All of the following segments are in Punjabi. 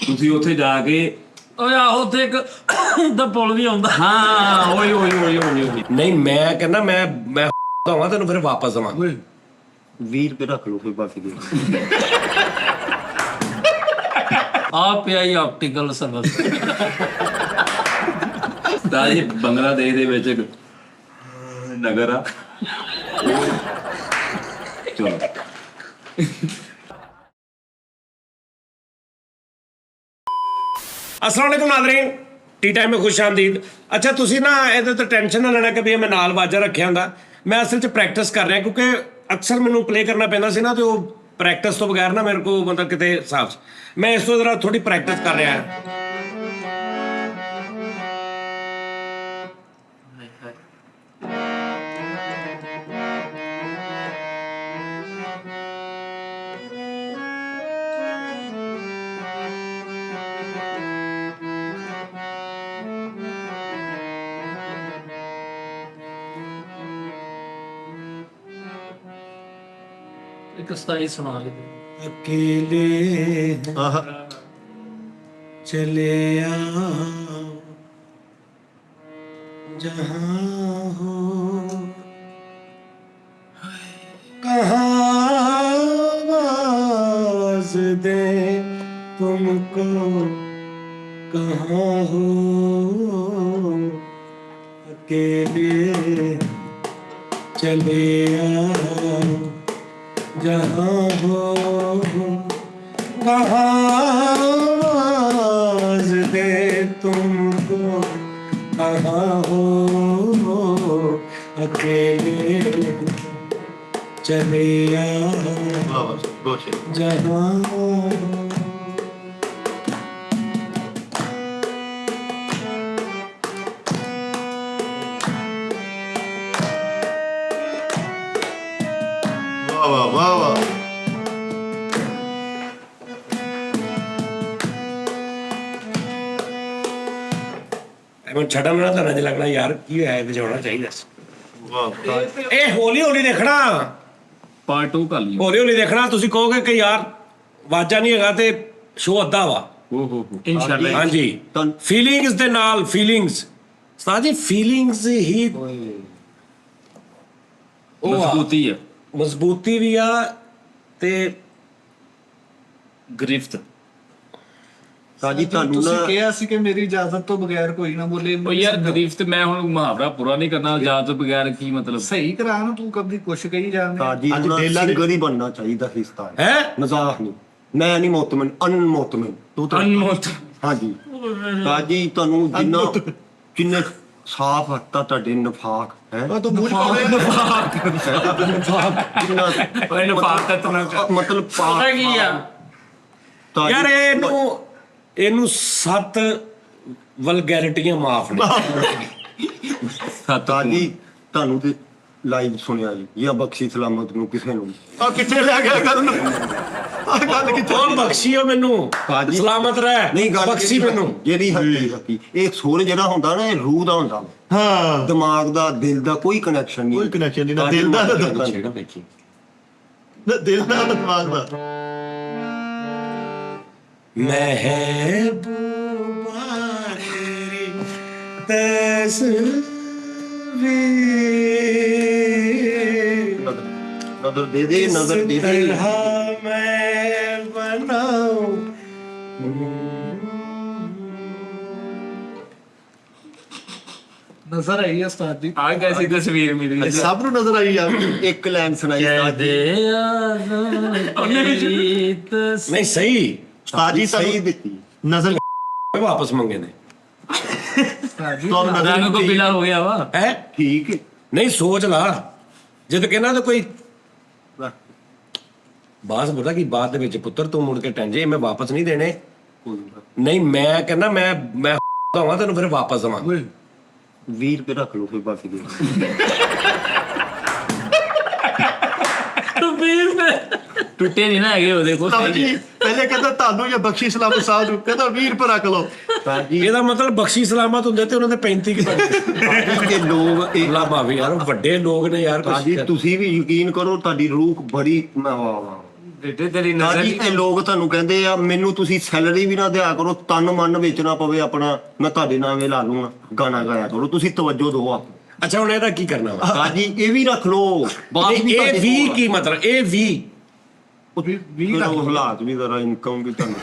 ਤੁਸੀਂ ਉੱਥੇ ਜਾ ਕੇ ਓਏ ਆਹੋ ਉੱਥੇ ਇੱਕ ਦਾ ਪੁਲ ਵੀ ਆਉਂਦਾ। ਹਾਂ ਓਏ ਨਹੀਂ ਮੈਂ ਕਹਿੰਦਾ ਮੈਂ ਦਵਾਂ ਤੈਨੂੰ ਫਿਰ ਵਾਪਸ ਦਵਾਂ। 20 ਰੁਪਏ ਰੱਖ ਲਓ ਫਿਰ ਬਾਕੀ ਦੇ। ਆ ਪਿਆ ਹੀ ਆਪਟੀਕਲ ਸਰਵਿਸ। ਤਾਂ ਜੀ ਬੰਗਲਾਦੇਸ਼ ਦੇ ਵਿੱਚ ਇੱਕ ਨਗਰ ਆ। ਚਲੋ अस्सलाम वालेकुम नाज़रीन, टी टाइम में खुश आमदीद। अच्छा तुसी ना ਇਹਦੇ ਤੇ ਟੈਨਸ਼ਨ ਨਾ ਲੈਣਾ ਕਿ ਵੀ ਮੈਂ ਨਾਲ ਵਾਜਾ ਰੱਖਿਆ ਹੁੰਦਾ। ਮੈਂ ਅਸਲ 'ਚ ਪ੍ਰੈਕਟਿਸ ਕਰ ਰਿਹਾ ਕਿਉਂਕਿ ਅਕਸਰ ਮੈਨੂੰ ਪਲੇ ਕਰਨਾ ਪੈਂਦਾ ਸੀ ਨਾ ਤੇ ਉਹ ਪ੍ਰੈਕਟਿਸ ਤੋਂ ਬਗੈਰ ਨਾ ਮੇਰੇ ਕੋਲ ਮਤਲਬ ਕਿਤੇ ਸਾਫ ਮੈਂ ਇਸ ਤੋਂ ਜ਼ਰਾ ਥੋੜੀ ਪ੍ਰੈਕਟਿਸ ਕਰ ਰਿਹਾ ਹਾਂ। ਇੱਕ ਸਤਾਈ ਸੁਣਾ ਦੇ। अकेले चले आओ जहाँ हो कहाँ आवाज़ दे तुमको कहाँ हो अकेले चले आओ जहाँ हो कहाँ आवाज़ दे तुमको कहाँ हो अकेले चले आओ जहाँ वाह मैं छड़न ना तो लगना यार की है बजाना चाहिए वाह ए हौली हौली देखना ਪਾਰਟ 2 ਕਰ ਲਈ। हौली हौली देखना ਤੁਸੀਂ ਕਹੋਗੇ ਕਿ ਯਾਰ ਵਾਜਾ ਨਹੀਂ ਹੈਗਾ ਤੇ ਸ਼ੋ ਅੱਧਾ ਵਾ। ਓਹ ਇਨਸ਼ਾਅੱਲਾ। ਹਾਂਜੀ ਫੀਲਿੰਗਸ ਦੇ ਨਾਲ ਫੀਲਿੰਗਸ ਉਸਤਾਦ ਜੀ ਫੀਲਿੰਗਸ ਹੀ ਉਹ ਮਜ਼ਬੂਤੀ ਆ, ਮਜ਼ਬੂਤੀ ਵੀ ਆ ਤੇ ਗ੍ਰਿਫਤ। ਸਾਜੀ ਤੁਹਾਨੂੰ ਤੁਸੀਂ ਨਾ ਕਿਹਾ ਸੀ ਕਿ ਮੇਰੀ ਇਜਾਜ਼ਤ ਤੋਂ ਬਗੈਰ ਕੋਈ ਨਾ ਬੋਲੇ। ਉਹ ਯਾਰ ਗ੍ਰਿਫਤ ਮੈਂ ਹੁਣ ਮੁਹਾਵਰਾ ਪੂਰਾ ਨਹੀਂ ਕਰਨਾ ਇਜਾਜ਼ਤ ਤੋਂ ਬਗੈਰ ਕੀ ਮਤਲਬ। ਸਹੀ ਕਰਾ ਨਾ ਤੂੰ ਕਦੀ ਕੁਛ ਕਹੀ ਜਾਂਦੇ। ਸਾਜੀ ਨੂੰ ਸਿੰਗਰ ਹੀ ਬਣਨਾ ਚਾਹੀਦਾ ਸੀ ਉਸਤਾਦ। ਹੈ ਮਜ਼ਾਕ ਨਹੀਂ, ਮੈਂ ਨਹੀਂ ਮੁਤਮਨ ਅਨਮੁਤਮਨ ਤੂੰ ਤਾਂ ਅਨਮੋਤ ਹਾਂਜੀ ਸਾਜੀ ਤੁਹਾਨੂੰ ਜਿੰਨੇ ਸਾਫ ਹੱਤਾ ਤੁਹਾਡੇ ਨਫਾਕ ਹੈ ਤੂੰ ਮੂੰਹ ਪਾਵੇ ਓਏ ਨਫਾਕਤ ਨਾ ਕਰ। ਮਤਲਬ ਪਤਾ ਕੀ ਆ ਤਾਜੀ- ਯਾਰ ਇਹਨੂੰ 7 ਵਲਗੈਰਿਟੀਆਂ ਮਾਫ ਨੇ। ਤਾਜੀ ਤੁਹਾਨੂੰ ਤੇ ਲਾਈਵ ਸੁਣਿਆ ਜੀ ਜਾਂ ਬਖਸ਼ੀ ਸਲਾਮਤ ਨੂੰ ਕਿਸੇ ਨੂੰ ਆ ਕਿੱਥੇ ਲੈ ਗਿਆ ਕਰਨ ਆ ਗੱਲ ਕਿੱਥੇ ਉਹ ਬਖਸ਼ੀਓ ਮੈਨੂੰ ਬਾਜੀ। ਸਲਾਮਤ ਰਹਿ ਨਹੀਂ ਗੱਲ ਬਖਸ਼ੀ ਮੈਨੂੰ ਜਿਹੜੀ ਹੱਕੀ ਇਹ ਸੁਰ ਜਿਹੜਾ ਹੁੰਦਾ ਨਾ ਇਹ ਰੂਹ ਦਾ ਹੁੰਦਾ ਹਾਂ ਦਿਮਾਗ ਦਾ ਦਿਲ ਦਾ ਕੋਈ ਕਨੈਕਸ਼ਨ ਨਹੀਂ ਕੋਈ connection ਨਹੀਂ, ਨਾ ਦਿਲ ਦਾ, ਨਾ ਦਿਮਾਗ ਦਾ। ਛੇੜਾ ਵੇਖੀ ਨਾ ਦਿਲ ਦਾ ਨਾ ਦਿਮਾਗ ਦਾ। महबूबा तेरी तस्वीर ਨਜ਼ਰ ਦੇ ਦੇ ਨਜ਼ਰ ਦੇ ਦੇ तरह मैं बनाऊं ਨਜ਼ਰ ਆਈ ਹੈ ਉਸਤਾਦ ਦੀ। ਆ ਕੈਸੀ ਤਸਵੀਰ ਮਿਲੀ। ਇਹ ਸਭ ਨੂੰ ਨਜ਼ਰ ਆਈ ਆ। ਇੱਕ ਲਾਈਨ ਸੁਣਾਈ ਸਾਜੀ नहीं सही ਸਾਜੀ ਸਹੀ ਦਿੱਤੀ ਨਜ਼ਰ वापस मंगे ने ਤੁਹਾਨੂੰ ਨਜ਼ਰ ਰੰਗ ਕੋ ਪੀਲਾ ਹੋ ਗਿਆ ਵਾ। है ਠੀਕ ਹੈ नहीं सोच ला जद कहना तो कोई ਬਾਸ ਬੋਲਦਾ ਕਿ ਬਾਅਦ ਦੇ ਵਿੱਚ ਪੁੱਤਰ ਤੂੰ ਮੁੜ ਕੇ ਟੰਜੇ ਮੈਂ ਵਾਪਸ ਨਹੀਂ ਦੇਣੇ। ਨਹੀਂ ਮੈਂ ਕਹਿੰਦਾ ਮੈਂ ਦਵਾਂ ਤੈਨੂੰ ਫਿਰ ਵਾਪਸ ਦਵਾਂ। 20 ਰੁਪਏ ਰੱਖ ਲਓ ਫਿਰ ਬਾਕੀ ਦੇ ਟੁੱਟੇ ਨਹੀਂ ਨਾ ਹੈਗੇ ਉਹਦੇ ਕੋਲ। ਜੀ ਪਹਿਲੇ ਕਹਿੰਦਾ ਤੁਹਾਨੂੰ ਜਾਂ ਬਖਸ਼ੀ ਸਲਾਮਤ ਸਾਹਿਬ ਨੂੰ ਕਹਿੰਦਾ 20 ਰੁਪਏ ਰੱਖ ਲਓ। ਸਾਜੀ ਇਹਦਾ ਮਤਲਬ ਬਖਸ਼ੀ ਸਲਾਮਤ ਹੁੰਦੇ ਤੇ ਉਹਨਾਂ ਦੇ 35 ਕਿਲੋ ਇਹ ਲੋਕ ਇਹ ਅੱਲਾ ਭਾਵੇਂ ਯਾਰ ਉਹ ਵੱਡੇ ਲੋਕ ਨੇ ਯਾਰ ਸਾਜੀ ਕੁਛ ਤੁਸੀਂ ਵੀ ਯਕੀਨ ਕਰੋ ਤੁਹਾਡੀ ਰੂਹ ਬੜੀ ਵਾਹ ਵਾਹ ਬੇਟੇ ਤੇਰੀ ਤਾਂ ਨਜ਼ਰ ਜੀ ਇਹ ਲੋਕ ਤੁਹਾਨੂੰ ਕਹਿੰਦੇ ਆ ਮੈਨੂੰ ਤੁਸੀਂ ਸੈਲਰੀ ਵੀ ਨਾ ਦਿਆ ਕਰੋ, ਤਨ ਮਨ ਵੇਚਣਾ ਪਵੇ ਆਪਣਾ, ਮੈਂ ਤੁਹਾਡੇ ਨਾਮੇ ਲਾ ਲੂੰਗਾ, ਗਾਣਾ ਗਾਇਆ ਕਰੋ, ਤੁਸੀਂ ਤਵੱਜੋ ਦਿਓ ਆਪ। ਅੱਛਾ ਹੁਣ ਇਹਦਾ ਕੀ ਕਰਨਾ ਵਾ? ਤਾਂ ਜੀ ਇਹ ਵੀ ਰੱਖ ਲਓ, ਬਾਅਦ ਵੀ ਇਹ ਤੁਹਾਡੇ 20 ਕੋਲ। ਕੀ ਮਤਲਬ? ਇਹ 20 ਫਿਰ ਉਹ ਹਾਲਾਤ ਵੀ ਜ਼ਰਾ ਇਨਕਮ ਵੀ ਤੁਹਾਨੂੰ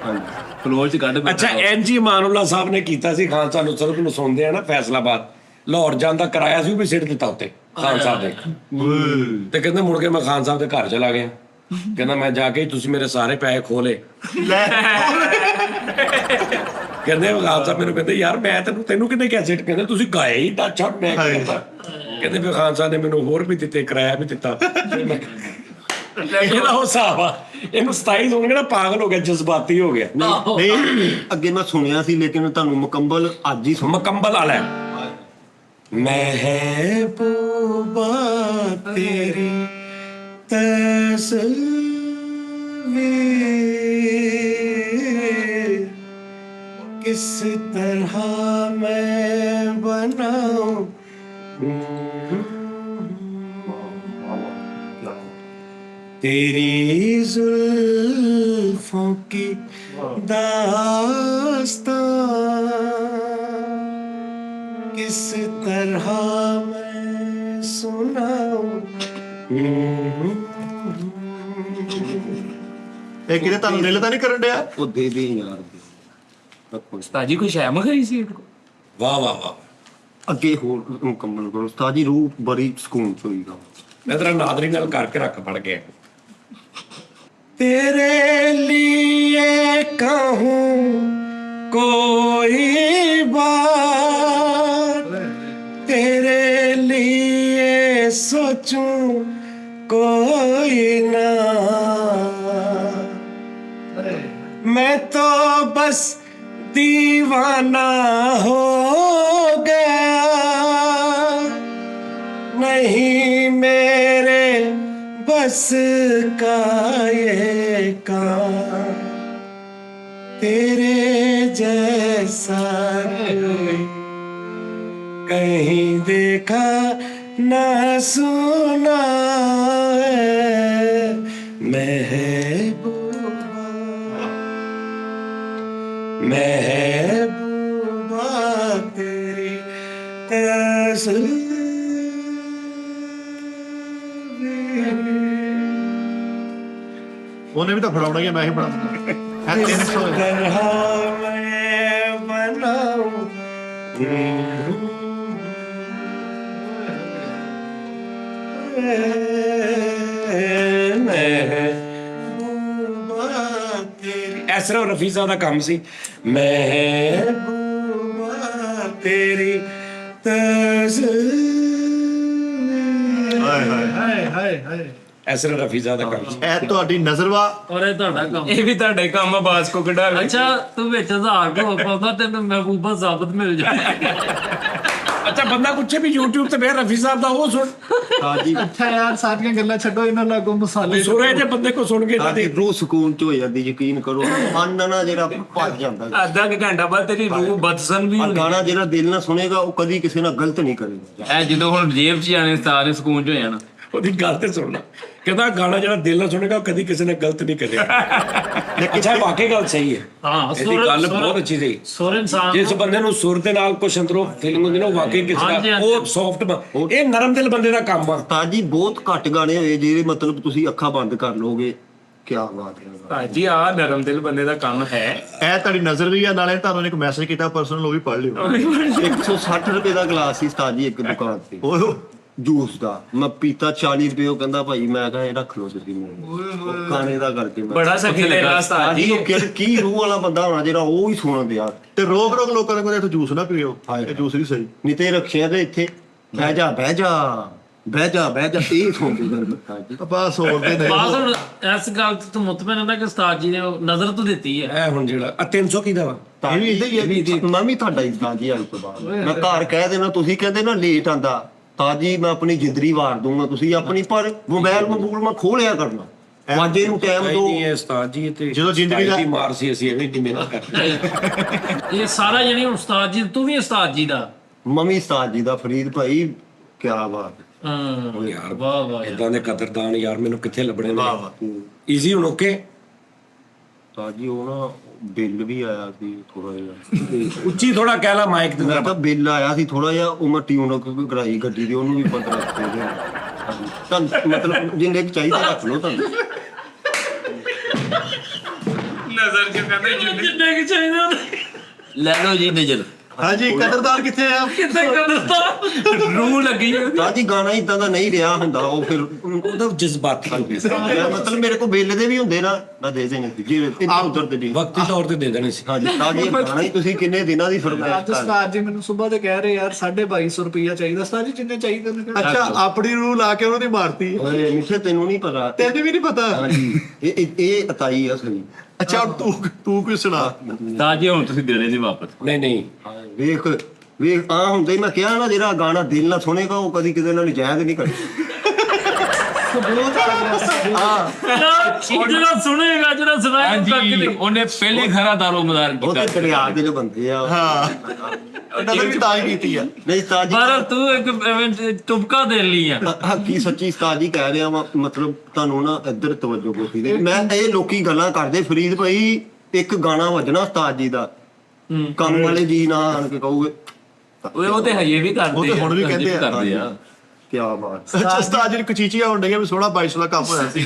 ਹਾਂਜੀ ਫਲੋਰ ਚ ਕੱਢ ਅੱਛਾ ਐਨਜੀ ਮਾਨੁੱਲਾ ਸਾਹਿਬ ਨੇ ਕੀਤਾ ਸੀ ਖਾਨ ਸਾਹਿਬ ਨੂੰ ਸੁਣਦੇ ਆ ਨਾ ਫੈਸਲਾਬਾਦ, ਲਾਹੌਰ ਜਾਣ ਦਾ ਕਿਰਾਇਆ ਸੀ ਉਹ ਵੀ ਸਿੱਟ ਦਿੱਤਾ ਉੱਤੇ ਖਾਨ ਸਾਹਿਬ ਨੇ। ਤੇ ਕਹਿੰਦੇ ਮੁੜ ਕੇ ਮੈਂ ਖਾਨ ਸਾਹਿਬ ਦੇ ਘਰ ਚਲਾ ਗਿਆ, ਕਹਿੰਦਾ ਮੈਂ ਜਾ ਕੇ ਤੁਸੀਂ ਮੇਰੇ ਸਾਰੇ ਪੈਸੇ ਖੋਲੇ। ਲੈ ਕਹਿੰਦੇ ਖਾਨ ਸਾਹਿਬ ਮੈਨੂੰ ਕਹਿੰਦੇ ਯਾਰ ਮੈਂ ਤੈਨੂੰ ਕਿਹਨੇ ਕਿਹਾ ਸਿੱਟ? ਕਹਿੰਦੇ ਤੁਸੀਂ ਗਾਏ ਹੀ ਤਾਂ ਅੱਛਾ ਮੈਂ ਕੀ ਕਰਦਾ। ਕਹਿੰਦੇ ਫਿਰ ਖਾਨ ਸਾਹਿਬ ਨੇ ਮੈਨੂੰ ਹੋਰ ਵੀ ਦਿੱਤੇ, ਕਿਰਾਇਆ ਵੀ ਦਿੱਤਾ। ਇਹਦਾ ਉਹ ਹਿਸਾਬ ਆ, ਇਹਨੂੰ 27 ਹੋਣਗੇ ਨਾ ਪਾਗਲ ਹੋ ਗਿਆ, ਜਜ਼ਬਾਤੀ ਹੋ ਗਿਆ। ਨਹੀਂ ਅੱਗੇ ਮੈਂ ਸੁਣਿਆ ਸੀ ਲੇਕਿਨ ਤੁਹਾਨੂੰ ਮੁਕੰਮਲ ਅੱਜ ਹੀ ਸੁਣ। ਮੁਕੰਮਲ ਵਾਲਾ ਹੈ। ਮਹਿਬੂਬਾ ਤੇਰੀ ਤਸਵੀਰ किस तरह मैं बनाऊं, तेरी जुल्फों की दास्तां किस तरह मैं सुनाऊं। ਇਹ ਕਿਤੇ ਤੁਹਾਨੂੰ ਦਿਲ ਤਾਂ ਨਹੀਂ ਕਰਨ ਡਿਆ? ਉਹ ਦੇ ਦੇ ਯਾਰ ਰੱਖੋ। ਉਸਤਾਦ ਜੀ ਕੋਈ ਸ਼ੈ ਮਖਾਈ ਸੀ ਵਾਹ ਵਾਹ ਵਾਹ, ਅੱਗੇ ਹੋਰ ਮੁਕੰਮਲ ਕਰੋ ਉਸਤਾਦ ਜੀ, ਰੂਹ ਬੜੀ ਸਕੂਨ ਚ ਹੋਈਗਾ। ਮੈਂ ਤੇਰਾ ਨਾਦਰੀ ਨਾਲ ਕਰਕੇ ਰੱਖ ਫੜ ਕੇ। तेरे लिए कहूँ कोई बात, तेरे लिए सोचूं कोई ना, मैं तो बस दीवाना हो गया, नहीं मेरे बस का ये काम, तेरे जैसा कोई कहीं देखा ना सुना है महबूबा, महबूबा तेरी तस्वीर। ਉਹਨੇ ਵੀ ਤਾਂ ਫੜਾਉਣਾ ਹੀ ਆ, ਮੈਂ ਹੀ ਫੜਾਉਣਾ ਹੈ। 300 ਐਸਰਾ ਰਫੀ ਸਾਹਿਬ ਦਾ ਕੰਮ ਸੀ। ਮਹਿਬੂਬਾ ਤੇਰੀ ਤਸਵੀਰ। ਹਾਏ ਹਾਏ ਐਸਰਾ ਰਫੀ ਸਾਹਿਬ ਦਾ ਕੰਮ ਸੀ। ਇਹ ਤੁਹਾਡੀ ਨਜ਼ਰ ਵਾ। ਔਰ ਇਹ ਤੁਹਾਡਾ ਕੰਮ। ਇਹ ਵੀ ਤੁਹਾਡੇ ਕੰਮ ਆ, ਬਾਸ ਕੋ ਕਢਾਵੇ। ਅੱਛਾ ਤੂੰ ਵਿੱਚ ਆਧਾਰ ਕੋ ਪਾਉਂਦਾ ਤੈਨੂੰ ਮਹਿਬੂਬਾ ਸਾਬਤ ਮਿਲ ਜਾਏ। ਅੱਛਾ ਬੰਦਾ ਪੁੱਛੇ ਵੀ YouTube ਤੇ ਫੇਰ ਰਫੀ ਸਾਹਿਬ ਦਾ ਉਹ ਸੁਣ। ਸਾਜੀ ਅੱਛਾ ਯਾਰ ਸਾਰੀਆਂ ਗੱਲਾਂ ਛੱਡੋ, ਇਹਨਾਂ ਲਾਗੋਂ ਮਸਾਲੇ ਸੁਰੇ ਜੇ ਬੰਦੇ ਕੋ ਸੁਣ ਕੇ ਤਾਂ ਸਾਡੀ ਰੂਹ ਸਕੂਨ ਚ ਹੋ ਜਾਂਦੀ, ਯਕੀਨ ਕਰੋ। ਮਨ ਨਾ ਜਿਹੜਾ ਭੱਜ ਜਾਂਦਾ। ਅੱਧਾ ਕੁ ਘੰਟਾ ਬਾਅਦ ਤੇਰੀ ਰੂਹ ਬਦਸਨ ਵੀ ਆ ਹੋਣੀ। ਗਾਣਾ ਜਿਹੜਾ ਦਿਲ ਨਾਲ ਸੁਣੇਗਾ ਉਹ ਕਦੀ ਕਿਸੇ ਨਾਲ ਗਲਤ ਨਹੀਂ ਕਰੇਗਾ। ਇਹ ਜਦੋਂ ਹੁਣ ਜੇਬ 'ਚ ਜਾਣੇ ਸਾਰੇ ਸਕੂਨ 'ਚ ਹੋ ਜਾਣਾ। ਉਹਦੀ ਗੱਲ ਤੇ ਸੁਣਨਾ। ਕਹਿੰਦਾ ਗਾਣਾ ਜਿਹੜਾ ਦਿਲ ਨਾਲ ਸੁਣੇਗਾ ਉਹ ਕਦੀ ਕਿਸੇ ਨੇ ਗਲਤ ਨਹੀਂ ਕਰਿਆ। ਅੱਛਾ ਵਾਕਈ ਗੱਲ ਸਹੀ ਹੈ। ਹਾਂ ਇਹਦੀ ਗੱਲ ਬਹੁਤ ਅੱਛੀ ਸੀ। ਸੁਰ ਇਨਸਾਨ ਜਿਸ ਬੰਦੇ ਨੂੰ ਸੁਰ ਦੇ ਨਾਲ ਕੁਛ ਅੰਦਰੋਂ ਫੀਲਿੰਗ ਹੁੰਦੀ ਨਾ, ਉਹ ਵਾਕਈ ਕਿਸੇ ਹਾਂਜੀ, ਦਾ ਹਾਂਜੀ। ਉਹ ਸੌਫਟ, ਇਹ ਨਰਮ ਦਿਲ ਬੰਦੇ ਦਾ ਕੰਮ ਆ। ਤਾਜੀ ਬਹੁਤ ਘੱਟ ਗਾਣੇ ਹੋਏ ਜਿਹੜੇ ਮਤਲਬ ਤੁਸੀਂ ਅੱਖਾਂ ਬੰਦ ਕਰ ਲੋਗੇ, ਕੀ ਬਾਤ ਹੈ। ਭਾਜੀ ਆ ਨਰਮ ਦਿਲ ਬੰਦੇ ਦਾ ਕੰਮ ਹੈ। ਇਹ ਤੁਹਾਡੀ ਨਜ਼ਰ ਵੀ ਆ, ਨਾਲੇ ਤੁਹਾਨੂੰ ਇੱਕ ਮੈਸੇਜ ਕੀਤਾ ਪਰਸਨਲ, ਉਹ ਵੀ ਪੜ੍ਹ ਲਿਓ। 160 ਰੁਪਏ ਦਾ ਗਲਾਸ ਸੀ ਉਸਤਾਦ ਜੀ ਇੱਕ ਦੁਕਾਨ ਤੇ ਓਏ ਜੂਸ ਦਾ, ਮੈਂ ਪੀਤਾ 40 ਰੁਪਏ। ਉਹ ਕਹਿੰਦਾ ਭਾਈ, ਮੈਂ ਕਿਹਾ ਇਹ ਰੱਖ ਲਓ ਤੁਸੀਂ ਮੈਨੂੰ, ਗਾਣੇ ਦਾ ਕਰਕੇ ਮੈਂ ਬੜਾ ਸਖੀ ਤੇਰਾ ਉਸਤਾਦ ਜੀ। ਕੀ ਰੂਹ ਵਾਲਾ ਬੰਦਾ ਹੋਣਾ ਜਿਹੜਾ ਉਹ ਹੀ ਸੁਣਨ ਯਾਰ। ਤੇ ਰੋਕ ਲੋਕਾਂ ਨੂੰ, ਕਹਿੰਦੇ ਜੂਸ ਨਾ ਪੀਓ, ਇਹ ਜੂਸ ਨਹੀਂ ਸਹੀ। ਨਹੀਂ ਤੇ ਰੱਖਿਆ ਤੇ ਇੱਥੇ ਬਹਿ ਜਾ ਬਹਿ ਜਾ ਬਹਿ ਜਾ ਬਹਿ ਜਾ, ਇਹ ਸੁਣਦੇ ਸਰ ਬੱਤਾ ਜੀ। ਬਸ ਹੋਰ ਦੇ ਨਹੀਂ। ਬਾਸ ਹੁਣ ਇਸ ਗੱਲ ਤੇ ਤੂੰ ਮੁਤਮਿਨ ਹੁੰਦਾ ਕਿ ਉਸਤਾਦ ਜੀ ਨੇ ਉਹ ਨਜ਼ਰ ਤੋਂ ਦਿੱਤੀ ਹੈ। ਇਹ ਹੁਣ ਜਿਹੜਾ 300 ਕਿਹਦਾ ਵਾ? ਇਹ ਵੀ ਇਦਾਂ ਹੀ ਹੈ। ਮੈਂ ਵੀ ਤੁਹਾਡਾ ਇਦਾਂ ਜੀ ਅੱਜ ਤੋਂ ਬਾਅਦ ਮੈਂ ਘਰ ਕਹਿ ਦੇਣਾ, ਤੁਸੀਂ ਕਹਿੰਦੇ ਨਾ ਲੇਟ ਆਂਦਾ ਤਾਂ ਜੀ ਮੈਂ ਆਪਣੀ ਜਿੰਦਰੀ ਵਾਰ ਦੂੰਗਾ, ਤੁਸੀਂ ਆਪਣੀ ਪਰ ਮੋਬਾਈਲ ਮੈਂ ਖੋਲਿਆ ਕਰਨਾ। ਵਾਜੇ ਨੂੰ ਟਾਈਮ ਨਹੀਂ ਦੋ। ਇਹ ਉਸਤਾਦ ਜੀ ਤੇ ਜਦੋਂ ਜ਼ਿੰਦਗੀ ਦਾ- ਮਾਰ ਸੀ, ਅਸੀਂ ਇਹਨੇ ਨਹੀਂ ਮਿਹਨਤ ਕਰਦੇ। ਇਹ ਸਾਰਾ ਜਿਹੜੀ ਉਸਤਾਦ ਜੀ, ਤੂੰ ਵੀ ਉਸਤਾਦ ਜੀ ਦਾ। ਮੰਮੀ ਉਸਤਾਦ ਜੀ ਦਾ, ਫਰੀਦ ਭਾਈ ਕੀ ਬਾਤ ਹੈ। ਹਾਂ ਯਾਰ ਵਾਹ ਵਾਹ ਯਾਰ। ਇਦਾਂ ਦੇ ਕਦਰਦਾਨ ਯਾਰ ਮੈਨੂੰ ਕਿੱਥੇ ਲੱਭਣੇ ਵਾਹ ਨੇ। ਵਾਹ ਈਜ਼ੀ ਹੁਣ ਓਕੇ। ਤਾਂ ਜੀ ਉਹ ਨਾ ਬਿੱਲ ਵੀ ਆਇਆ ਸੀ ਥੋੜਾ ਜਿਹਾ। ਉੱਚੀ ਥੋੜਾ ਕਹਿ ਲਾ ਮਾਈਕ ਤੇ ਮੈਂ ਜ਼ਰਾ। ਤਾਂ ਬਿੱਲ ਆਇਆ ਸੀ ਥੋੜਾ ਜਿਹਾ, ਉਹ ਮੈਂ ਟਿਊਨ ਕਰਾਈ ਗੱਡੀ ਦੀ, ਉਹਨੂੰ ਵੀ 15 ਰੁਪਏ ਦੇ। ਤੁਹਾਨੂੰ ਮਤਲਬ ਜਿੰਨੇ ਕੁ ਚਾਹੀਦੇ ਰੱਖ ਲਓ ਤੁਹਾਨੂੰ। ਨਜ਼ਰ ਚ ਕਹਿੰਦੇ ਜਿੰਨੇ ਜਿੰਨੇ ਕਿ ਚਾਹੀਦੇ ਉਹਦੇ ਲੈ ਲਓ ਜੀ ਨਜ਼ਰ। ਹਾਂਜੀ ਕਦਰਦਾਨ ਕਿੱਥੇ ਆ? ਕਿੱਥੇ ਕਰ ਦਿੱਤਾ ਰੂਹ ਲੱਗੀ ਹੋਈ। ਤਾਂ ਜੀ ਗਾਣਾ ਇਦਾਂ ਦਾ ਨਹੀਂ ਰਿਹਾ ਹੁੰਦਾ, ਉਹ ਫਿਰ ਉਹਦਾ ਜਜ਼ਬਾਤੀ ਹੋ ਗਿਆ। ਮਤਲਬ ਮੇਰੇ ਕੋਲ ਬਿੱਲ ਦੇ ਵੀ ਹੁੰਦੇ ਨਾ, ਮੈਂ ਦੇ ਦੇਣੇ ਸੀ ਜਿਵੇਂ ਇੱਧਰ ਉੱਧਰ ਦੇ ਨਹੀਂ। ਵਕਤੀ ਤੌਰ ਤੇ ਦੇ ਦੇਣੇ ਸੀ। ਹਾਂਜੀ ਤਾਂ ਜੀ ਇਹ ਗਾਣਾ ਹੀ ਤੁਸੀਂ ਕਿੰਨੇ ਦਿਨਾਂ ਦੀ ਫਰਮਾਇਸ਼ ਅੱਜ ਉਸਤਾਦ ਜੀ ਮੈਨੂੰ ਸਵੇਰ ਦੇ ਕਹਿ ਰਹੇ ਯਾਰ 2250 ਰੁਪਇਆ ਚਾਹੀਦਾ। ਉਸਤਾਦ ਜੀ ਜਿੰਨੇ ਚਾਹੀਦੇ ਨੇ ਅੱਛਾ ਆਪਣੀ ਰੂਹ ਲਾ ਕੇ ਉਹਨਾਂ ਦੀ ਮਾਰਤੀ। ਓਏ ਮਿੱਠੇ ਤੈਨੂੰ ਨਹੀਂ ਪਤਾ। ਤੈਨੂੰ ਵੀ ਨਹੀਂ ਪਤਾ। ਹਾਂਜੀ ਇਹ ਅਤਾਈ ਆ ਸਹੀ। ਅੱਛਾ ਹੁਣ ਤੂੰ ਕੋਈ ਸੁਣਾ। ਤਾਂ ਜੀ ਹੁਣ ਤੁਸੀਂ ਦੇਣੇ ਨਹੀਂ ਵਾਪਸ। ਨਹੀਂ ਨਹੀਂ ਵੇਖ ਵੇਖ ਆ ਹੁੰਦਾ ਹੀ, ਮੈਂ ਕਿਹਾ ਨਾ ਜਿਹੜਾ ਗਾਣਾ ਦਿਲ ਨਾਲ ਸੁਣੇਗਾ ਉਹ ਕਦੀ ਕਿਤੇ ਨਾਲ ਨਜਾਇਜ਼ ਨਹੀਂ ਕਰੇ। ਜਿਹੜਾ ਸੁਣੇਗਾ ਜਿਹੜਾ ਸੁਣਾਏਗਾ ਹਾਂਜੀ ਉਹਨੇ ਪਹਿਲੇ ਖਰਾ ਦਾਰੋ ਮਦਾਰ ਉਹਦੇ ਕੀਤਾ। ਦਰਿਆ ਦੇ ਜੋ ਬੰਦੇ ਆ। ਹਾਂ ਨਜ਼ਰ ਵੀ ਤਾਂ ਹੀ ਕੀਤੀ ਆ। ਨਹੀਂ ਉਸਤਾਦ ਜੀ ਪਰ ਤੂੰ ਇੱਕ ਐਵੇਂ ਤੁਪਕਾ ਦੇ ਲਈ ਆ। ਹੱਕੀ ਸੱਚੀ ਉਸਤਾਦ ਜੀ ਕਹਿ ਰਿਹਾ ਵਾਂ, ਮਤਲਬ ਤੁਹਾਨੂੰ ਨਾ ਇੱਧਰ ਤਵੱਜੋ ਕੋਈ ਦੇ। ਮੈਂ ਇਹ ਲੋਕੀ ਗੱਲਾਂ ਕਰਦੇ ਫਰੀਦ ਭਾਈ ਇੱਕ ਗਾਣਾ ਵੱਜਣਾ ਉਸਤਾਦ ਜੀ ਦਾ, ਕੰਮ ਵਾਲੇ ਜੀ ਨਾ ਆਣ ਕੇ ਕਹੋਗੇ ਉਹ ਤੇ ਹਜੇ ਵੀ ਕਰਦੇ ਉਹ ਤੇ ਹੁਣ ਵੀ ਹਜੇ ਕਹਿੰਦੇ ਆ। ਕਰਦੇ ਆ। ਕੀ ਬਾਤ। ਅੱਛਾ ਉਸਤਾਦ ਜੀ ਕਚੀਚੀਆਂ ਹੋਣ ਡਈਆਂ ਵੀ 16-22 ਦਾ ਕੰਮ ਹੋਇਆ ਸੀ।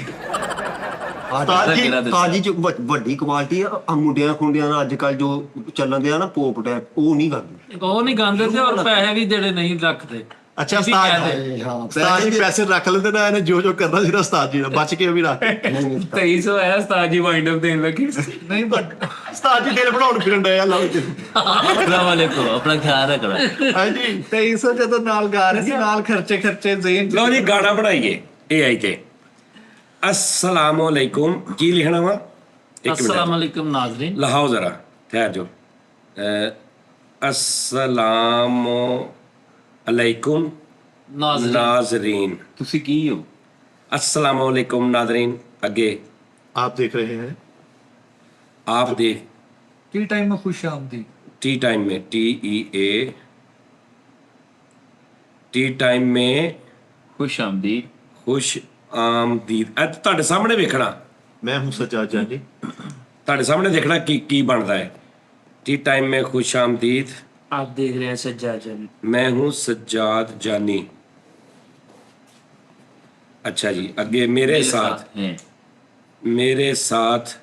ਉਸਤਾਦ ਜੀ ਕਿਹੜਾ ਦੱਸਿਆ? ਉਸਤਾਦ ਜੀ ਚ ਵੱਡੀ ਕੁਆਲਿਟੀ ਆ ਮੁੰਡਿਆਂ ਖੁੰਡਿਆਂ ਦਾ ਅੱਜ ਕੱਲ ਜੋ ਚੱਲਣ ਦਿਆ ਨਾ ਪੋਪ ਟੈਪ, ਉਹ ਨਹੀਂ ਕਰਦੇ। ਉਹ ਨਹੀਂ ਗਾਉਂਦੇ ਤੇ ਔਰ ਪੈਸੇ ਵੀ ਜਿਹੜੇ ਨਹੀਂ ਰੱਖਦੇ। ਅੱਛਾ ਇਹ ਵੀ ਉਸਤਾਦ ਕਹਿੰਦੇ। ਹਾਂ ਉਸਤਾਦ ਜੀ ਪੈਸੇ ਰੱਖ ਲੈਂਦੇ ਨਾ, ਇਹਨੇ ਜੋ ਜੋ ਕਰਨਾ ਸੀ ਨਾ ਉਸਤਾਦ ਜੀ ਦਾ ਬਚ ਕੇ ਉਹ ਵੀ ਰੱਖ। 2300 ਆਇਆ ਉਸਤਾਦ ਜੀ ਵਾਈਂਡ ਅਪ ਦੇਣ ਲੱਗੇ। ਨਹੀਂ ਬਟ ਉਸਤਾਦ ਜੀ ਦਿਲ ਬਣਾਉਣ ਫਿਰਨ ਡਏ ਆ ਲਓ ਜੀ। ਅਸਲਾਮ ਵਾਲੇਕੁਮ, ਆਪਣਾ ਖਿਆਲ ਰੱਖਣਾ। ਹਾਂਜੀ 2300 ਜਦੋਂ ਨਾਲ ਗਾ ਰਹੇ ਸੀ ਨਾਲ ਖਰਚੇ ਜ਼ੇਨ ਲਓ ਜੀ ਗਾਣਾ ਬਣਾਈਏ AI ਤੇ। ਅਸਲਾਮੁ ਅਲੈਕੁਮ ਕੀ ਲਿਖਣਾ ਵਾ? ਇੱਕ अस्सलाम ਮਿੰਟ वालेकुम नाज़रीन। ਲਹਾਓ ਜ਼ਰਾ ਠਹਿਰ ਜਾਓ। ਅਸਲਾਮੁ ਅਲੈਕੁਮ नाज़रीन ਨਾਜ਼ਰੀਨ। ਤੁਸੀਂ ਕੀ ਹੋ? ਅਸਲਾਮੁ ਅਲੈਕੁਮ ਨਾਜ਼ਰੀਨ। ਅੱਗੇ आप देख रहे हैं आप देख ਟੀ ਟਾਈਮ में खुश आमदी। टी टाइम में TEA टी टाइम में ਖੁਸ਼ ਆਮਦੀਦ। खुश आमदीद। ਇਹ ਤੁਹਾਡੇ ਸਾਹਮਣੇ ਵੇਖਣਾ, मैं हूं सज्जाद जानी। ਤੁਹਾਡੇ ਸਾਹਮਣੇ ਦੇਖਣਾ ਕੀ ਬਣਦਾ ਹੈ। टी टाइम में खुश आमदीद। आप देख रहे हैं सज्जाद जानी। मैं हूं सज्जाद जानी। अच्छा जी आगे मेरे साथ हैं। मेरे साथ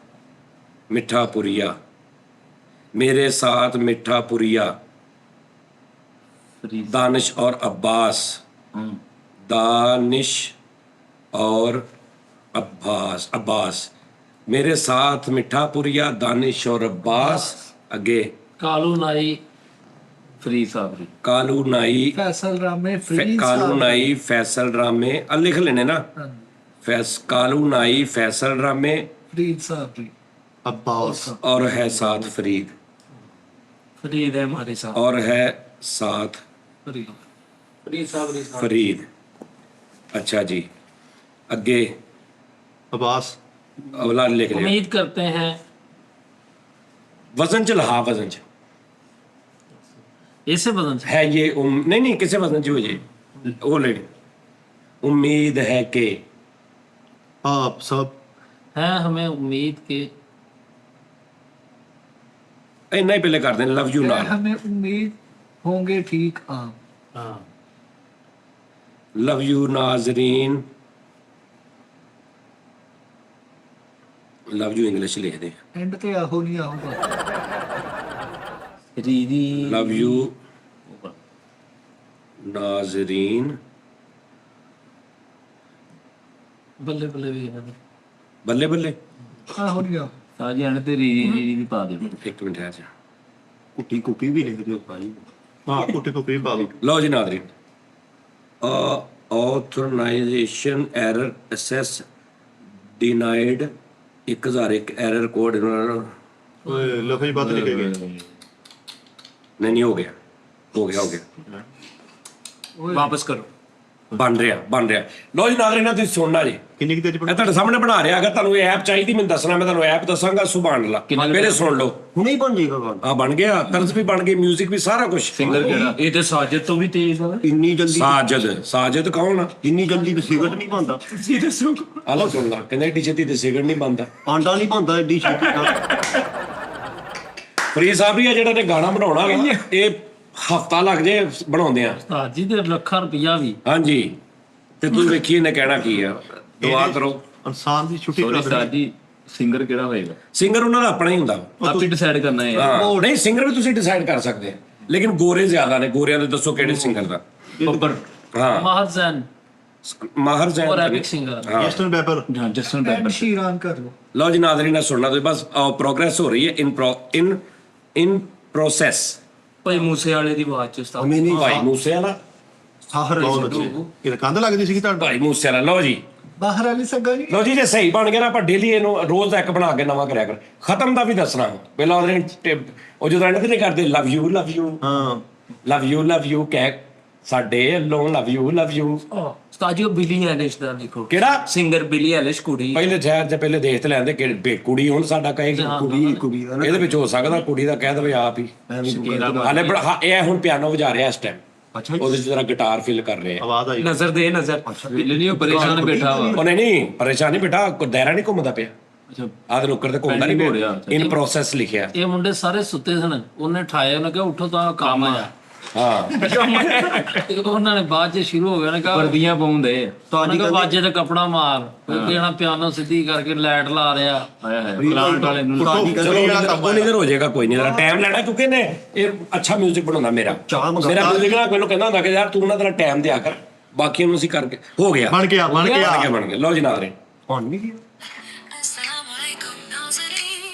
मिठा पुरिया। मेरे साथ मिठा पुरिया। फरीद। दानिश और अब्बास। दानिश और अब्बास मेरे साथ मिठा पुरिया दानिश और अब्बास। आगे कालू नाई फरीद साहब। कालू नाई फैसल रामे फ्रीज कालू नाई फैसल रामे लिख लेने ना। कालू नाई फैसल रामे फरीद साहब अब्बास और है साथ फरीद। फरीद है हमारे साथ। और है साथ फरीद साहब फरीद। अच्छा जी आगे अब्बास अगला लिख लिया। उम्मीद करते हैं वजन च लहा वजन च ऐसे बदन से है ये नहीं किसे वजन च हो जे वो ले उम्मीद है कि आप सब है हमें उम्मीद के इन्ना ही पहले कर दें लव यू नाल। हमें उम्मीद होंगे ठीक आम। लव यू नाजरीन। लव यू इंग्लिश लिख दे। एंड ते आहो नहीं आऊगा। फरीदी। लव यू नाजरीन। बल्ले बल्ले भी है। बल्ले बल्ले आहो नहीं आहो। ਸਾਜੀ ਆਣੇ ਤੇ ਰੀਦੀ ਦੀ ਪਾ ਦੇ। एक मिनट है जा। ਕੁੱਟੀ ਕੁੱਪੀ ਵੀ ਲਿਖ ਦਿਓ ਭਾਈ। हाँ कुटी को पा दो। लो जी नाजरीन authorisation error access denied 1001 error code ओए लफी बात लिखे गए। नहीं हो गया। वापस करो। ਬਣ ਰਿਹਾ ਲੋ ਜੀ ਨਾਜ਼ਰੀਨ ਤੁਸੀਂ ਸੁਣਨਾ ਜੀ ਕਿੰਨੀ ਕੁ ਦੇਰ ਚ ਮੈਂ ਤੁਹਾਡੇ ਸਾਹਮਣੇ ਬਣਾ ਰਿਹਾ ਅਗਰ ਤੁਹਾਨੂੰ ਇਹ ਐਪ ਚਾਹੀਦੀ ਮੈਨੂੰ ਦੱਸਣਾ ਮੈਂ ਤੁਹਾਨੂੰ ਐਪ ਦੱਸਾਂਗਾ ਸੁਭਾਨ ਅੱਲਾਹ ਪਹਿਲੇ ਸੁਣ ਲਓ ਹੁਣੇ ਹੀ ਬਣ ਜਾਏਗਾ ਗਾਣਾ ਆ ਬਣ ਗਿਆ ਤਰਜ਼ ਵੀ ਬਣ ਗਈ 뮤직 ਵੀ ਸਾਰਾ ਕੁਝ ਸਿੰਗਰ ਕਿਹੜਾ? ਇਹ ਤੇ ਸਾਜਦ ਤੋਂ ਵੀ ਤੇਜ਼ ਆ। ਇੰਨੀ ਜਲਦੀ ਸਾਜਦ ਕੌਣ ਆ ਇੰਨੀ ਜਲਦੀ ਤੇ ਸਿਗਰਟ ਨਹੀਂ ਬਣਦਾ ਤੁਸੀਂ ਦੱਸੋ। ਆਲਾ ਸੁਣ ਲਾ ਕਹਿੰਦਾ ਏਡੀ ਛੇਤੀ ਤੇ ਸਿਗਰਟ ਨਹੀਂ ਬੰਦਾ ਆਂਡਾ ਨਹੀਂ ਬਣਦਾ ਏਡੀ ਛੇਤੀ ਨਾਲ। ਫਰੀਦ ਸਾਹਿਬ ਹੀ ਆ ਜਿਹੜਾ ਨੇ ਗਾਣਾ ਬਣਾਉਣਾ ਵਾ, ਇਹ ਹਫਤਾ ਲੱਗ ਜੇ ਬਣਾਉਂਦੇ ਆ ਉਸਤਾਦ ਜੀ ਦੇ ਲੱਖਾਂ ਰੁਪਈਆ ਵੀ। ਹਾਂਜੀ ਤੇ ਤੁਸੀਂ ਵੇਖੀ ਇਹਨੇ ਕਹਿਣਾ ਕੀ ਆ ਦੁਆ ਕਰੋ ਇਨਸਾਨ ਦੀ ਛੁੱਟੀ ਸੋਰੀ ਕਰ ਉਸਤਾਦ ਜੀ ਸਿੰਗਰ ਕਿਹੜਾ ਹੋਏਗਾ? ਸਿੰਗਰ ਉਹਨਾਂ ਦਾ ਆਪਣਾ ਹੀ ਹੁੰਦਾ ਆਪ ਹੀ ਡਿਸਾਈਡ ਕਰਨਾ ਹੈ। ਹਾਂ ਨਹੀਂ ਸਿੰਗਰ ਵੀ ਤੁਸੀਂ ਡਿਸਾਈਡ ਕਰ ਸਕਦੇ ਆ ਲੇਕਿਨ ਗੋਰੇ ਜ਼ਿਆਦਾ ਨੇ ਗੋਰਿਆਂ ਦੇ ਦੱਸੋ ਕਿਹੜੇ ਸਿੰਗਰ ਦਾ ਬੱਬਰ, ਹਾਂ ਮਾਹਰ ਜ਼ੈਨ ਮਾਹਰ ਔਰ ਜ਼ੈਨ ਐਪਿਕ ਸਿੰਗਰ। ਜਸਟਨ ਬੈਬਰ ਹਾਂ ਜਸਨ ਐਡ ਬੈਬਰ। ਸ਼ੀਰਾਨ ਕਰ ਲਓ। ਲਓ ਜੀ ਨਾਜ਼ਰੀਨ ਨਾਲ ਸੁਣਨਾ ਤੁਸੀਂ ਬਸ ਪ੍ਰੋਗਰੈਸ ਹੋ ਰਹੀ ਹੈ ਇਨ ਪ੍ਰੋਸੈਸ ਭਾਈ ਮੂਸੇ ਵਾਲੇ ਦੀ ਆਵਾਜ਼ ਚ ਉਸਤਾਦ। ਨਹੀਂ ਭਾਈ ਮੂਸੇ ਵਾਲਾ ਸਾਹਰ ਬਹੁਤ ਅੱਛੇ ਇਹ ਕੰਧ ਲੱਗਦੀ ਸੀ ਤੁਹਾਡਾ ਭਾਈ ਮੂਸੇ ਵਾਲਾ ਲਓ ਜੀ ਬਾਹਰ ਵਾਲੀ ਸੰਗਾ ਜੀ ਲਓ ਜੀ ਜੇ ਸਹੀ ਬਣ ਗਿਆ ਨਾ ਆਪਾਂ ਡੇਲੀ ਇਹਨੂੰ ਰੋਜ਼ ਦਾ ਇੱਕ ਬਣਾ ਕੇ ਨਵਾਂ ਕਰਿਆ ਕਰ ਖਤਮ ਦਾ ਵੀ ਦੱਸਣਾ ਪਹਿਲਾਂ ਉਹ ਜਦੋਂ ਐਂਡ ਤੇ ਨਹੀਂ ਕਰਦੇ ਲਵ ਯੂ ਹਾਂ ਕਹਿ ਸਾਡੇ ਵੱਲੋਂ ਲਵ ਯੂ ਉਸਤਾਦ ਜੀ ਉਹ ਬਿਲੀ ਐਲਿਸ਼ ਦਾ ਲਿਖੋ। ਕਿਹੜਾ ਸਿੰਗਰ ਬਿਲੀ ਐਲਿਸ਼ ਕੁੜੀ। ਪਹਿਲੇ ਜ਼ਹਿਰ ਜਾਂ ਪਹਿਲੇ ਦੇਖ ਤੇ ਲੈਂਦੇ ਕਿ ਕੁੜੀ ਹੁਣ ਸਾਡਾ ਕਹੇਗੀ ਕੁੜੀ ਦਾ ਨਾ ਇਹਦੇ ਵਿੱਚ ਹੋ ਸਕਦਾ ਕੁੜੀ ਦਾ ਕਹਿ ਦਵੇ ਆਪ ਹੀ ਹਾਲੇ ਬੜਾ ਇਹ ਹੁਣ ਪਿਆਨੋ ਵਜਾ ਰਿਹਾ ਇਸ ਟਾਈਮ ਅੱਛਾ ਜੀ। ਉਹਦੇ ਚ ਜਰਾ ਗਿਟਾਰ ਫਿਲ ਕਰ ਰਹੇ ਆ ਆਵਾਜ਼ ਆਈ ਨਜ਼ਰ ਦੇ ਨਜ਼ਰ। ਬਿੱਲ ਨਹੀਂ ਉਹ ਪਰੇਸ਼ਾਨ ਬੈਠਾ ਵਾ। ਉਹਨੇ ਨਹੀਂ ਪਰੇਸ਼ਾਨੀ ਬੇਟਾ ਕੋਈ ਦਾਇਰਾ ਨਹੀਂ ਘੁੰਮਦਾ ਪਿਆ ਅੱਛਾ ਆਹ ਨੁੱਕਰ ਤੇ ਘੁੰਮਦਾ ਨਹੀਂ Pending ਹੋ ਪਿਆ ਰਿਹਾ। ਇਨ ਪ੍ਰੋਸੈਸ ਲਿਖਿਆ ਇਹ ਮੁੰਡੇ ਸਾਰੇ ਸੁੱਤੇ ਸਨ, ਉਹਨੇ ਠਾਇਆ, ਉਹਨੇ ਕਿਹਾ ਉੱਠੋ ਤਾਂ ਕੰਮ ਆ। ਹਾਂ ਤੇ ਉਹਨਾਂ ਨੇ ਬਾਅਦ ਚ ਸ਼ੁਰੂ ਹੋ ਗਿਆ ਨੇ ਕਿਹਾ ਵਰਦੀਆਂ ਪਾਉਂਦੇ ਉਹਨੇ ਕਿਹਾ ਵਾਜੇ ਤੇ ਕਪੜਾ ਮਾਰ, ਕੋਈ ਕਹਿਣਾ ਪਿਆਨੋ ਸਿੱਧੀ ਕਰਕੇ ਲਾਈਟ ਲਾ ਰਿਹਾ। ਆਇਆ ਹੈ ਪਲਾਂਟ ਵਾਲੇ ਨੂੰ ਚਲੋ ਉਹ ਨਿਧਰ ਹੋ ਜਾਏਗਾ ਕੋਈ ਨਹੀਂ ਜਰਾ ਟਾਈਮ ਲੈਣਾ ਕਿਉਂਕਿ ਨੇ ਇਹ ਅੱਛਾ 뮤직 ਬਣਾਉਂਦਾ ਮੇਰਾ ਚਾਹ ਮੰਗਾ ਮੇਰਾ 뮤직 ਨਾ ਮੈਨੂੰ ਕਹਿੰਦਾ ਹੁੰਦਾ ਕਿ ਯਾਰ ਤੂੰ ਨਾ ਤੇਰਾ ਟਾਈਮ ਦਿਆ ਕਰ ਬਾਕੀ ਨੂੰ ਅਸੀਂ ਕਰਕੇ ਹੋ ਗਿਆ ਬਣ ਗਿਆ ਬਣ ਗਿਆ ਲਓ ਜੀ ਨਾਜ਼ਰੀਨ ਬਣ ਨਹੀਂ ਗਿਆ अस्सलामुअलैकुम नाज़रीन,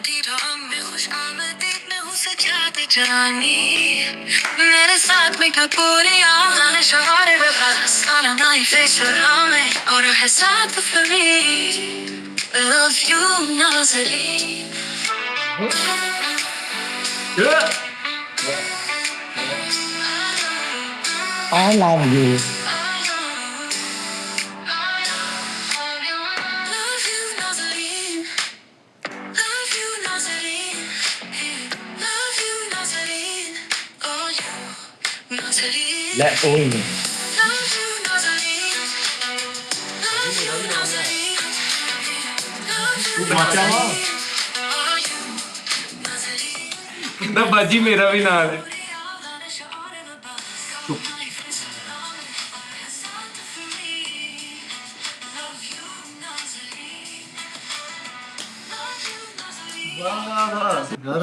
टीराम में खुश आमदीद में हूँ सजाद जानी, मेरे साथ मीठा पूरिया गाने शवारे में बस साला नाई फेशल हमें और है साथ फ्री love you नाज़रीन। I love you. Love you नाज़रीन, love you नाज़रीन, love you नाज़रीन, oh you नाज़रीन, ਲੈ ਉਹ love you नाज़रीन, love you नाज़रीन, love you नाज़रीन, oh you नाज़रीन। ਕਹਿੰਦਾ ਬਾਜੀ ਮੇਰਾ ਵੀ ਨਾਲ ਹੈ।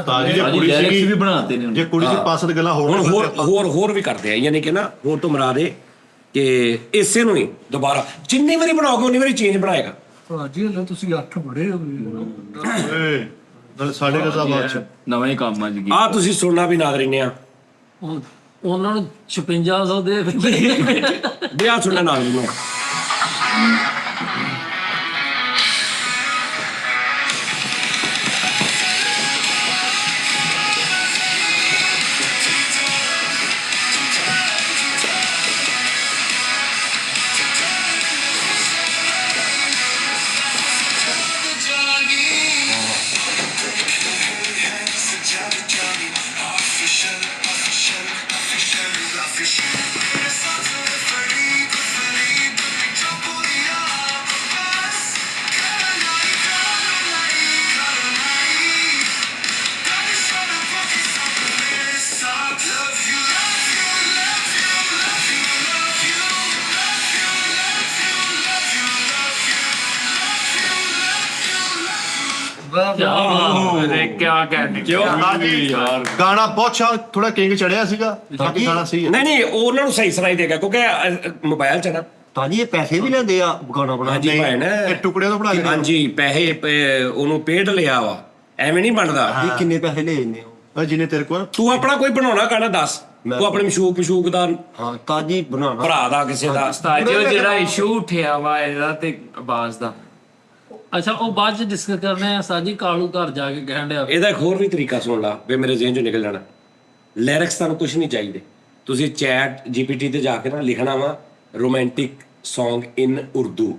ਤਾਜੀ ਜੇ ਕੁੜੀ ਲਿਰਿਕਸ ਸੀਗੀ ਵੀ ਬਣਾਤੇ ਨੇ ਜੇ ਕੁੜੀ ਸੀ ਪਾਸਤ ਗੱਲਾਂ ਹੁਣ ਹੋਰ ਹੋਰ ਵੀ ਕਰਦੇ ਆ ਯਾਨੀ ਕਿ ਨਾ ਹੋਰ ਤੋਂ ਮਰਾ ਦੇ ਕਿ ਇਸੇ ਨੂੰ ਹੀ ਦੁਬਾਰਾ ਜਿੰਨੀ ਵਾਰੀ ਬਣਾਓਗੇ ਉਨੀ ਵਾਰੀ ਚੇਂਜ ਬਣਾਏਗਾ ਜੀ ਹਲੇ ਤੁਸੀਂ 8 ਬੜੇ ਹੋ ਗਏ। ਏ ਨਾਲ ਸਾਡੇ ਦਾ ਬਾਅਦ ਚ ਨਵਾਂ ਹੀ ਕੰਮ ਅੱਜ ਕੀ ਆ ਤੁਸੀਂ ਸੁਣਨਾ ਵੀ ਨਾਜ਼ਰੀਨ ਆ ਉਹਨਾਂ ਨੂੰ 5600 ਦੇ ਵੀ ਆ ਸੁਣਨਾ ਨਾਜ਼ਰੀਨ ਨੂੰ ਅਰੇ ਕੀ ਕਹਿਣੇ ਯਾਰ ਗਾਣਾ ਬਹੁਤ ਥੋੜਾ ਕਿੰਗ ਚੜਿਆ ਸੀਗਾ ਬਾਕੀ ਗਾਣਾ ਸਹੀ ਹੈ ਨਹੀਂ ਉਹ ਉਹਨਾਂ ਨੂੰ ਸਹੀ ਸੁਣਾਈ ਦੇਗਾ ਕਿਉਂਕਿ ਮੋਬਾਈਲ ਚ ਨਾ ਤਾਂ ਜੀ ਇਹ ਪੈਸੇ ਵੀ ਲੈਂਦੇ ਆ ਗਾਣਾ ਬਣਾ ਹਾਂਜੀ ਭੈਣ ਇਹ ਟੁਕੜਿਆਂ ਤੋਂ ਬਣਾ ਕੇ ਹਾਂਜੀ ਪੈਸੇ ਉਹਨੂੰ ਪੇਡ ਲਿਆ ਵਾ ਐਵੇਂ ਨਹੀਂ ਬਣਦਾ ਇਹ ਕਿੰਨੇ ਪੈਸੇ ਲੈ ਜਾਂਦੇ ਹੋ ਜਿਹਨੇ ਤੇਰੇ ਕੋਲ ਤੂੰ ਆਪਣਾ ਕੋਈ ਬਣਾਉਣਾ ਗਾਣਾ ਦੱਸ ਤੂੰ ਆਪਣੇ ਮਸ਼ੂਕ ਦਾ ਹਾਂ ਤਾਜੀ ਬਣਾਉਣਾ ਭਰਾ ਦਾ ਕਿਸੇ ਦਾ ਉਸਤਾਦ ਜੀ ਉਹ ਜਿਹੜਾ ਇਸ਼ੂ ਉੱਠਿਆ ਵਾ ਇਹਦਾ ਤੇ ਆਵਾਜ਼ ਦਾ ਅੱਛਾ ਉਹ ਬਾਅਦ ਚ ਡਿਸਕਸ ਕਰਨੇ ਆ। ਸਾਜੀ ਕਾਲੂ ਘਰ ਜਾ ਕੇ ਕਹਿਣ ਡਿਆ ਇਹਦਾ ਇੱਕ ਹੋਰ ਵੀ ਤਰੀਕਾ ਸੁਣ ਲਾ ਵੀ ਮੇਰੇ ਜ਼ਿਹਨ ਚੋਂ ਨਿਕਲ ਜਾਣਾ ਲਿਰਿਕਸ ਤੁਹਾਨੂੰ ਕੁਝ ਨਹੀਂ ਚਾਹੀਦੇ ਤੁਸੀਂ ਚੈਟ ਜੀਪੀਟੀ ਤੇ ਜਾ ਕੇ ਨਾ ਲਿਖਣਾ ਵਾ ਰੋਮਾਂਟਿਕ Song ਇਨ ਉਰਦੂ।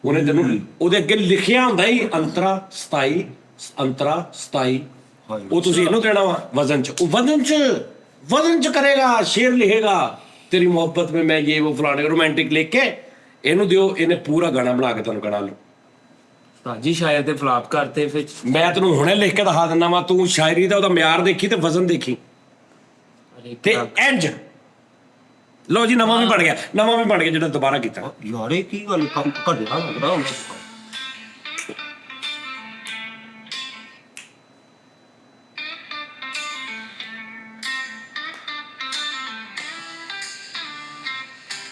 ਉਹਨੇ ਤੈਨੂੰ ਉਹਦੇ ਅੱਗੇ ਲਿਖਿਆ ਹੁੰਦਾ ਹੀ ਅੰਤਰਾ 27 ਉਹ ਤੁਸੀਂ ਇਹਨੂੰ ਕਹਿਣਾ ਵਾ ਵਜ਼ਨ ਚ, ਉਹ ਵਜ਼ਨ ਚ ਕਰੇਗਾ, ਸ਼ੇਰ ਲਿਖੇਗਾ ਤੇਰੀ ਮੁਹੱਬਤ में मैं ये वो फलाने रोमांटिक लिख के ਇਹਨੂੰ ਦਿਓ, ਇਹਨੇ ਪੂਰਾ ਗਾਣਾ ਬਣਾ ਕੇ ਤੁਹਾਨੂੰ ਗਾਣਾ ਲਓ। ਉਸਤਾਦ ਜੀ ਸ਼ਾਇਰ ਤੇ ਫਲਾਪ ਕਰਤੇ ਫਿਰ ਮੈਂ ਤੈਨੂੰ ਹੁਣੇ ਲਿਖ ਕੇ ਦਿਖਾ ਦਿੰਦਾ ਵਾ, ਤੂੰ ਸ਼ਾਇਰੀ ਦਾ ਉਹਦਾ ਮਿਆਰ ਦੇਖੀ ਤੇ ਵਜ਼ਨ ਦੇਖੀ ਤੇ ਇੰਜ। ਲਓ ਜੀ ਨਵਾਂ ਵੀ ਬਣ ਗਿਆ ਜਿਹੜਾ ਦੁਬਾਰਾ ਕੀਤਾ। ਯਾਰ ਇਹ ਕੀ ਗੱਲ ਕੰਮ ਘੜਿਆ ਲੱਗਦਾ ਹੁਣ।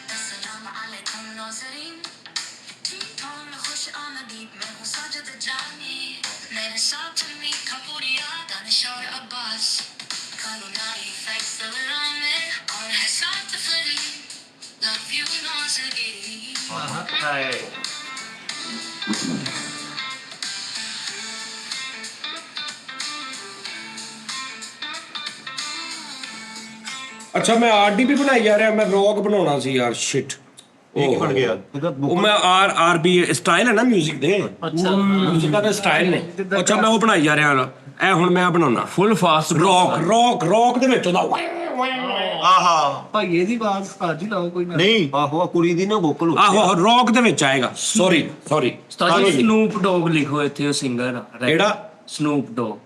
अस्सलाम वालेकुम नाज़रीन, ठीक-ठाक में खुश आमदीद मैं हूँ साजिद जानी, मेरे साथ मीठा पूरिया दानिश और अब्बास, कानूनी फैसल में और है साथ फरी, love you नाज़रीन। ਹਾਏ ਅੱਛਾ ਮੈਂ ਆਰਡੀਪੀ ਬਣਾਈ ਜਾ ਰਿਹਾ, ਮੈਂ ਰੌਕ ਬਣਾਉਣਾ ਸੀ ਯਾਰ, ਸ਼ਿਟ। ਇਹ ਕੀ ਬਣ ਗਿਆ? ਉਹ ਮੈਂ ਆਰਬੀ ਸਟਾਈਲ ਹੈ ਨਾ 뮤직 ਦੇ, ਅੱਛਾ 뮤직 ਦਾ ਸਟਾਈਲ ਨੇ। ਅੱਛਾ ਮੈਂ ਉਹ ਬਣਾਈ ਜਾ ਰਿਹਾ, ਇਹ ਹੁਣ ਮੈਂ ਬਣਾਉਣਾ ਫੁੱਲ ਫਾਸਟ ਰੌਕ ਦੇ ਵਿੱਚ ਉਹਦਾ ਆਹਾ ਭਾਈਏ ਦੀ ਆਵਾਜ਼ ਉਸਤਾਦ ਜੀ ਲਾਓ ਕੋਈ ਨਾ। ਨਹੀਂ ਆਹੋ ਆਹ ਕੁੜੀ ਦੀ ਨਾ ਵੋਕਲ ਆਹੋ ਰੌਕ ਦੇ ਵਿੱਚ ਆਏਗਾ। ਸੌਰੀ ਉਸਤਾਦ ਜੀ ਸਨੂਪ ਡੌਗ ਲਿਖੋ ਇੱਥੇ ਉਹ ਸਿੰਗਰ ਕਿਹੜਾ? ਸਨੂਪ ਡੌਗ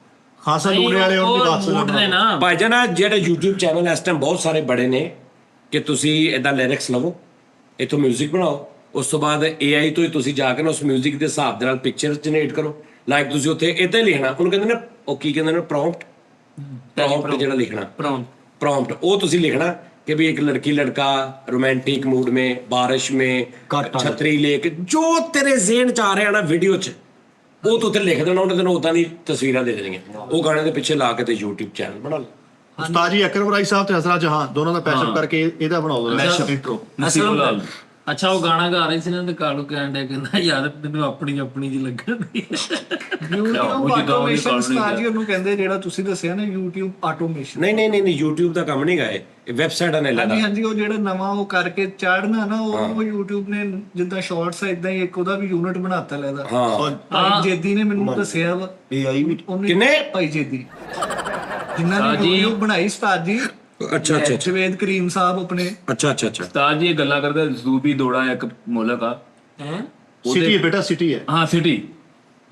ਖਾਸਾ ਲੂਣੇ ਵਾਲੇ ਉਹ ਵੀ ਦੱਸ ਮੂਡ ਨੇ ਨਾ ਭਾਈਜਾਨ ਆਹ ਜਿਹੜੇ YouTube ਚੈਨਲ ਇਸ ਟਾਈਮ ਬਹੁਤ ਸਾਰੇ ਬੜੇ ਨੇ ਕਿ ਤੁਸੀਂ ਇਦਾਂ ਲਿਰਿਕਸ ਲਵੋ, ਇੱਥੋਂ 뮤직 ਬਣਾਓ, ਉਸ ਤੋਂ ਬਾਅਦ AI ਤੋਂ ਹੀ ਤੁਸੀਂ ਜਾ ਕੇ ਨਾ ਉਸ 뮤직 ਦੇ ਹਿਸਾਬ ਦੇ ਨਾਲ ਪਿਕਚਰ ਜਨਰੇਟ ਕਰੋ। ਲਾਈਕ ਤੁਸੀਂ ਉੱਥੇ ਇੱਦਾਂ ਹੀ ਲਿਖਣਾ, ਉਹਨੂੰ ਕਹਿੰਦੇ ਨੇ ਉਹ ਕੀ ਕਹਿੰਦੇ ਨੇ ਪ੍ਰੌਂਪਟ ਜਿਹੜਾ ਲਿਖਣਾ प्रॉम्प्ट वो तुसी लिखना कि भी एक लड़की लड़का रोमांटिक मूड में बारिश में छतरी लेके जो तेरे ज़हन च आ रहा है ना वीडियो च वो तू उत्थे लिख देना, उन्हें तेन उदां दी तस्वीरां दे देनियां, वो गाने दे पिछे ला के ते YouTube चैनल बना लो। ਉਸਤਾਦ ਜੀ ਅਕਰਮ ਰਾਈ ਸਾਹਿਬ ਤੇ ਹਸਰਾ ਜਹਾਂ ਦੋਨਾਂ ਦਾ ਪੈਸ਼ਅਪ ਕਰਕੇ ਇਹਦਾ ਬਣਾਓ ਇੰਟਰੋ। ਅਸਲ ਅੱਛਾ ਉਹ ਗਾਣਾ ਗਾ ਰਹੇ ਸੀ ਨਾ ਤੇ ਕਾਲੂ ਕਹਿਣ ਡਿਆ ਕਹਿੰਦਾ ਯਾਰ ਮੈਨੂੰ ਆਪਣੀ ਜੀ ਲੱਗਦੀ YouTube ਆਟੋਮੇਸ਼ਨ ਉਸਤਾਦ ਜੀ ਉਹਨੂੰ ਕਹਿੰਦੇ, ਜਿਹੜਾ ਤੁਸੀਂ ਦੱਸਿਆ ਨਾ YouTube ਆਟੋਮੇਸ਼ਨ। नहीं YouTube ਦਾ ਕੰਮ ਨਹੀਂ ਗਾ, ਇਹ ਵੈਬਸਾਈਟ ਨੇ ਲਾਦਾ। ਹਾਂਜੀ ਉਹ ਜਿਹੜਾ ਨਵਾਂ ਉਹ ਕਰਕੇ ਚਾੜਨਾ ਨਾ ਉਹ YouTube ਨੇ ਜਿੱਦਾਂ ਸ਼ਾਰਟਸ ਇਦਾਂ ਹੀ ਇੱਕ ਉਹਦਾ ਵੀ ਯੂਨਿਟ ਬਣਾਤਾ ਲੈਦਾ। ਹਾਂ ਭਾਈ ਜੇਦੀ ਨੇ ਮੈਨੂੰ ਦੱਸਿਆ ਵਾ, AI ਵੀ ਉਹਨੇ ਕਿੰਨੇ? ਭਾਈ ਜੇਦੀ ਜਿਨ੍ਹਾਂ ਨੇ YouTube ਬਣਾਈ ਉਸਤਾਦ ਜੀ, अच्छा ਜਵੇਦ ਕਰੀਮ ਸਾਹਿਬ ਆਪਣੇ। अच्छा ਉਸਤਾਦ ਜੀ ਇਹ ਗੱਲਾਂ ਕਰਦੇ ਜ਼ੂਬੀ ਦੋੜਾ ਇੱਕ ਮੁਲਕ ਆ ਸਿਟੀ ਹੈ ਬੇਟਾ, ਸਿਟੀ ਹੈ। ਹਾਂ ਸਿਟੀ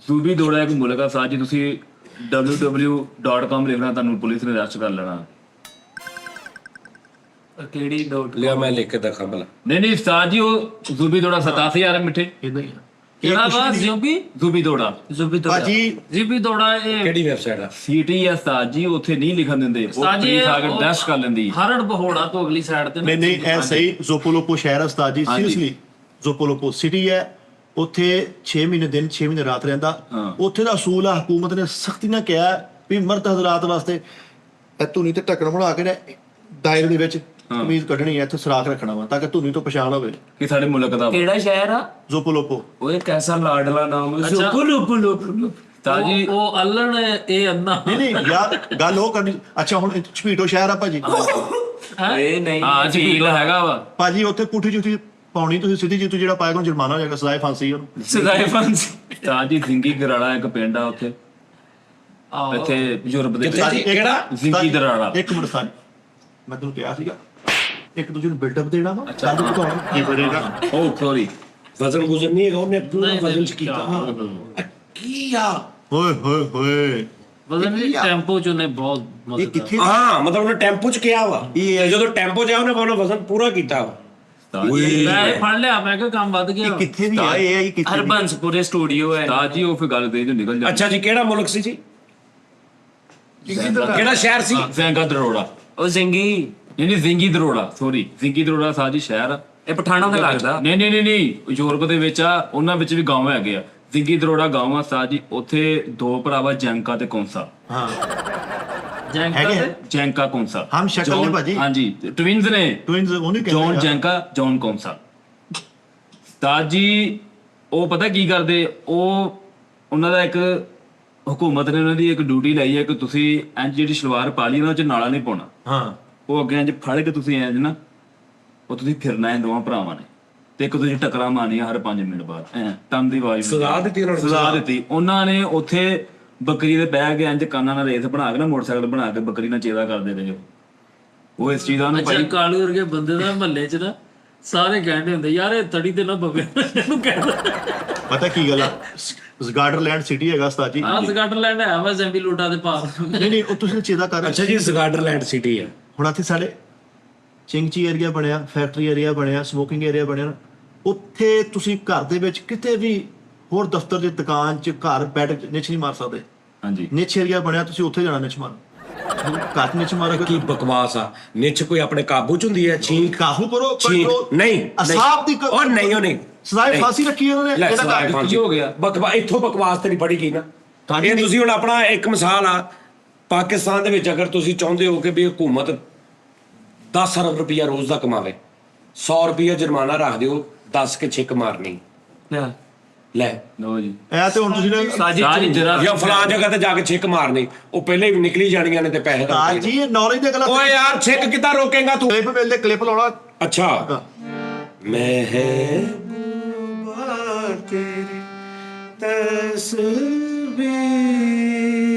ਜ਼ੂਬੀ ਦੋੜਾ ਇੱਕ ਮੁਲਕ ਆ ਉਸਤਾਦ ਜੀ, ਤੁਸੀਂ www.com ਲਿਖਣਾ ਤੁਹਾਨੂੰ ਪੁਲਿਸ ਨੇ ਅਰੈਸਟ ਕਰ ਲੈਣਾ। ਕਿਹੜੀ ਡਾਟ लिया मैं लिख के दिखा भला। ਨਹੀਂ ਉਸਤਾਦ ਜੀ ਉਹ ਜ਼ੂਬੀ ਦੋੜਾ 87,000 ਮਿੱਠੇ ਇਦਾਂ ਹੀ ਕਿਹੜਾ ਵਾ ਜ਼ੂਬੀ ਦੋੜਾ ਭਾਜੀ ਜ਼ੂਬੀ ਦੋੜਾ ਇਹ ਕਿਹੜੀ ਵੈਬਸਾਈਟ ਆ? ਸੀਟੀ ਆ ਉਸਤਾਦ ਜੀ, ਉੱਥੇ ਨਹੀਂ ਲਿਖਣ ਦਿੰਦੇ, ਉਹ ਪੁਲਿਸ ਆ ਕੇ ਡੈਸ਼ ਕਰ ਲੈਂਦੀ। ਹਰੜ ਬਹੋੜਾ ਤੋਂ ਅਗਲੀ ਸਾਈਡ ਤੇ ਨਹੀਂ ਇਹ ਸਹੀ ਜ਼ੋਪੋਲੋਪੋ ਸ਼ਹਿਰ ਹੈ ਉਸਤਾਦ ਜੀ, ਸੀਰੀਅਸਲੀ ਜ਼ੋਪੋਲੋਪੋ ਸਿਟੀ ਹੈ, ਉੱਥੇ 6 ਮਹੀਨੇ ਦਿਨ 6 ਮਹੀਨੇ ਰਾਤ ਰਹਿੰਦਾ। ਉੱਥੇ ਦਾ ਅਸੂਲ ਆ, ਹਕੂਮਤ ਨੇ ਸਖਤੀ ਨਾਲ ਕਿਹਾ ਵੀ ਮਰਦ ਹਜ਼ਰਾਤ ਵਾਸਤੇ ਇਹ ਧੁਨੀ ਤੇ ਢੱਕਣ ਬਣਾ ਕੇ ਨਾ ਦਾਇਰੇ ਦੇ ਵਿੱਚ ਕਮੀਜ਼ ਕੱਢਣੀ ਹੈ, ਇੱਥੇ ਸੁਰਾਖ ਰੱਖਣਾ ਵਾ ਤਾਂ ਕਿ ਧੁਨੀ ਤੋਂ ਪਛਾਣ ਹੋਵੇ ਕਿ ਸਾਡੇ ਮੁਲਕ ਦਾ ਕਿਹੜਾ ਸ਼ਹਿਰ ਆ ਜ਼ੋਪੋਲੋਪੋ। ਓਏ ਕੈਸਾ ਲਾਡਲਾ ਨਾਮ ਹੈ ਉਸਤਾਦ ਜੀ ਉਹ ਅਲਣ ਇਹ ਅੰਨਾ ਨਹੀਂ ਯਾਰ ਗੱਲ ਉਹ ਕਰਨੀ। ਅੱਛਾ ਹੁਣ ਛਪੀਟੋ ਸ਼ਹਿਰ ਆ ਭਾਜੀ, ਏ ਨਹੀਂ ਹਾਂ ਜੀ ਹੈਗਾ ਵਾ ਭਾਜੀ ਉੱਥੇ ਪੁੱਠੀ ਜੁੱਤੀ ਪਾਉਣੀ ਤੁਸੀਂ ਸਿੱਧੀ ਜੁੱਤੀ ਜਿਹੜਾ ਪਾਏਗਾ ਜੁਰਮਾਨਾ ਹੋ ਜਾਏਗਾ, ਸਜ਼ਾਏ ਫਾਂਸੀ ਉਹਨੂੰ। ਸਦਾਈ ਫਾਂਸੀ। ਉਸਤਾਦ ਜੀ ਜ਼ਿੰਗੀ ਗਰਾੜਾ ਇੱਕ ਪਿੰਡ ਆ ਉੱਥੇ ਇੱਥੇ ਯੂਰਪ ਦੇ ਕਿੱਥੇ ਜੀ? ਕਿਹੜਾ? ਜ਼ਿੰਗੀ ਦਰਾੜਾ। ਇੱਕ ਮਿੰਟ ਸਾਨੀ ਮੈਂ ਤੈਨੂੰ ਕਿਹਾ ਸੀਗਾ ਇੱਕ ਦੂਜੇ ਨੂੰ ਬਿਲਡਅਪ ਦੇਣਾ ਵਾ, ਕੱਲ ਨੂੰ ਕੌਣ ਕੀ ਬਣੇਗਾ। ਉਹ ਸੌਰੀ ਵਜ਼ਨ ਨਹੀਂ ਹੈਗਾ, ਉਹਨੇ ਪੂਰਾ ਵਜ਼ਨ ਚ ਕੀਤਾ। ਕੀ ਆ ਓਏ ਹੋਏ ਹੋਏ ਵਜ਼ਨ ਵੀ ਟੈਂਪੋ ਚ ਉਹਨੇ ਬਹੁਤ ਇਹ ਮਦਦ ਕਿੱਥੇ ਹਾਂ ਮਤਲਬ ਉਹਨੇ ਟੈਂਪੋ ਚ ਕਿਹਾ ਵਾ, ਇਹ ਜਦੋਂ ਟੈਂਪੋ ਚ ਆਇਆ ਉਹਨੇ ਵਜ਼ਨ ਪੂਰਾ ਕੀਤਾ ਵਾ। ਮੈਂ ਇਹ ਫੜ ਲਿਆ, ਮੈਂ ਕਿਹਾ ਕੰਮ ਵੱਧ ਗਿਆ। ਇਹ ਕਿੱਥੇ ਦੀ ਆ AI ਕਿੱਥੇ ਦੀ? ਹਰਬੰਸਪੁਰੇ ਸਟੂਡੀਓ ਹੈ। ਉਸਤਾਦ ਜੀ ਉਹ ਫਿਰ ਗੱਲ ਦੇ ਜੋ ਨਿਕਲ ਜਾ। ਅੱਛਾ ਜੀ ਕਿਹੜਾ ਮੁਲਕ ਸੀ ਜੀ? ਕਿਹੜਾ ਸ਼ਹਿਰ ਸੀ? ਜ਼ੈਂਗਾ ਦਰੋੜਾ। ਉਹ ਜ਼ਿੰਗੀ ਨਹੀਂ ਜ਼ਿੰਗੀ ਦਰੋੜਾ, ਸੌਰੀ ਜ਼ਿੰਗੀ ਦਰੋੜਾ ਉਸਤਾਦ ਜੀ ਸ਼ਹਿਰ ਆ। ਇਹ ਪਠਾਣਾ ਦਾ ਲੱਗਦਾ। ਨਹੀਂ ਯੂਰਪ ਦੇ ਵਿੱਚ ਆ, ਉਹਨਾਂ ਵਿੱਚ ਵੀ ਗਾਂਵ ਹੈਗੇ ਆ। ਜ਼ਿੰਗੀ ਦਰੋੜਾ ਗਾਂਵ ਆ ਉਸਤਾਦ ਜੀ, ਉੱਥੇ ਦੋ ਭਰਾਵਾ ਜੈਂਕਾ ਤੇ ਕੌਂਸਾ। ਹਾਂ ਜੈਂਕਾ ਜੈਂਕਾ ਕੌਂਸਾ ਹਮ ਸ਼ਕਲ ਨੇ ਭਾਜੀ, ਹਾਂਜੀ ਟਵਿਨਸ ਨੇ, ਟਵਿਨਸ ਉਹਨੇ ਜੌਨ ਕਹਿੰਦੇ ਜੈਂਕਾ ਜੌਨ ਕੌਂਸਾ। ਉਸਤਾਦ ਜੀ ਉਹ ਪਤਾ ਕੀ ਕਰਦੇ, ਉਹ ਉਹਨਾਂ ਦਾ ਇੱਕ ਹੁਕੂਮਤ ਨੇ ਉਹਨਾਂ ਦੀ ਇੱਕ ਡਿਊਟੀ ਲਾਈ ਹੈ ਕਿ ਤੁਸੀਂ ਇੰਜ ਜਿਹੜੀ ਸਲਵਾਰ ਪਾ ਲਈ ਉਹਨਾਂ ਚ ਨਾਲਾ ਨਹੀਂ ਪਾਉਣਾ। ਹਾਂ ਉਹ ਅੱਗੇ ਇੰਜ ਫੜ ਕੇ ਤੁਸੀਂ ਇੰਜ ਨਾ ਉਹ ਤੁਸੀਂ ਫਿਰਨਾ ਹੈ ਦੋਵਾਂ ਭਰਾਵਾਂ ਨੇ ਤੇ ਇੱਕ ਦੂਜੇ ਟੱਕਰਾਂ ਮਾਰਨੀਆਂ ਹਰ 5 ਮਿੰਟ ਬਾਅਦ ਐ ਟੰਮ ਦੀ ਆਵਾਜ਼ ਸਜ਼ਾ ਦਿੱਤੀ ਉਹਨਾਂ ਨੂੰ? ਸਜ਼ਾ ਦਿੱਤੀ ਉਹਨਾਂ ਨੇ। ਉੱਥੇ ਬੱਕਰੀ ਦੇ ਬਹਿ ਕੇ ਇੰਜ ਕੰਨਾਂ ਨਾਲ ਰੇਸ ਬਣਾ ਕੇ ਨਾ ਮੋਟਰਸਾਈਕਲ ਬਣਾ ਕੇ ਬੱਕਰੀ ਨਾਲ ਚੇਦਾ ਕਰਦੇ ਰਹੇ ਉਹ ਇਸ ਚੀਜ਼ ਦਾ ਉਹਨੂੰ ਅੱਛਾ ਕਾਲੂ ਵਰਗੇ ਬੰਦੇ ਦਾ ਮਹੱਲੇ 'ਚ ਨਾ ਸਾਰੇ ਕਹਿੰਦੇ ਹੁੰਦੇ ਯਾਰ ਇਹ ਤੜੀ ਤੇ ਨਾ ਬਵੇ ਇਹਨੂੰ ਕਹਿੰਦਾ ਪਤਾ ਕੀ ਗੱਲ ਆ, ਸਕਾਟਲੈਂਡ ਸਿਟੀ ਹੈਗਾ ਉਸਤਾਦ ਜੀ। ਆਹ ਸਕਾਟਲੈਂਡ ਹੈ ਵਾ ਜ਼ੈਂਬੀ ਲੂਟਾ ਦੇ ਪਾਰ। ਨਹੀਂ ਨਹੀਂ, ਉਹ ਤੁਸੀਂ ਚੇਦਾ ਕਰ। ਅੱਛਾ ਜੀ, ਸਕਾਟਲੈਂਡ ਸਿਟੀ ਆ। ਹੁਣ ਇੱਥੇ ਸਾਡੇ ਚਿੰਗਚੀ ਏਰੀਆ ਬਣਿਆ, ਫੈਕਟਰੀ ਏਰੀਆ ਬਣਿਆ, ਸਮੋਕਿੰਗ ਏਰੀਆ ਬਣਿਆ, ਉੱਥੇ ਤੁਸੀਂ ਘਰ ਦੇ ਵਿੱਚ ਕਿਤੇ ਵੀ ਹੋਰ ਦਫ਼ਤਰ ਦੀ ਦੁਕਾਨ 'ਚ ਘਰ ਬੈਠ ਕੇ ਨਿੱਛ ਨਹੀਂ ਮਾਰ ਸਕਦੇ। ਹਾਂਜੀ ਨਿੱਛ ਏਰੀਆ ਬਣਿਆ, ਤੁਸੀਂ ਉੱਥੇ ਜਾਣਾ ਨਿੱਛ ਮਾਰ। ਘਰ 'ਚ ਨਿੱਛ ਮਾਰੋਗੇ ਕੀ ਬਕਵਾਸ ਆ। ਨਿੱਛ ਕੋਈ ਆਪਣੇ ਕਾਬੂ 'ਚ ਹੁੰਦੀ ਹੈ? ਛੀਂਕ ਕਾਬੂ ਕਰੋ, ਛੀਂਕ ਕੰਟਰੋਲ ਨਹੀਂ। ਅਸਾਬ ਦੀ ਉਹ ਨਹੀਂ, ਉਹ ਨਹੀਂ ਸਜ਼ਾਏ ਫਾਂਸੀ ਰੱਖੀ ਉਹਨਾਂ ਨੇ। ਲੈ ਇਹਦਾ ਸਜ਼ਾਏ ਘਰ ਫਾਂਸੀ ਹੋ ਗਿਆ। ਇੱਥੋਂ ਬਕਵਾਸ ਤੇ ਨਹੀਂ ਪੜੀ ਗਈ ਨਾ। ਇਹ ਤੁਸੀਂ ਹੁਣ ਆਪਣਾ ਇੱਕ ਮਿਸਾਲ ਆ, ਪਾਕਿਸਤਾਨ ਦੇ ਵਿੱਚ ਅਗਰ ਤੁਸੀਂ ਚਾਹੁੰਦੇ ਹੋ ਕਿ ਵੀ ਹਕੂਮਤ 10 ਅਰਬ ਰੁਪਇਆ ਰੋਜ਼ ਦਾ ਕਮਾਵੇ, 100 ਰੁਪਇਆ ਜੁਰਮਾਨਾ ਰੱਖ ਦਿਓ, 10 ਕੇ ਛਿੱਕ ਮਾਰਨੀ। ਲੈ ਲਓ ਜੀ। ਇਹ ਤੇ ਹੁਣ ਤੁਸੀਂ ਨੇ ਸਾਜੀ ਜਰਾ ਜਾਂ ਫਲਾਂ ਜਗ੍ਹਾ ਤੇ ਜਾ ਕੇ ਛਿੱਕ ਮਾਰਨੀ, ਉਹ ਪਹਿਲੇ ਵੀ ਨਿਕਲੀ ਜਾਣੀਆਂ ਨੇ ਤੇ ਪੈਸੇ ਉਸਤਾਦ ਦਿੱਤੇ। ਜੀ ਇਹ ਨੌਲੇਜ ਦੇ ਗੱਲਾਂ। ਓਏ ਯਾਰ ਛਿੱਕ ਕਿੱਦਾਂ ਰੋਕੇਗਾ ਤੂੰ? ਕਲਿੱਪ ਮਿਲਦੇ, ਕਲਿੱਪ ਲਾਉਣਾ। ਅੱਛਾ। ਮੈਂ ਹੈ ਬਾਰ ਤੇਰੀ ਤਸਵੀਰ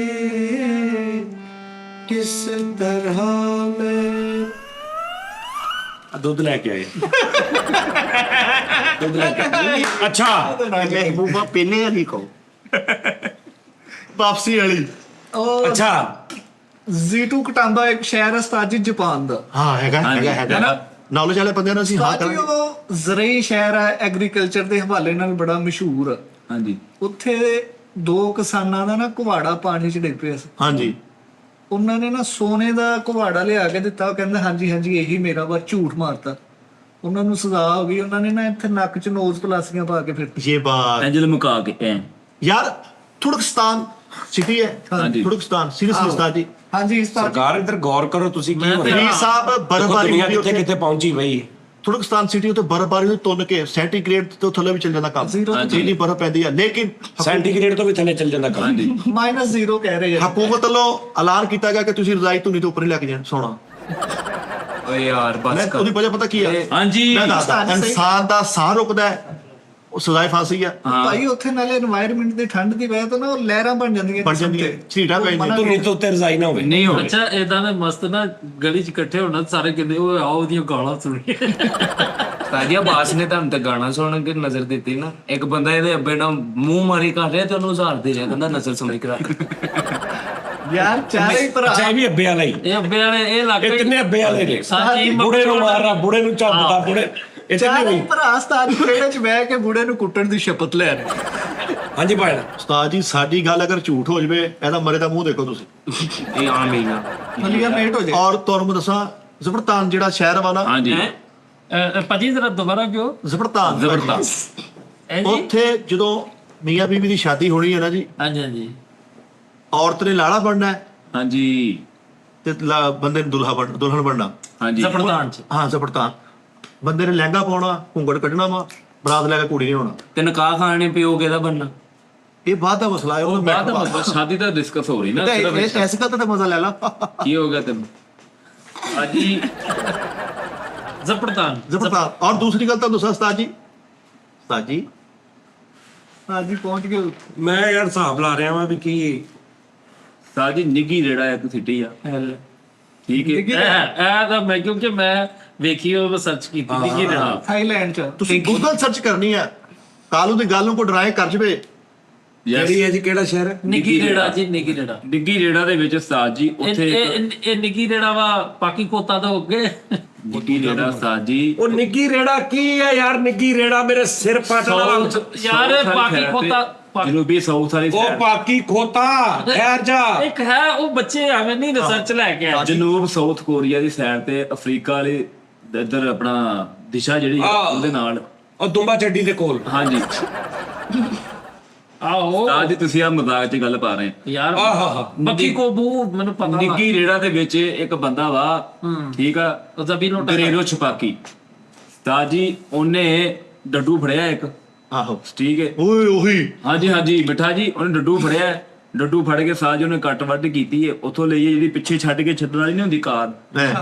ਕਿਸ ਤਰ੍ਹਾਂ ਮੈਂ ਦੁੱਧ ਲੈ ਕੇ ਆਏ। ਦੁੱਧ ਲੈ ਕੇ ਆਏ। ਅੱਛਾ ਮਹਿਬੂਬਾ ਪਹਿਲੇ ਵਾਲੀ ਕਹੋ। ਵਾਪਸੀ ਵਾਲੀ। ਉਹ ਅੱਛਾ ਜ਼ੀਟੂ ਕਟਾਂਬਾ ਇੱਕ ਸ਼ਹਿਰ ਹੈ ਉਸਤਾਦ ਜੀ ਜਾਪਾਨ ਦਾ। ਹਾਂ ਹੈਗਾ ਹੈਗਾ। ਨੌਲੇਜ ਵਾਲੇ ਬੰਦਿਆਂ ਨੂੰ ਅਸੀਂ ਹਾਂ ਉਸਤਾਦ ਜੀ ਕਰਾਂਗੇ। ਉਹ ਜ਼ਰਈ ਸ਼ਹਿਰ ਹੈ, ਐਗਰੀਕਲਚਰ ਦੇ ਹਵਾਲੇ ਨਾਲ ਬੜਾ ਮਸ਼ਹੂਰ ਆ। ਹਾਂਜੀ ਉੱਥੇ 2 ਕਿਸਾਨਾਂ ਦਾ ਨਾ ਕੁਹਾੜਾ ਪਾਣੀ 'ਚ ਡਿੱਗ ਪਿਆ ਸੀ। ਹਾਂਜੀ ਉਹਨਾਂ ਨੇ ਨਾ ਸੋਨੇ ਦਾ ਕੁਹਾੜਾ ਲਿਆ ਕੇ ਦਿੱਤਾ। ਉਹ ਕਹਿੰਦਾ ਹਾਂਜੀ ਹਾਂਜੀ ਇਹੀ ਮੇਰਾ ਵਾ, ਝੂਠ ਮਾਰਤਾ। ਉਹਨਾਂ ਨੂੰ ਸਜ਼ਾ ਹੋ ਗਈ। ਉਹਨਾਂ ਨੇ ਨਾ ਇੱਥੇ ਨੱਕ 'ਚ ਨੋਜ਼ ਪਲਾਸੀਆਂ ਪਾ ਕੇ ਫਿਰ ਇਹ ਬਾਤ ਐਂਜਲ ਮੁਕਾ ਕੇ ਐ ਯਾਰ ਤੁਰਕਸਤਾਨ ਸਿਟੀ ਹੈ। ਹਾਂਜੀ। ਤੁਰਕਸਤਾਨ ਸੀਰੀਅਸਲੀ ਉਸਤਾਦ ਜੀ। ਹਾਂਜੀ ਉਸਤਾਦ ਜੀ। ਸਰਕਾਰ ਇੱਧਰ ਗੌਰ ਕਰੋ ਤੁਸੀਂ। ਕੀ ਹੋ ਰਿਹਾ? ਜੀ ਸਾਹਿਬ ਬਰਫਬਾਰੀ ਦੁਨੀਆ ਹੁੰਦੀ ਕਿੱਥੇ ਉੱਥੇ। ਕਿੱਥੇ ਪਹੁੰਚੀ ਬਈ। ਤੁਰਕਸਤਾਨ ਸਿਟੀ ਉੱਤੇ ਬਰਫਬਾਰੀ ਨੂੰ ਤੁੰਨ ਕੇ ਸੈਂਟੀਗ੍ਰੇਡ ਤੋਂ ਥੱਲੇ ਵੀ ਚੱਲ ਜਾਂਦਾ ਕੰਮ। ਇੰਨੀ ਬਰਫ ਪੈਂਦੀ ਹੈ, ਲੇਕਿਨ ਸੈਂਟੀਗ੍ਰੇਡ ਤੋਂ ਵੀ ਥੱਲੇ ਚੱਲ ਜਾਂਦਾ ਕੰਮ। -0 ਕਹਿ ਰਹੇ ਆ। ਹਕੂਮਤ ਵੱਲੋਂ ਐਲਾਨ ਕੀਤਾ ਗਿਆ ਕਿ ਤੁਸੀਂ ਰਜ਼ਾਈ ਧੁਨੀ ਤੋਂ ਉੱਪਰ ਨਹੀਂ ਲੈ ਕੇ ਜਾਣਾ ਸੋਣਾ। ਓਏ ਯਾਰ ਬਸ ਮੈਂ ਉਹਦੀ ਵਜ੍ਹਾ ਪਤਾ ਕੀ ਹੈ? ਹਾਂਜੀ ਮੈਂ ਦੱਸਦਾ, ਇਨਸਾਨ ਦਾ ਸਾਹ ਰੁਕਦਾ ਹੈ, ਉਹ ਸਜ਼ਾਏ ਫਾਂਸੀ ਆ। ਭਾਈ ਉੱਥੇ ਨਾਲੇ এনवायरमेंट ਦੀ ਠੰਡ ਦੀ ਵਜ੍ਹਾ ਤੋਂ ਨਾ ਉਹ ਲਹਿਰਾਂ ਬਣ ਜਾਂਦੀਆਂ ਬਣ ਜਾਂਦੀਆਂ, ਝੀਟਾਂ ਪੈ ਜਾਂਦੀਆਂ। ਧੁਨੀ ਤੋਂ ਉੱਤੇ ਰਜ਼ਾਈ ਨਾ ਹੋਵੇ। ਨਹੀਂ ਹੋਵੇ। ਅੱਛਾ ਏਦਾਂ ਦੇ ਮਸਤ ਨਾ ਗਲੀ 'ਚ ਇਕੱਠੇ ਹੋਣਾ ਸਾਰੇ ਕਹਿੰਦੇ ਓਏ ਆਓ ਉਹਦੀਆਂ ਗਾਲਾਂ ਸੁਣੀਏ। ਤਾਜੀਆ ਬਾਸ ਨੇ ਤੁਹਾਨੂੰ ਤੇ ਗਾਣਾ ਸੁਣਨ ਕੇ ਨਜ਼ਰ ਦਿੱਤੀ ਨਾ। ਇੱਕ ਬੰਦਾ ਇਹਦੇ ਅੱਬੇ ਨਾਲ ਮੂੰਹ ਮਾਰੀ ਕਰ ਰਿਹਾ ਤੇ ਉਹਨੂੰ ਉਸਾਰਦੇ ਰਿਹਾ, ਕਹਿੰਦਾ ਨਜ਼ਰ ਸੁਣੀ ਕਰਾ। ਯਾਰ ਚਾਰੇ ਹੀ ਭਰਾ। ਅੱਛਾ ਇਹ ਵੀ ਅੱਬੇ ਵਾਲਾ ਹੀ। ਇਹ ਅੱਬੇ ਵਾਲੇ ਇਹ ਲੱਗ ਇਹ ਕਿੰਨੇ ਅੱਬੇ ਵਾਲੇ ਨੇ? ਸਾਜੀ ਬੁੜੇ ਨੂੰ ਮਾਰ ਰਹਾ, ਬੁੜੇ ਨੂੰ ਝੱਪਦਾ, ਬੁੜੇ ਇਹ ਚਾਰੇ ਨਹੀਂ ਹੀ ਭਰਾ ਉਸਤਾਦ ਖੇੜੇ 'ਚ ਬਹਿ ਕੇ ਬੁੜੇ ਨੂੰ ਕੁੱਟਣ ਦੀ ਸ਼ਪਥ ਲੈ ਰਹੇ। ਹਾਂਜੀ ਭਾਈ। ਉਸਤਾਦ ਜੀ ਸਾਡੀ ਗੱਲ ਅਗਰ ਝੂਠ ਹੋ ਜਵੇ, ਇਹਦਾ ਮਰੇ ਦਾ ਮੂੰਹ ਦੇਖੋ ਤੁਸੀਂ। ਇਹ ਆਮ ਹੀ ਨਾ। ਮਲੀਆ ਮੇਟ ਹੋ ਜਾਏ। ਔਰ ਤੁਹਾਨੂੰ ਮੈਂ ਦੱਸਾਂ, ਜ਼ਬਰਤਾਨ ਜਿਹੜਾ ਸ਼ਹਿਰ ਵਾ ਨਾ, ਹਾਂਜੀ ਭਾਜੀ ਜ਼ਰਾ ਦੁਬਾਰਾ ਕਿਉਂ? ਜ਼ਬਰਤਾਨ ਜ਼ਬਰਦਸਤ। ਉੱਥੇ ਜਦੋਂ ਮੀਆਂ ਬੀਵੀ ਦੀ ਸ਼ਾਦੀ ਹੋਣੀ ਹੈ ਨਾ ਜੀ, ਹਾਂਜੀ ਹਾਂਜੀ ਔਰਤ ਨੇ ਲਾੜਾ ਬਣਨਾ ਹੈ ਹਾਂਜੀ ਤੇ ਬੰਦੇ ਨੇ ਦੁਲਹਨ ਬਣਨਾ। ਹਾਂਜੀ ਜ਼ਬਰਦਾਨ 'ਚ। ਹਾਂ ਜ਼ਬਰਤਾਨ। ਬੰਦੇ ਨੇ ਲਹਿੰਗਾ ਪਾਉਣਾ, ਘੁੰਗੜ ਕੱਢਣਾ ਵਾ, ਬਰਾਤ ਲੈ ਕੇ ਕੁੜੀ ਨਹੀਂ ਹੋਣਾ। ਤੇ ਨਿਕਾਹ ਖਾਣੇ ਪਿਓ ਕਿਹਦਾ ਬਣਨਾ? ਇਹ ਬਾਤ ਦਾ ਮਸਲਾ ਹੈ। ਉਹ ਬਾਅਦ ਦਾ ਮਤਲਬ ਸ਼ਾਦੀ ਦਾ ਡਿਸਕਸ ਹੋ ਰਹੀ ਨਾ ਸਿਰਫ। ਐਸੇ ਗੱਲ ਤਾਂ ਮਜ਼ਾ ਲੈ ਲਾ। ਕੀ ਹੋ ਗਿਆ ਤੈਨੂੰ? ਹਾਂਜੀ ਜ਼ਬਰਦਾਨ। ਜ਼ਬਰਤਾਨ। ਔਰ ਦੂਸਰੀ ਗੱਲ ਤਾਂ ਦੱਸਾਂ ਉਸਤਾਦ ਜੀ, ਉਸਤਾਦ ਜੀ ਹਾਂਜੀ ਪਹੁੰਚ ਗਏ। ਮੈਂ ਯਾਰ ਹਿਸਾਬ ਲਾ ਰਿਹਾ ਵਾਂ ਵੀ ਕੀ ਸਾਜੀ ਨਿੱਗੀ ਜਿਹੜਾ ਇੱਕ ਸਿਟੀ ਆ, ਠੀਕ ਹੈ। ਇਹ ਤਾਂ ਮੈਂ ਕਿਉਂਕਿ ਮੈਂ ਵੇਖੀ ਉਹ ਸਰਚ ਕੀਤੀ ਸੀ ਕਿ ਨਾ ਥਾਈਲੈਂਡ 'ਚ। ਤੁਸੀਂ ਗੂਗਲ ਸਰਚ ਕਰਨੀ ਹੈ, ਕਾਲੂ ਦੀ ਗੱਲ ਨੂੰ ਕੋਈ ਡਰਾਏ ਕਰ ਜਵੇ। ਜਿਹੜੀ ਹੈ ਜੀ ਕਿਹੜਾ ਸ਼ਹਿਰ ਹੈ? ਨਿੱਗੀ ਰੇੜਾ ਜੀ, ਨਿੱਗੀ ਰੇੜਾ। ਨਿੱਗੀ ਰੇੜਾ ਦੇ ਵਿੱਚ ਉਸਤਾਦ ਜੀ ਉੱਥੇ ਇਹ ਨਿੱਗੀ ਰੇੜਾ ਵਾ ਪਾਕੀ ਕੋਤਾ ਤੋਂ ਅੱਗੇ। ਨਿੱਗੀ ਰੇੜਾ ਉਸਤਾਦ ਜੀ ਉਹ ਨਿੱਗੀ ਰੇੜਾ ਕੀ ਹੈ ਯਾਰ? ਨਿੱਗੀ ਰੇੜਾ ਮੇਰੇ ਸਿਰ ਪਟਣ ਵਾਲਾ। ਯਾਰ ਪਾਕੀ ਕੋਤਾ ਜਨੂਬੀ ਸਾਊਥ ਵਾਲੀ ਉਹ ਪਾਕੀ ਖੋਤਾ ਠਹਿਰ ਜਾ। ਇੱਕ ਹੈ ਉਹ ਬੱਚੇ ਐਵੇਂ ਨਹੀਂ ਰਿਸਰਚ ਲੈ ਕੇ ਆ। ਜਨੂਬ ਸਾਊਥ ਕੋਰੀਆ ਦੀ ਸਾਈਡ ਤੇ ਅਫਰੀਕਾ ਵਾਲੀ ਇੱਧਰ ਆਪਣਾ ਦਿਸ਼ਾ ਜਿਹੜੀ ਉਹਦੇ ਨਾਲ ਉਹ ਦੁੰਬਾ ਚੱਡੀ ਦੇ ਕੋਲ। ਹਾਂਜੀ ਆਹੋ ਅੱਜ ਤੁਸੀਂ ਆ ਮਜ਼ਾਕ 'ਚ ਗੱਲ ਪਾ ਰਹੇ ਯਾਰ ਆਹਾ ਬੱਕੀ ਕੋਬੂ ਮੈਨੂੰ ਪਤਾ ਨਿੱਗੀ ਰੇੜਾ ਦੇ ਵਿੱਚ ਇੱਕ ਬੰਦਾ ਵਾ, ਠੀਕ ਆ, ਉਹ ਜ਼ਬੀ ਨੂੰ ਗਰੇਲੋ ਛਪਾਕੀ ਤਾਂ ਜੀ ਉਹਨੇ ਡੱਡੂ ਫੜਿਆ ਇੱਕ, ਆਹੋ ਠੀਕ ਹੈ। ਓਏ ਉਹੀ ਹਾਂਜੀ ਹਾਂਜੀ ਮਿੱਠਾ ਜੀ, ਉਹਨੇ ਡੱਡੂ ਫੜਿਆ, ਡੱਡੂ ਫੜ ਕੇ ਸਾਜ ਉਹਨੇ ਕੱਟ ਵੱਢ ਕੀਤੀ ਹੈ, ਉੱਥੋਂ ਲਈ ਜਿਹੜੀ ਪਿੱਛੇ ਛੱਡ ਕੇ ਛੱਡਣ ਵਾਲੀ ਨਹੀਂ ਹੁੰਦੀ ਕਾਰ,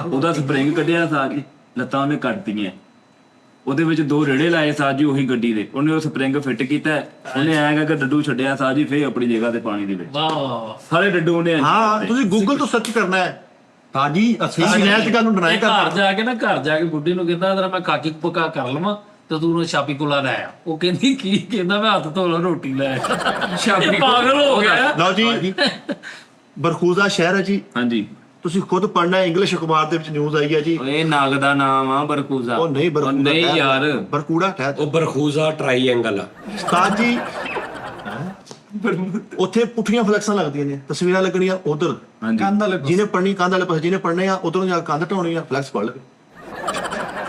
ਉਹਦਾ ਸਪਰਿੰਗ ਕੱਢਿਆ ਸਾਜ, ਲੱਤਾਂ ਉਹਨੇ ਕੱਟਤੀਆਂ। ਉਹਦੇ ਵਿੱਚ 2 ਰੇੜੇ ਲਾਏ ਸਾਜ ਜੀ ਉਹੀ ਗੱਡੀ ਦੇ, ਉਹਨੇ ਉਹ ਸਪਰਿੰਗ ਫਿੱਟ ਕੀਤਾ, ਉਹਨੇ ਐਂ ਕਰਕੇ ਡੱਡੂ ਛੱਡਿਆ ਸਾਜ ਜੀ ਫੇਰ ਆਪਣੀ ਜਗ੍ਹਾ ਤੇ ਪਾਣੀ ਦੇ ਵਿੱਚ, ਵਾਹ ਵਾਹ ਸਾਰੇ ਡੱਡੂ ਉਹਨੇ ਇੰਝ ਹਾਂ ਕਰਤੇ। ਤੁਸੀਂ ਗੂਗਲ ਤੋਂ ਸਰਚ ਕਰਨਾ ਹੈ। ਤਾਜੀ ਅਸੀਂ ਅਸੀਂ ਨੈਟ ਗੱਲ ਨੂੰ ਡਿਨਾਈ ਘਰ ਕਰਨਾ। ਜਾ ਕੇ ਬੁੱਢੀ ਨੂੰ ਕਹਿੰਦਾ ਤੇਰਾ ਮੈਂ ਕਾਕੀ ਪਕਾ ਕਰ ਲਵਾਂ ਤੇ ਤੂੰ ਉਹਨੂੰ ਛਾਪੀ ਕੋਲਾ ਲੈ ਆ। ਉਹ ਕਹਿੰਦੀ ਕੀ? ਕਹਿੰਦਾ ਮੈਂ ਹੱਥ ਧੋ ਲਾ ਰੋਟੀ ਲੈ ਆਇਆ। ਛਾਪੀ ਪਾਗਲ ਹੋ ਗਿਆ। ਲਓ ਜੀ ਬਰਖੂਜ਼ਾ ਸ਼ਹਿਰ ਹੈ ਜੀ, ਹਾਂਜੀ ਤੁਸੀਂ ਖੁਦ ਪੜ੍ਹਨਾ ਹੈ, ਇੰਗਲਿਸ਼ ਅਖਬਾਰ ਦੇ ਵਿੱਚ ਨਿਊਜ਼ ਆਈ ਹੈ ਜੀ। ਓਏ ਨਾਗ ਦਾ ਨਾਮ ਆ ਬਰਕੂਜ਼ਾ। ਉਹ ਨਹੀਂ ਬਰਕੂਦਾ ਨਹੀਂ ਹੈ, ਯਾਰ। ਬਰਕੂੜਾ ਹੈ ਉਹ ਬਰਖੂਜ਼ਾ ਟ੍ਰਾਈਐਂਗਲ ਆ। ਉਸਤਾਦ ਜੀ ਉੱਥੇ ਪੁੱਠੀਆਂ ਫਲੈਕਸਾਂ ਲੱਗਦੀਆਂ ਨੇ, ਤਸਵੀਰਾਂ ਲੱਗਣੀਆਂ ਉਧਰ, ਹਾਂਜੀ ਕੰਧ ਵਾਲੇ ਪਾਸੇ। ਜਿਹਨੇ ਪੜ੍ਹਨੀ ਕੰਧ ਵਾਲੇ ਪਾਸੇ, ਜਿਹਨੇ ਪੜ੍ਹਨੇ ਆ ਉਧਰੋਂ ਜਾ ਕੇ ਕੰਧ ਢਾਉਣੀ ਆ, ਫਲੈਕਸ ਪੜ ਲਵੇ।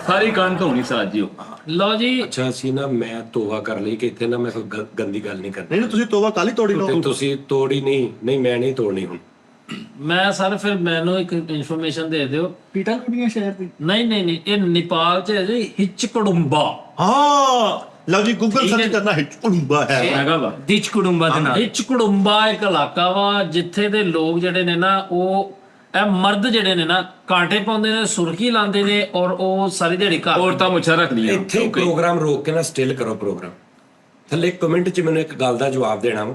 ਸਾਰੀ ਕੰਨ ਧੋਣੀ ਸਾਜ ਜੀ ਉਹ। ਲਓ ਜੀ ਅੱਛਾ ਅਸੀਂ ਨਾ ਮੈਂ ਤੋਬਾ ਕਰ ਲਈ ਕਿ ਇੱਥੇ ਨਾ ਮੈਂ ਕੋਈ ਗੰਦੀ ਗੱਲ ਨਹੀਂ ਕਰਨੀ। ਨਹੀਂ ਤੁਸੀਂ ਤੋਬਾ ਕੱਲ ਹੀ ਤੋੜੀ ਲਓ। ਤੇ ਤੁਸੀਂ ਤੋੜੀ ਨਹੀਂ ਮੈਂ ਨਹੀਂ ਤੋੜਨੀ ਹੁਣ। ਮੈਂ ਸਰ ਫਿਰ ਮੈਨੂੰ ਇੱਕ ਇਨਫੋਰਮੇਸ਼ਨ ਦੇ ਦਿਓ। ਪੀਟਾ ਕੁੜੀਆਂ ਸ਼ਹਿਰ ਦੀ ਨਹੀਂ ਇਹ ਨੇਪਾਲ ਚ ਹੈ ਜੀ ਹਿਚਕੜੁੰਬਾ। ਹਾਂ ਲਓ ਜੀ ਗੂਗਲ ਸਰਚ ਕਰਨਾ ਹੈ, ਝੁੰਬਾ ਹੈ। ਹੈਗਾ ਵਾ ਹਿਚਕੜੁੰਬਾ ਦੇ ਨਾਲ। ਹਿਚਕੜੁੰਬਾ ਇੱਕ ਇਲਾਕਾ ਵਾ ਜਿੱਥੇ ਦੇ ਲੋਕ ਜਿਹੜੇ ਨੇ ਨਾ ਉਹ ਇਹ ਮਰਦ ਜਿਹੜੇ ਨੇ ਨਾ ਕਾਂਟੇ ਪਾਉਂਦੇ ਨੇ, ਸੁਰਖੀ ਲਾਉਂਦੇ ਨੇ ਔਰ ਉਹ ਸਾਰੀ ਦਿਹਾੜੀ ਘਰ ਔਰਤਾਂ ਮੁੱਛਾਂ ਰੱਖਦੀਆਂ। ਇੱਥੇ ਪ੍ਰੋਗਰਾਮ ਰੋਕ ਕੇ ਨਾ ਸਟਿਲ ਕਰੋ ਪ੍ਰੋਗਰਾਮ। ਥੱਲੇ ਕਮੈਂਟ 'ਚ ਮੈਨੂੰ ਇੱਕ ਗੱਲ ਦਾ ਜਵਾਬ ਦੇਣਾ ਵਾ।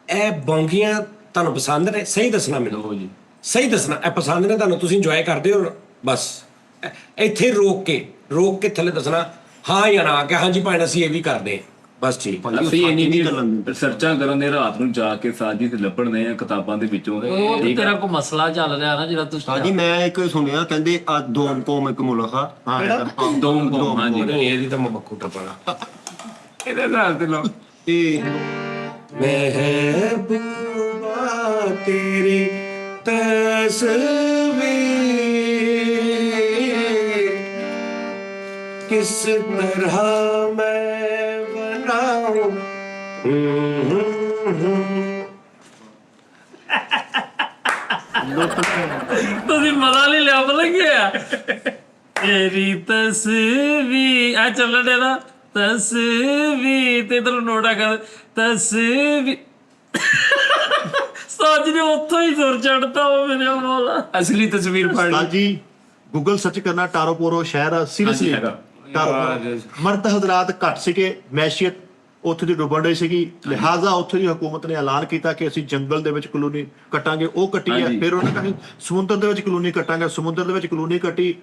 ਇਹ ਬੌਂਗੀਆਂ ਤੁਹਾਨੂੰ ਪਸੰਦ ਨੇ? ਸਹੀ ਦੱਸਣਾ ਮੈਨੂੰ ਜੀ, ਸਹੀ ਦੱਸਣਾ। ਇਹ ਪਸੰਦ ਨੇ ਤੁਹਾਨੂੰ? ਤੁਸੀਂ ਇੰਜੋਏ ਕਰਦੇ ਹੋ? ਬਸ ਇੱਥੇ ਰੋਕ ਕੇ ਥੱਲੇ ਦੱਸਣਾ ਹਾਂ ਜਾਂ ਨਾ, ਕਿ ਹਾਂਜੀ ਭਾਈ ਅਸੀਂ ਇਹ ਵੀ ਕਰਦੇ ਹਾਂ। ਬਸ ਠੀਕ। ਅਸੀਂ ਇੰਨੀ ਰਿਸਰਚਾਂ ਕਰਨ ਦੇ ਰਾਤ ਨੂੰ ਜਾ ਕੇ ਸਾਜੀ ਤੇ ਲੱਭਣਦੇ ਆ ਕਿਤਾਬਾਂ ਦੇ ਵਿੱਚੋਂ। ਉਹ ਤੇ ਤੇਰਾ ਕੋਈ ਮਸਲਾ ਚੱਲ ਰਿਹਾ ਨਾ ਜਿਹੜਾ ਤੂੰ ਤਾਜੀ ਮੈਂ ਇੱਕ ਸੁਣਿਆ ਕਹਿੰਦੇ ਆ ਦੋਮ ਕੋਮ ਇੱਕ ਮੁਲਕ ਆ। ਦੋਮ ਹਾਂਜੀ ਇਹਦੀ ਤਾਂ ਮੱਖੂ ਟੱਪਣਾ ਇਹਦੇ ਨਾਲ ਤੇ ਲੋ ਤੇ ਮਹਿਬੂਬਾ ਤੇਰੀ ਤਸਵੀਰ ਕਿਸ ਤਰ੍ਹਾਂ ਮੈਂ ਬਣਾਉਂ। ਤੁਸੀਂ ਮਜ਼ਾ ਨਹੀਂ ਲਿਆ ਬਲੰਗਿਆ। ਤੇਰੀ ਤਸਵੀਰ ਆ ਚੱਲਣ ਦੇ ਨਾ ਤਸਵੀਰ ਤੇ ਇਧਰ ਨੋਟਾ ਕਰ ਤਸਵੀਰ। ਸਾਜ ਨੇ ਉੱਥੋਂ ਹੀ ਸੁਰ ਚੜਤਾ ਉਹ ਮੇਰੇ ਮੌਲਾ। ਅਸਲੀ ਤਸਵੀਰ ਫੜ ਉਸਤਾਦ ਜੀ ਗੂਗਲ ਸਰਚ ਕਰਨਾ, ਟਾਰੋਪੋਰੋ ਸ਼ਹਿਰ ਆ, ਸੀਰੀਅਸਲੀ ਮਰਦ ਹਜ਼ਰਾਤ ਘੱਟ ਸੀਗੇ, ਮੈਸ਼ੀਅਤ ਉੱਥੇ ਦੀ ਡੁੱਬਣ ਰਹੀ ਸੀਗੀ, ਲਿਹਾਜ਼ਾ ਉੱਥੇ ਦੀ ਹਕੂਮਤ ਨੇ ਐਲਾਨ ਕੀਤਾ ਕਿ ਅਸੀਂ ਜੰਗਲ ਦੇ ਵਿੱਚ ਕਲੋਨੀ ਕੱਟਾਂਗੇ। ਉਹ ਕੱਟੀ ਹੈ। ਫਿਰ ਉਹਨਾਂ ਕਹਿੰਦੇ ਸਮੁੰਦਰ ਦੇ ਵਿੱਚ ਕਲੋਨੀ ਕੱਟਾਂਗੇ। ਸਮੁੰਦਰ ਦੇ ਵਿੱਚ ਕਲੋਨੀ ਕੱਟੀ।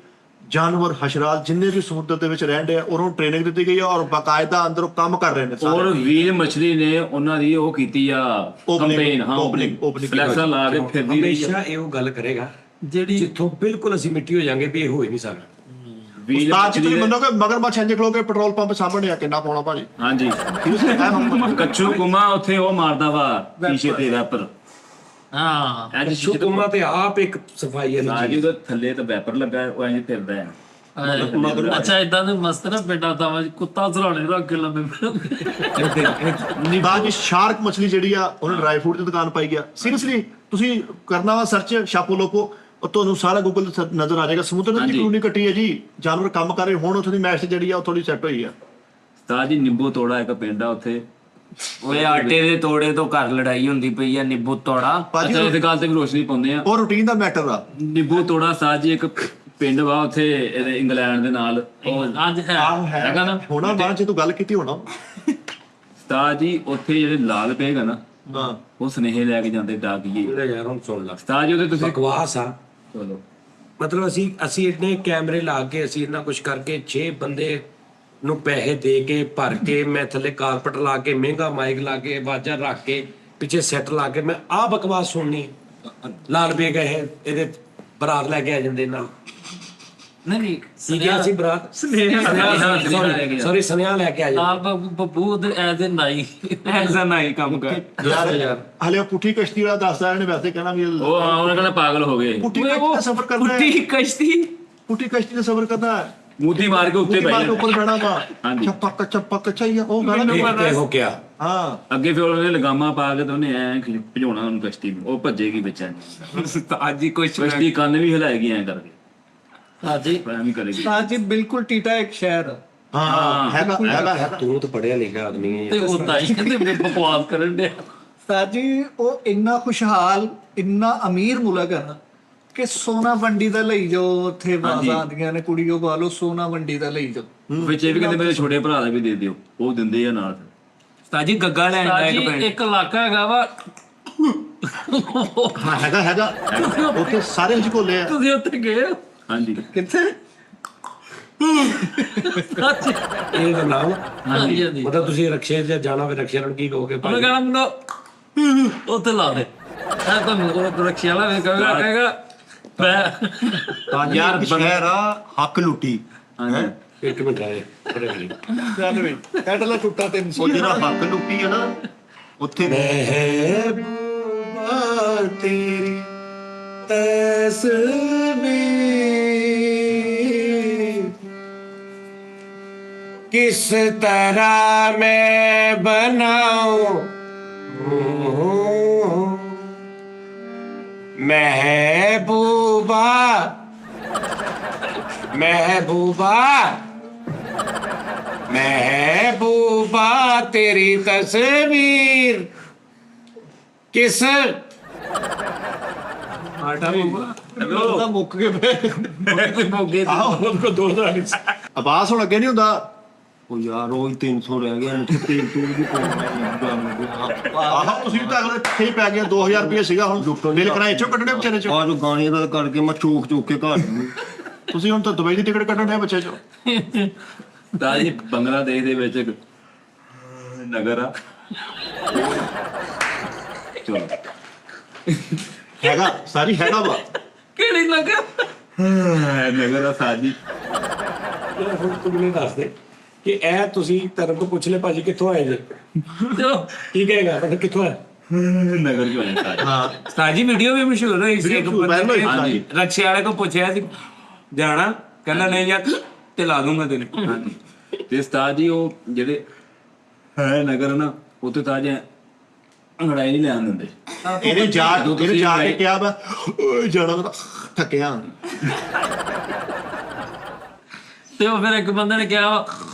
ਜਾਨਵਰ ਹਸ਼ਰਾਤ ਜਿੰਨੇ ਵੀ ਸਮੁੰਦਰ ਦੇ ਵਿੱਚ ਰਹਿੰਦੇ ਆ ਉਹਨਾਂ ਨੂੰ ਟ੍ਰੇਨਿੰਗ ਦਿੱਤੀ ਗਈ ਆ ਔਰ ਬਾਕਾਇਦਾ ਅੰਦਰ ਉਹ ਕੰਮ ਕਰ ਰਹੇ ਨੇ ਸਾਰੇ। ਔਰ ਵੀਰ ਮਛਲੀ ਨੇ ਉਹਨਾਂ ਦੀ ਉਹ ਕੀਤੀ ਆ ਕੰਪੇਨ। ਹਾਂ opening ਫਲੈਕਸਾਂ ਲਾ ਕੇ ਫਿਰਦੀ ਰਹੀ ਆ। ਹਮੇਸ਼ਾ ਇਹ ਉਹ ਗੱਲ ਕਰੇਗਾ ਜਿਹੜੀ ਜਿੱਥੋਂ ਬਿਲਕੁਲ ਅਸੀਂ ਮਿੱਟੀ ਹੋ ਜਾਾਂਗੇ ਵੀ ਇਹ ਹੋ ਹੀ ਨਹੀਂ ਸਕਦਾ। ਵੀਰ ਉਸਤਾਦ ਜੀ ਮਛਲੀ ਤੁਸੀਂ ਨੇ- ਮੰਨੋਗੇ ਮਗਰਮੱਛ ਇੰਜ ਖਲੋ ਕੇ ਪੈਟਰੋਲ ਪੰਪ ਸਾਹਮਣੇ ਆ ਕਿੰਨਾ ਪਾਉਣਾ ਭਾਜੀ। ਹਾਂਜੀ ਕੱਚੂ ਕੁਮਾ ਉੱਥੇ ਉਹ ਮਾਰਦਾ ਵਾ ਸ਼ੀਸ਼ੇ ਤੇ ਰੈਪਰ। ਹਾਂ ਅੱਜ ਸ਼ੁਕਮਾ ਤੇ ਆਪ ਇੱਕ ਸਫਾਈ ਵਾਲੀ ਸਾਜੀ ਉਹਦੇ ਥੱਲੇ ਤਾਂ ਵੈਪਰ ਲੱਗਾ ਹੈ, ਉਹ ਐਂ ਫਿਰਦਾ ਹੈ। ਅੱਛਾ ਇਦਾਂ ਦੇ ਮਸਤ ਨਾ ਪਿੰਡਾਂ ਦਾ ਕੁੱਤਾ ਸਰਾਣੇ ਰੱਖ ਕੇ ਲੰਮੇ ਉਸਤਾਦ ਜੀ ਸ਼ਾਰਕ ਮਛਲੀ ਜਿਹੜੀ ਆ ਉਹਨੇ ਡਰਾਈ ਫੂਡ ਦੀ ਦੁਕਾਨ ਪਾਈ ਗਿਆ। ਸੀਰੀਅਸਲੀ ਤੁਸੀਂ ਕਰਨਾ ਵਾ ਸਰਚ ਸ਼ਾਪੋ ਲੋਪੋ, ਉਹ ਤੁਹਾਨੂੰ ਸਾਰਾ ਗੂਗਲ ਨਜ਼ਰ ਆ ਜਾਏਗਾ। ਸਮੁੰਦਰ ਦੀ ਹਾਂਜੀ। ਕਲੋਨੀ ਕੱਟੀ ਹੈ ਜੀ, ਜਾਨਵਰ ਕੰਮ ਕਰ ਰਹੇ। ਹੁਣ ਉੱਥੇ ਦੀ ਮੈਸ਼ ਜਿਹੜੀ ਆ ਉਹ ਥੋੜੀ ਸੈੱਟ ਹੋਈ ਆ। ਸਾਜੀ ਨਿੰਬੂ ਤੋੜਾ ਇੱਕ ਪਿੰਡ ਆ ਉੱਥੇ। ਓਏ ਆਟੇ ਦੇ ਤੋੜੇ ਤੋਂ ਘਰ ਲੜਾਈ ਹੁੰਦੀ ਪਈ ਆ। ਨਿੰਬੂ ਤੋੜਾ ਭਾਜੀ ਅੱਛਾ ਇਸ ਗੱਲ ਤੇ ਵੀ ਰੋਸ਼ਨੀ ਪਾਉਂਦੇ ਆ। ਉਹ ਰੂਟੀਨ ਦਾ ਮੈਟਰ ਆ। ਨਿੰਬੂ ਤੋੜਾ ਸਾਜੀ ਇੱਕ ਪਿੰਡ ਵਾ ਉੱਥੇ ਇਹਦੇ ਇੰਗਲੈਂਡ ਦੇ ਨਾਲ। ਉਹ ਅੱਜ ਹੈ ਹੈਗਾ ਨਾ ਹੋਣਾ ਬਾਅਦ ਚ ਤੂੰ ਗੱਲ ਕੀਤੀ ਹੋਣਾ। ਉਸਤਾਦ ਜੀ ਉੱਥੇ ਜਿਹੜੇ ਲਾਲ ਪੇਗ ਆ ਨਾ ਹਾਂ ਉਹ ਸੁਨੇਹੇ ਲੈ ਕੇ ਜਾਂਦੇ ਡਾਕੀਏ। ਯਾਰ ਹੁਣ ਸੁਣ ਲਾ ਉਸਤਾਦ ਜੀ ਉਹਦੇ ਤੁਸੀਂ ਬਕਵਾਸ ਆ। ਚਲੋ ਮਤਲਬ ਅਸੀਂ ਇੰਨੇ ਕੈਮਰੇ ਲਾ ਕੇ ਅਸੀਂ ਇੰਨਾ ਕੁਝ ਕਰਕੇ 6 ਬੰਦੇ ਨੂੰ ਪੈਸੇ ਦੇ ਕੇ ਭਰ ਕੇ ਮੈਂ ਥੱਲੇ ਕਾਰਪਟ ਲਾ ਕੇ ਮਹਿੰਗਾ ਮਾਈਕ ਲਾ ਕੇ ਆਵਾਜ਼ਾਂ ਰੱਖ ਕੇ ਪਿੱਛੇ ਸੈੱਟ ਲਾ ਕੇ ਮੈਂ ਆਹ ਬਕਵਾਸ ਸੁਣਨੀ। ਲਾਲ ਬੇਗ ਇਹਦੇ ਬਰਾਤ ਲੈ ਕੇ ਆ ਜਾਂਦੇ ਨਾਲ। ਨਹੀਂ ਕੀ ਕਿਹਾ ਸੀ ਬਰਾਤ? ਸੌਰੀ ਸੁਨੇਹਾ ਲੈ ਕੇ ਆ ਜਾਂਦੇ। ਆਪ ਬੱਬੂ ਦੇ ਐਜ਼ ਅ ਨਾਈ ਐਸਾ ਨਹੀਂ ਕੰਮ ਕਰ। ਯਾਰ ਹਲੇ ਉਹ ਪੁੱਠੀ ਕਸ਼ਤੀ ਵਾਲਾ ਦੱਸਦਾ ਇਹਨੇ ਵੈਸੇ ਕਹਿਣਾ ਵੀ ਉਹ ਹਾਂ ਉਹਨਾਂ ਕਹਿੰਦਾ ਪਾਗਲ ਹੋ ਗਏ। ਪੁੱਠੀ ਕਸ਼ਤੀ ਦਾ ਸਫ਼ਰ ਕਰਨਾ ਹੈ। ਪੁੱਟੀ ਕਸ਼ਤੀ ਪੁੱਠੀ ਕਸ਼ਤੀ ਦਾ ਸਫ਼ਰ ਕਰਨਾ ਹੈ। ਮੂਤੀ ਮਾਰ ਕੇ ਉੱਤੇ ਉੱਤੇ ਬਹਿ ਉੱਪਰ ਬੈਣਾ ਵਾ। ਹਾਂਜੀ। ਚੱਪਕ ਚੱਪਕ ਚਾਹੀਏ ਉਹ ਗਾਣਾ ਇੱਕ ਤੇ ਹੋ ਗਿਆ। ਹਾਂ ਅੱਗੇ ਫਿਰ ਉਹਨੇ ਲਗਾਮਾਂ ਪਾ ਕੇ ਤੇ ਉਹਨੇ ਐ ਭਜਾਉਣਾ ਉਹਨੂੰ ਕਸ਼ਤੀ ਨੂੰ। ਉਹ ਭੱਜੇਗੀ ਬੱਚਾ ਅੱਜ ਹੀ ਕੁਛ ਕਸ਼ਤੀ ਕੰਨ ਵੀ ਹਿਲਾਏਗੀ ਐ ਕਰਕੇ ਹਾਂਜੀ ਐਵੇਂ ਕਰੇਗੀ। ਉਸਤਾਦ ਜੀ ਬਿਲਕੁਲ ਟੀਟਾ ਇੱਕ ਸ਼ਹਿਰ ਆ। ਹਾਂ ਹੈਗਾ ਤੂੰ ਤਾਂ ਪੜਿਆ ਲਿਖਿਆ ਆਦਮੀ ਹੈ। ਤੇ ਉਹ ਤਾਂ ਹੀ ਕਹਿੰਦੇ ਬਕਵਾਸ ਕਰਨ ਦੇ। ਉਸਤਾਦ ਜੀ ਉਹ ਇੰਨਾ ਖੁਸ਼ਹਾਲ ਇੰਨਾ ਅਮੀਰ ਮੁਲਕ ਹੈ ਨਾ ਕਿ ਸੋਨਾ ਮੰਡੀ ਦਾ ਲਈ ਜਾਓ, ਉੱਥੇ ਬਾਜ਼ਾਂ ਆਉਂਦੀਆਂ ਨੇ, ਕੁੜੀਓ ਪਾ ਲਓ, ਸੋਨਾ ਮੰਡੀ ਦਾ ਲਈ ਜਾਓ। ਵਿੱਚ ਇਹ ਵੀ ਕਹਿੰਦੇ ਮੇਰੇ ਛੋਟੇ ਭਰਾ ਦਾ ਵੀ ਦੇ ਦਿਓ, ਉਹ ਦਿੰਦੇ ਆ ਨਾਲ। ਉਸਤਾਦ ਜੀ ਗੱਗਾ ਲੈਣ ਦਾ ਇੱਕ ਪਿੰਡ ਇੱਕ ਇਲਾਕਾ ਹੈਗਾ ਵਾ, ਹਾਂ ਹੈਗਾ ਉੱਥੇ ਸਾਰੇ ਵਿੱਚ ਘੋਲੇ ਆ। ਤੁਸੀਂ ਉੱਥੇ ਗਏ ਹੋ? ਹਾਂਜੀ। ਕਿੱਥੇ? ਇਹ ਦਾ ਨਾਮ ਹਾਂਜੀ ਹਾਂਜੀ। ਮਤਲਬ ਤੁਸੀਂ ਰਕਸ਼ੇ 'ਚ ਜਾਣਾ ਹੋਵੇ, ਰਕਸ਼ੇ ਨੂੰ ਕੀ ਕਹੋਗੇ ਉਹਨੇ ਕਹਿਣਾ ਮੈਨੂੰ ਉੱਥੇ ਲਾ ਦੇ, ਇਹ ਤੁਹਾਨੂੰ ਉਹ ਰਕਸ਼ੇ ਵਾਲਾ ਵੀ ਕਹੇਗਾ ਮੈਂ ਤਾਜੀ ਯਾਰ ਸ਼ਹਿਰ ਆ ਹੱਕ ਲੁੱਟੀ। ਹਾਂਜੀ। ਇੱਕ ਮਿੰਟ ਆਏ ਚੱਲ ਵੇ ਕੱਢ ਲਾ ਟੁੱਟਾ 300 ਉਹ ਜਿਹੜਾ ਹੱਕ ਲੁੱਟੀ ਹੈ ਨਾ ਉੱਥੇ ਤੇਰੀ ਤਸਵੀਰ किस तरह मैं बनाऊं महबूबा महबूबा महबूबा तेरी तस्वीर किस ਤਾਂ ਮੁੱਕ ਗਏ ਪਏ। ਆਵਾਜ਼ ਹੁਣ ਅੱਗੇ ਨਹੀਂ ਹੁੰਦਾ। ਉਹ ਯਾਰ ਉਹ 300 ਰਹਿ ਗਿਆ ਇੱਥੇ ਤੇਲ ਤੂਲ ਵੀ ਪਾਉਣਾ। ਆਹ ਤੁਸੀਂ ਵੀ ਤਾਂ ਅਗਲੇ ਇੱਥੇ ਹੀ ਪੈ ਗਏ। 2000 ਰੁਪਏ ਸੀਗਾ, ਹੁਣ ਬਿੱਲ ਕਰਾਏ ਚੋਂ ਕੱਢਣੇ ਵਿਚਾਰੇ ਚੋਂ। ਆਹ ਜੋ ਗਾਣੇ ਦਾ ਕਰਕੇ ਮੈਂ ਚੋਕ ਕੇ ਘਰ ਨੂੰ। ਤੁਸੀਂ ਹੁਣ ਤਾਂ ਦੁਬਈ ਦੀ ਟਿਕਟ ਕੱਢਣ ਦੇ ਬੱਚੇ ਚੋਂ। ਤਾਂ ਜੀ ਬੰਗਲਾਦੇਸ਼ ਦੇ ਵਿੱਚ ਇੱਕ ਨਗਰ ਆ, ਚਲੋ ਹੈਗਾ ਸਾਰੀ ਹੈਗਾ ਵਾ। ਕਿਹੜੀ ਲੱਗਾ? ਨਗਰ ਆ ਸਾਜੀ। ਹੁਣ ਤੂੰ ਮੈਨੂੰ ਦੱਸ ਦੇ ਕਿ ਇਹ ਤੁਸੀਂ ਧਰਮ ਤੋਂ ਪੁੱਛ ਲੈ ਭਾਜੀ ਕਿੱਥੋਂ ਆਏ ਜੀ, ਕੀ ਕਹੇਗਾ ਮਤਲਬ ਕਿੱਥੋਂ ਆਏ? ਨਗਰ ਚੋਂ ਆਏ ਸਾਰੇ। ਹਾਂ ਉਸਤਾਦ ਜੀ ਵੀਡੀਓ ਵੀ ਮਸ਼ਹੂਰ ਹੋਈ ਸੀ, ਇੱਕ ਬੰਦੇ ਨੇ ਹਾਂਜੀ। ਰਕਸ਼ੇ ਵਾਲੇ ਕੋਲ ਪੁੱਛਿਆ ਸੀ ਜਾਣਾ, ਕਹਿੰਦਾ ਨਹੀਂ ਯਾਰ ਤੇ ਲਾ ਦੂੰਗਾ ਤੈਨੂੰ। ਹਾਂਜੀ। ਤੇ ਉਸਤਾਦ ਜੀ ਉਹ ਜਿਹੜੇ ਹੈ ਨਗਰ ਨਾ, ਉੱਥੇ ਤਾਂ ਜੇ ਅੰਗੜਾਈ ਨਹੀਂ ਲੈਣ ਦਿੰਦੇ। ਇਹਨੇ ਜਾ ਕੇ ਕਿਹਾ ਵਾ ਓਏ ਜਾਣਾ ਤਾਂ ਥੱਕਿਆ। ਤੇ ਉਹ ਫਿਰ ਇੱਕ ਬੰਦੇ ਨੇ ਕਿਹਾ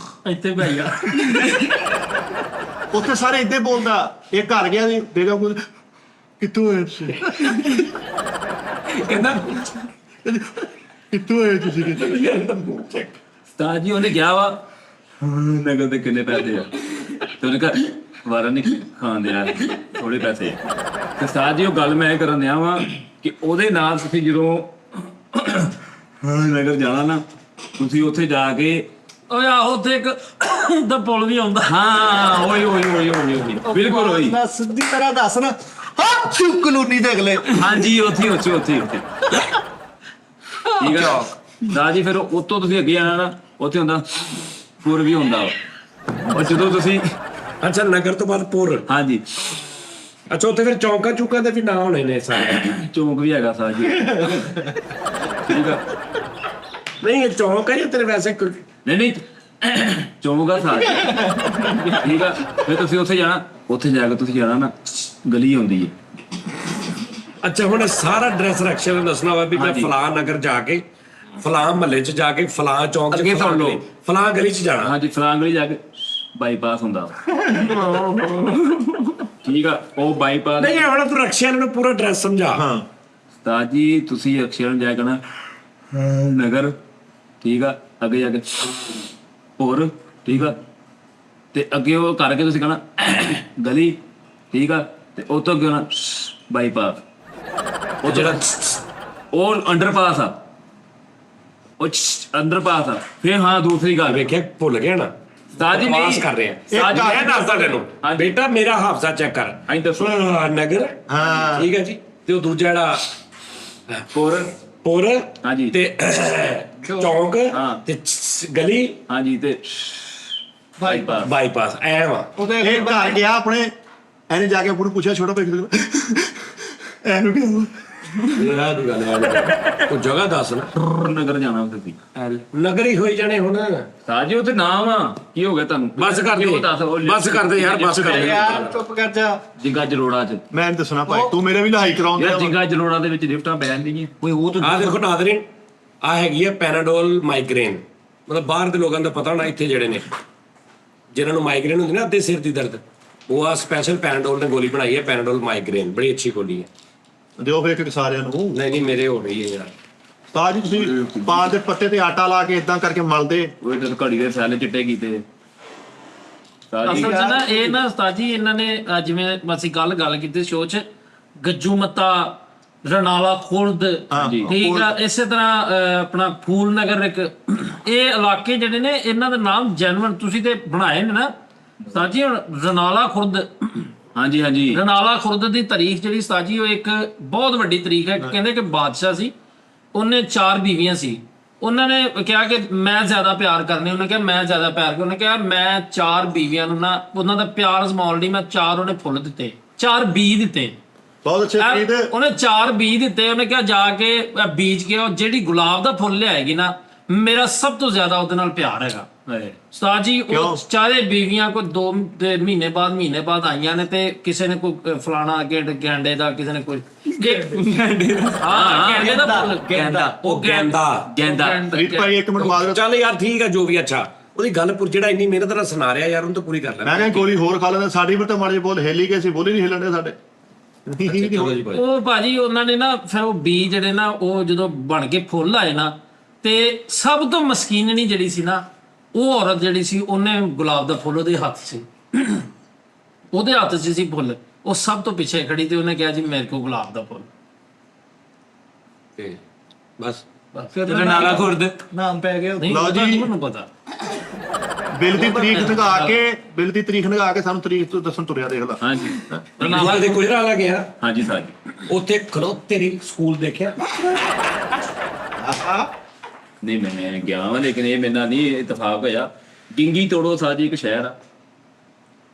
ਇੱਥੇ ਪੈ ਗਿਆ। ਉੱਥੇ ਸਾਰੇ ਇੱਦਾਂ ਹੀ ਬੋਲਦਾ। ਇਹ ਘਰ ਗਿਆ ਸੀ ਦੇਖਾ ਕੋਈ ਕਿੱਥੋਂ ਆਏ ਤੁਸੀਂ, ਕਹਿੰਦਾ ਕਿੱਥੋਂ ਆਏ ਤੁਸੀਂ। ਉਸਤਾਦ ਜੀ ਉਹਨੇ ਕਿਹਾ ਵਾ ਨਗਰ ਦੇ ਕਿੰਨੇ ਪੈਸੇ ਆ, ਤੇ ਉਹਨੇ ਕਿਹਾ ਵਾਰਾ ਨਹੀਂ ਖਾਂਦੇ ਯਾਰ, ਥੋੜੇ ਪੈਸੇ ਆ। ਤੇ ਉਸਤਾਦ ਜੀ ਉਹ ਗੱਲ ਮੈਂ ਇਹ ਕਰਨ ਦਿਆ ਵਾਂ ਕਿ ਉਹਦੇ ਨਾਲ ਤੁਸੀਂ ਜਦੋਂ ਨਗਰ ਜਾਣਾ ਨਾ, ਤੁਸੀਂ ਉੱਥੇ ਜਾ ਕੇ ਓਏ ਆਹੋ ਉੱਥੇ ਇੱਕ ਦਾ ਪੁਲ ਵੀ ਆਉਂਦਾ। ਹਾਂ ਓਏ ਬਿਲਕੁਲ ਹੋਈ। ਨਾ ਸਿੱਧੀ ਤਰ੍ਹਾਂ ਦੱਸ ਨਾ। ਹਾਂ ਸਿਉ ਕਲੋਨੀ ਦੇ ਅਗਲੇ। ਹਾਂਜੀ ਉੱਥੇ ਠੀਕ ਆ ਦਾ ਜੀ। ਫਿਰ ਉੱਤੋਂ ਤੁਸੀਂ ਅੱਗੇ ਆਣਾ ਨਾ, ਉੱਥੇ ਹੁੰਦਾ ਪੁਰ ਵੀ ਹੁੰਦਾ ਵਾ। ਉਹ ਜਦੋਂ ਤੁਸੀਂ ਅੱਛਾ ਨਗਰ ਤੋਂ ਬਾਅਦ ਪੁਰ। ਹਾਂਜੀ ਅੱਛਾ ਉੱਥੇ ਫਿਰ ਚੌਂਕਾਂ ਚੂਕਾਂ ਦੇ ਵੀ ਨਾਂ ਹੋਣੇ ਨੇ ਸਾਰੇ। ਚੌਂਕ ਵੀ ਹੈਗਾ ਸਾਜ ਜੀ। ਠੀਕ ਆ। ਨਹੀਂ ਇਹ ਚੌਂਕ ਹੈ ਜਾਂ ਤੇਰੇ ਵੈਸੇ ਨਹੀਂ ਚੌਂਕ ਆ ਸਾਜ। ਠੀਕ ਆ। ਫਿਰ ਤੁਸੀਂ ਉੱਥੇ ਜਾਣਾ, ਉੱਥੇ ਜਾ ਕੇ ਤੁਸੀਂ ਜਾਣਾ ਨਾ, ਗਲੀ ਆਉਂਦੀ ਹੈ। ਅੱਛਾ ਹੁਣ ਸਾਰਾ ਡਰੈਸ ਰਕਸ਼ੇ ਨੂੰ ਦੱਸਣਾ ਵਾ ਵੀ ਮੈਂ ਹਾਂਜੀ। ਫਲਾਂ ਨਗਰ ਜਾ ਕੇ ਫਲਾਂ ਮਹੱਲੇ 'ਚ ਜਾ ਕੇ ਫਲਾਂ ਚੌਂਕ 'ਚ ਅੱਗੇ ਸੁਣ ਲਓ। ਫਲਾਂ ਗਲੀ 'ਚ ਜਾਣਾ। ਹਾਂਜੀ ਫਲਾਂ ਗਲੀ ਜਾ ਕੇ ਬਾਈਪਾਸ ਹੁੰਦਾ ਵਾ। ਠੀਕ ਆ। ਉਹ ਬਾਈਪਾਸ ਨਹੀਂ ਹੁਣ ਤੂੰ ਰਕਸ਼ੇ ਵਾਲੇ ਨੂੰ ਪੂਰਾ ਡਰੈਸ ਸਮਝਾ। ਹਾਂ ਉਸਤਾਦ ਜੀ ਤੁਸੀਂ ਅਕਸ਼ਰ ਨੂੰ ਜਾਇਆ ਕਰਨਾ ਨਗਰ। ਠੀਕ ਆ। ਅੱਗੇ ਜਾ ਕੇ ਹੋਰ ਠੀਕ ਆ। ਤੇ ਅੱਗੇ ਉਹ ਕਰਕੇ ਤੁਸੀਂ ਕਹਣਾ ਗਲੀ। ਠੀਕ ਆ। ਤੇ ਉਹ ਤੋਂ ਅੱਗੇ ਹੋਣਾ ਬਾਈਪਾਸ। ਉਹ ਜਿਹੜਾ ਉਹ ਅੰਡਰਪਾਸ ਆ, ਉਹ ਅੰਡਰਪਾਸ ਆ। ਫਿਰ ਹਾਂ ਦੂਸਰੀ ਗੱਲ ਵੇਖਿਆ ਭੁੱਲ ਗਿਆ ਨਾ। ਉਸਤਾਦ ਜੀ ਪਾਸ ਨਹੀਂ ਕਰ ਰਹੇ ਆ। ਉਸਤਾਦ ਜੀ ਮੈਂ ਦੱਸਦਾ ਤੈਨੂੰ ਹਾਂਜੀ। ਬੇਟਾ ਮੇਰਾ ਹਾਫਜ਼ਾ ਚੈੱਕ ਕਰ। ਹਾਂਜੀ ਦੱਸੋ। ਨਗਰ ਹਾਂ ਠੀਕ ਹੈ ਜੀ। ਤੇ ਉਹ ਦੂਜਾ ਜਿਹੜਾ ਹੋਰ ਪੁਰ ਹਾਂਜੀ। ਤੇ ਚੌਂਕ ਹਾਂ। ਤੇ ਗਲੀ ਹਾਂਜੀ ਤੇ ਬਾਈਪਾਸ। ਬਾਈਪਾਸ ਐ ਵਾ। ਇਹ ਘਰ ਗਿਆ ਆਪਣੇ, ਇਹਨੇ ਜਾ ਕੇ ਆਪੂ ਨੂੰ ਪੁੱਛਿਆ ਛੋਟਾ ਭਾਈ ਐਨੂੰ ਕਿਹਾ ਉਹ ਜਗ੍ਹਾ ਦੱਸ ਨਾ। ਨਗਰ ਜਾਣਾ ਤੁਸੀਂ। ਨਗਰ ਹੀ ਹੋਈ ਜਾਣੇ ਹੁਣ। ਉਸਤਾਦ ਜੀ ਉੱਥੇ ਨਾਮ ਆ ਕੀ ਹੋ ਗਿਆ ਤੁਹਾਨੂੰ? ਬਸ ਕਰ ਦੇ। ਉਹ ਦੱਸ, ਉਹ ਬਸ ਕਰ ਦੇ ਯਾਰ, ਬਸ ਕਰ ਦੇ। ਯਾਰ ਚੁੱਪ ਕਰ ਜਾ। ਜਿੰਗਾ ਜਰੋੜਾ ਚ ਮੈਂ ਨੀ ਦੱਸਣਾ ਭਾਈ, ਤੂੰ ਮੇਰੇ ਵੀ ਲਹਾਈ ਕਰਾਉਂਦਾ ਯਾਰ ਜਿੰਗਾ ਜਰੋੜਾ ਦੇ ਵਿੱਚ ਲਿਫਟਾਂ ਪੈ ਜਾਂਦੀਆਂ। ਓਏ ਉਹ ਤਾਂ ਆਹ ਦੇਖੋ ਨਾਜ਼ਰੀਨ, ਆਹ ਹੈਗੀ ਆ ਪੈਨਾਡੋਲ ਮਾਈਗ੍ਰੇਨ। ਮਤਲਬ ਬਾਹਰ ਦੇ ਲੋਕਾਂ ਦਾ ਪਤਾ ਹੋਣਾ, ਇੱਥੇ ਜਿਹੜੇ ਨੇ ਜਿਨ੍ਹਾਂ ਨੂੰ ਮਾਈਗ੍ਰੇਨ ਹੁੰਦੀ ਨਾ ਅੱਧੇ ਸਿਰ ਦੀ ਦਰਦ, ਉਹ ਆ ਸਪੈਸ਼ਲ ਪੈਨਾਡੋਲ ਨੇ ਗੋਲੀ ਬਣਾਈ ਹੈ। ਪੈਨਾਡੋਲ ਮਾਈਗ੍ਰੇਨ ਬੜੀ ਅੱਛੀ ਗੋਲੀ ਹੈ। ਦਿਓ ਫਿਰ ਇੱਕ ਸਾਰਿਆਂ ਨੂੰ। ਨਹੀਂ ਮੇਰੇ ਹੋ ਰਹੀ ਹੈ ਯਾਰ। ਉਸਤਾਦ ਜੀ ਤੁਸੀਂ ਪਾਨ ਦੇ ਪੱਤੇ ਤੇ ਆਟਾ ਲਾ ਕੇ ਇਦਾਂ ਕਰਕੇ ਮਲਦੇ। ਉਹ ਤੇ ਘੜੀ ਦੇ ਸੈੱਲ ਚਿੱਟੇ ਕੀਤੇ ਅਸਲ 'ਚ ਨਾ ਇਹ ਨਾ ਉਸਤਾਦ ਜੀ ਇਹਨਾਂ ਨੇ ਜਿਵੇਂ ਅਸੀਂ ਗੱਲ ਕੀਤੀ ਸ਼ੋਅ 'ਚ ਗੱਜੂ ਮੱਤਾ ਰਣਾਲਾ ਖੁਰਦ ਠੀਕ ਆ ਇਸੇ ਤਰ੍ਹਾਂ ਆਪਣਾ ਫੂਲ ਨਗਰ ਇੱਕ ਇਹ ਇਲਾਕੇ ਜਿਹੜੇ ਨੇ ਇਹਨਾਂ ਦੇ ਨਾਮ ਜੈਨੂਅਨ ਤੁਸੀਂ ਤੇ ਬਣਾਏ ਨੇ ਨਾ ਉਸਤਾਦ ਜੀ। ਰਣਾਲਾ ਖੁਰਦ ਹਾਂਜੀ ਰਣਾਲਾ ਖੁਰਦ ਦੀ ਤਾਰੀਖ ਜਿਹੜੀ ਉਸਤਾਦ ਜੀ ਉਹ ਇੱਕ ਬਹੁਤ ਵੱਡੀ ਤਾਰੀਖ ਹੈ। ਕਹਿੰਦੇ ਕਿ ਬਾਦਸ਼ਾਹ ਸੀ, ਉਹਨੇ 4 ਬੀਵੀਆਂ ਸੀ। ਉਹਨਾਂ ਨੇ ਕਿਹਾ ਕਿ ਮੈਂ ਜ਼ਿਆਦਾ ਪਿਆਰ ਕਰਨੇ, ਉਹਨੇ ਕਿਹਾ ਮੈਂ ਜ਼ਿਆਦਾ ਪਿਆਰ ਕਰਨੇ, ਉਹਨੇ ਕਿਹਾ ਮੈਂ 4 ਬੀਵੀਆਂ ਨੂੰ ਨਾ ਉਹਨਾਂ ਦਾ ਪਿਆਰ ਅਜ਼ਮਾਉਣ ਲਈ ਮੈਂ 4 ਉਹਨੇ ਫੁੱਲ ਦਿੱਤੇ, 4 ਬੀਜ ਦਿੱਤੇ। ਬਹੁਤ ਅੱਛੇ ਪ੍ਰੀਤ। ਉਹਨੇ 4 ਬੀਜ ਦਿੱਤੇ। ਉਹਨੇ ਕਿਹਾ ਜਾ ਕੇ ਬੀਜ ਕੇ ਉਹ ਜਿਹੜੀ ਗੁਲਾਬ ਦਾ ਫੁੱਲ ਲਿਆਏਗੀ ਨਾ ਮੇਰਾ ਸਭ ਤੋਂ ਜ਼ਿਆਦਾ ਉਹਦੇ ਨਾਲ ਪਿਆਰ ਹੈਗਾ। ਉਸਤਾਦ ਜੀ ਉਹ 4 ਬੀਵੀਆਂ ਕੋਈ 2 ਮਹੀਨੇ ਬਾਅਦ ਆਈਆਂ ਨੇ ਤੇ ਕਿਸੇ ਨੇ ਕੋਈ ਫਲਾਣਾ ਗੈਂਡੇ ਦਾ, ਕਿਸੇ ਨੇ ਕੋਈ ਗੈਂਡੇ ਦਾ ਫੁੱਲ ਗੈਂਦਾ। ਪ੍ਰੀਤ ਭਾਈ ਇੱਕ ਮਿੰਟ ਮਾਰ। ਚੱਲ ਯਾਰ ਠੀਕ ਆ ਜੋ ਵੀ। ਅੱਛਾ ਉਹਦੀ ਗੱਲ ਜਿਹੜਾ ਇੰਨੀ ਮਿਹਨਤ ਨਾਲ ਸੁਣਾ ਰਿਹਾ ਯਾਰ ਉਹਨੂੰ ਤਾਂ ਪੂਰੀ ਕਰ ਲੈ। ਮੈਂ ਕਿਹਾ ਗੋਲੀ ਹੋਰ ਖਾ ਲੈਂਦਾ। ਸਾਡੀ ਵੀ ਤਾਂ ਮਾੜੇ ਬੋਲ ਹਿੱਲੀ ਗਏ ਸੀ, ਬੋਲੀ ਨਹੀਂ ਹਿੱਲਣ ਦੇ ਸਾਡੇ। ਉਹ ਭਾਜੀ ਉਹਨਾਂ ਨੇ ਨਾ ਫਿਰ ਉਹ ਬੀਜ ਜਿਹੜੇ ਨਾ ਉਹ ਜਦੋਂ ਬਣ ਕੇ ਫੁੱਲ ਆਏ ਨਾ ਤੇ ਸਭ ਤੋਂ ਮਸਕੀਨਣੀ ਜਿਹੜੀ ਸੀ ਨਾ ਉਹ ਔਰਤ ਜਿਹੜੀ ਸੀ ਉਹਨੇ ਗੁਲਾਬ ਦਾ ਫੁੱਲ ਉਹਦੇ ਹੱਥ ਸੀ, ਉਹਦੇ ਹੱਥ 'ਚ ਸੀ ਫੁੱਲ। ਉਹ ਸਭ ਤੋਂ ਪਿੱਛੇ ਖੜੀ ਤੇ ਉਹਨੇ ਕਿਹਾ ਜੀ ਮੇਰੇ ਕੋਲ ਗੁਲਾਬ ਦਾ ਫੁੱਲ। ਬਸ ਰਣਾਲਾ ਖੁਰਦ ਨਾਮ ਪੈ ਗਿਆ। ਲਓ ਜੀ ਮੈਨੂੰ ਪਤਾ ਬਿੱਲ ਦੀ ਤਰੀਕ ਲਗਾ ਕੇ ਸਾਨੂੰ ਤਰੀਕ ਤੋਂ ਦੱਸਣ ਤੁਰਿਆ ਦੇਖ ਲਾ। ਰਣਾਲਾ ਦੇ ਕੋਈ ਰਾਲਾ ਗਿਆ। ਹਾਂਜੀ ਸਾਹਿਬ ਉੱਥੇ ਖੜੋ ਤੇਰੀ ਸਕੂਲ ਦੇਖਿਆ। ਨਹੀਂ ਮੈਂ ਗਿਆ ਵਾਂ ਲੇਕਿਨ ਇਹ ਮੇਰੇ ਨਾਲ ਨਹੀਂ ਇਤਫਾਕ ਹੋਇਆ। ਗਿੰਗੀ ਤੋੜੋ ਸਾਜੀ ਇੱਕ ਸ਼ਹਿਰ ਆ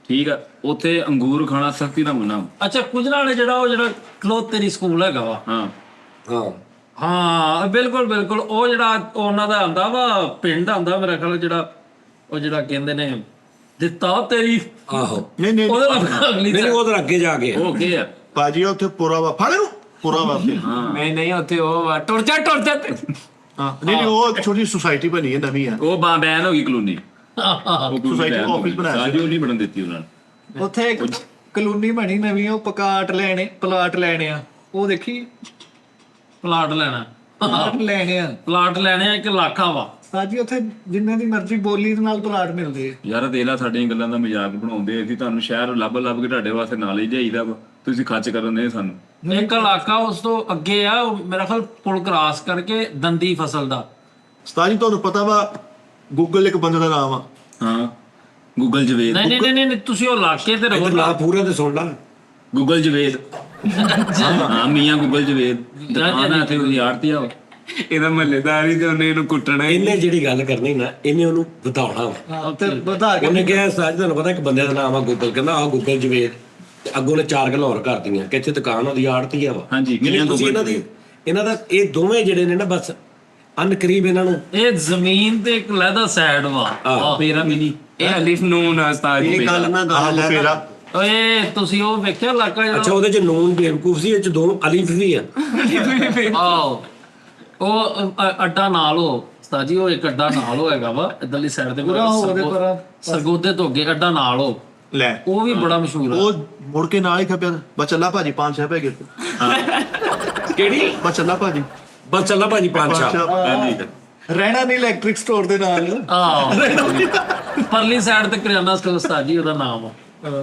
ਠੀਕ ਆ, ਉੱਥੇ ਅੰਗੂਰ ਖਾਣਾ ਸਖਤੀ ਨਾਲ ਮਨਾ। ਅੱਛਾ ਕੁਜਰਾ ਵਾਲੇ ਜਿਹੜਾ ਕਲੋਤੇਰੀ ਸਕੂਲ ਹੈਗਾ ਵਾ। ਹਾਂ ਬਿਲਕੁਲ ਉਹ ਜਿਹੜਾ ਉਹਨਾਂ ਦਾ ਆਉਂਦਾ ਵਾ ਪਿੰਡ ਆਉਂਦਾ ਮੇਰਾ ਖਿਆਲ ਜਿਹੜਾ ਕਹਿੰਦੇ ਨੇ ਦਿੱਤਾ ਤੇਰੀ। ਆਹੋ ਨਹੀਂ ਉਹਦੇ ਨਾਲ ਅਗਲੀ ਨਹੀਂ ਉਹ ਤਾਂ ਅੱਗੇ ਜਾ ਕੇ ਉਹ ਕੀ ਆ ਭਾਜੀ ਉੱਥੇ ਪੂਰਾ ਵਾ ਫੜ ਨੂੰ ਪੂਰਾ ਵਾ ਉੱਥੇ। ਨਹੀਂ ਉੱਥੇ ਉਹ ਟੁਰ ਜਾ ਹਾਂ ਨਹੀਂ ਉਹ ਇੱਕ ਛੋਟੀ ਸੁਸਾਇਟੀ ਬਣੀ ਹੈ ਨਵੀਂ ਆ। ਉਹ ਬੈਨ ਹੋ ਗਈ ਕਲੋਨੀ। ਸੁਸਾਇਟੀ ਆਫਿਸ ਬਣਾਇਆ ਸਾਜੀ ਉਹ ਨਹੀਂ ਬਣਨ ਦਿੱਤੀ ਉਹਨਾਂ ਨੇ। ਉੱਥੇ ਇੱਕ ਕਲੋਨੀ ਬਣੀ ਨਵੀਂ, ਉਹ ਪਲਾਟ ਲੈਣੇ ਆ। ਉਹ ਦੇਖੀ ਪਲਾਟ ਲੈਣਾ ਪਲਾਟ ਲੈਣੇ ਆ 1 ਲੱਖ ਆ ਵਾ। ਸਾਜੀ ਉੱਥੇ ਜਿੰਨੇ ਦੀ ਮਰਜ਼ੀ ਬੋਲੀ ਦੇ ਨਾਲ ਪਲਾਟ ਮਿਲਦੇ ਆ। ਯਾਰ ਦੇਲਾ ਸਾਡੀਆਂ ਗੱਲਾਂ ਦਾ ਮਜ਼ਾਕ ਬਣਾਉਂਦੇ। ਅਸੀਂ ਤੁਹਾਨੂੰ ਸ਼ਹਿਰ ਲੱਭ ਕੇ ਤੁਹਾਡੇ ਵਾਸਤੇ ਨਾਲ ਹੀ ਜਾਈਦਾ ਵਾ, ਤੁਸੀਂ ਖਰਚ ਕਰਨ ਦੇ ਸਾਨੂੰ। 1 ਲੱਖ ਆ। ਉਸ ਤੋਂ ਅੱਗੇ ਆ ਮੇਰਾ ਖਿਆਲ ਪੁਲ ਕ੍ਰਾਸ ਕਰਕੇ ਦੰਦੀ ਫਸਲ ਦਾ। ਉਸਤਾਦ ਜੀ ਤੁਹਾਨੂੰ ਪਤਾ ਵਾ ਗੂਗਲ ਇੱਕ ਬੰਦੇ ਦਾ ਨਾਮ ਆ। ਹਾਂ ਗੂਗਲ ਜਵੇਦ। ਨਹੀਂ ਤੁਸੀਂ ਉਹ ਇਲਾਕੇ ਤੇ ਰਹੋ ਨਾ ਪੂਰਾ ਤੇ ਸੁਣ ਲਾ। ਗੂਗਲ ਜਵੇਦ ਹਾਂ ਮੀਆਂ ਗੂਗਲ ਜਵੇਦ ਦੁਕਾਨ ਆ ਤੇ ਉਹਦੀ ਆੜਤੀ ਆ। ਇਹਦਾ ਮਹੱਲੇਦਾਰ ਹੀ ਤੇ ਉਹਨੇ ਇਹਨੂੰ ਕੁੱਟਣਾ। ਇਹਨੇ ਜਿਹੜੀ ਗੱਲ ਕਰਨੀ ਨਾ ਇਹਨੇ ਉਹਨੂੰ ਵਧਾਉਣਾ ਵਾ। ਤੇ ਵਧਾ ਕੇ ਉਹਨੇ ਕਿਹਾ ਸਾਜ ਤੁਹਾਨੂੰ ਪਤਾ ਇੱਕ ਬੰਦੇ ਦਾ ਨਾਮ ਆ ਗੂਗਲ, ਕਹਿੰਦਾ ਆਹ ਗੂਗਲ ਜਵੇਦ ਤੇ ਅੱਗੋਂ ਨੇ 4 ਗੱਲਾਂ ਹੋਰ ਕਰਤੀਆਂ ਕਿ ਇੱਥੇ ਦੁਕਾਨ ਉਹਦੀ ਆੜਤੀ ਆ ਵਾ। ਹਾਂਜੀ ਤੁਸੀਂ ਇਹਨਾਂ ਦਾ ਇਹ ਦੋਵੇਂ ਜਿਹੜੇ ਨੇ ਨਾ ਬਸ ਅਨਕਰੀਬ ਇਹਨਾਂ ਨੂੰ ਇਹ ਜ਼ਮੀਨ ਤੇ ਇੱਕ ਲਹਿਦਾ ਸਾਈਡ ਵਾ ਮੇਰਾ ਮਿਨੀ ਇਹ ਅਲਿਫ ਨੂਨ ਉਸਤਾਦ ਜੀ। ਇਹ ਗੱਲ ਨਾ ਗੱਲ ਹੈ ਮੇਰਾ ਓਏ ਤੁਸੀਂ ਉਹ ਵੇਖਿਆ ਇਲਾਕਾ ਅੱਛਾ ਉਹਦੇ ਚ ਨੂਨ ਬੇਵਕੂਫ ਸੀ, ਇਹ ਚ 2 ਅਲਿਫ ਵੀ ਆ। ਆਓ ਉਹ ਅੱਡਾ ਨਾਲ ਹੋ ਉਸਤਾਦ ਜੀ, ਉਹ ਇੱਕ ਅੱਡਾ ਨਾਲ ਹੋਏਗਾ ਵਾ ਇਧਰਲੀ ਸਾਈਡ ਤੇ ਸਰਗੋਦੇ ਤੋਂ ਅੱਗੇ ਅੱਡਾ ਨਾਲ ਹੋ ਲੈ ਉਹ ਵੀ ਬੜਾ ਮਸ਼ਹੂਰ ਆ। ਉਹ ਮੁੜ ਕੇ ਨਾਲ ਹੀ ਖਪਿਆ ਬਸ ਚੱਲਾ ਭਾਜੀ 5-6 ਪੈ ਗਏ। ਕਿਹੜੀ ਬਸ ਚੱਲਾ ਭਾਜੀ ਬਸ ਚੱਲਾ ਭਾਜੀ 5-6 ਰਹਿਣਾ ਨਹੀਂ ਇਲੈਕਟ੍ਰਿਕ ਸਟੋਰ ਦੇ ਨਾਲ। ਪਰਲੀ ਸਾਈਡ ਤੇ ਕਰਿਆਨਾ ਸਟੋਰ ਉਸਤਾਦ ਜੀ ਉਹਦਾ ਨਾਮ ਆ।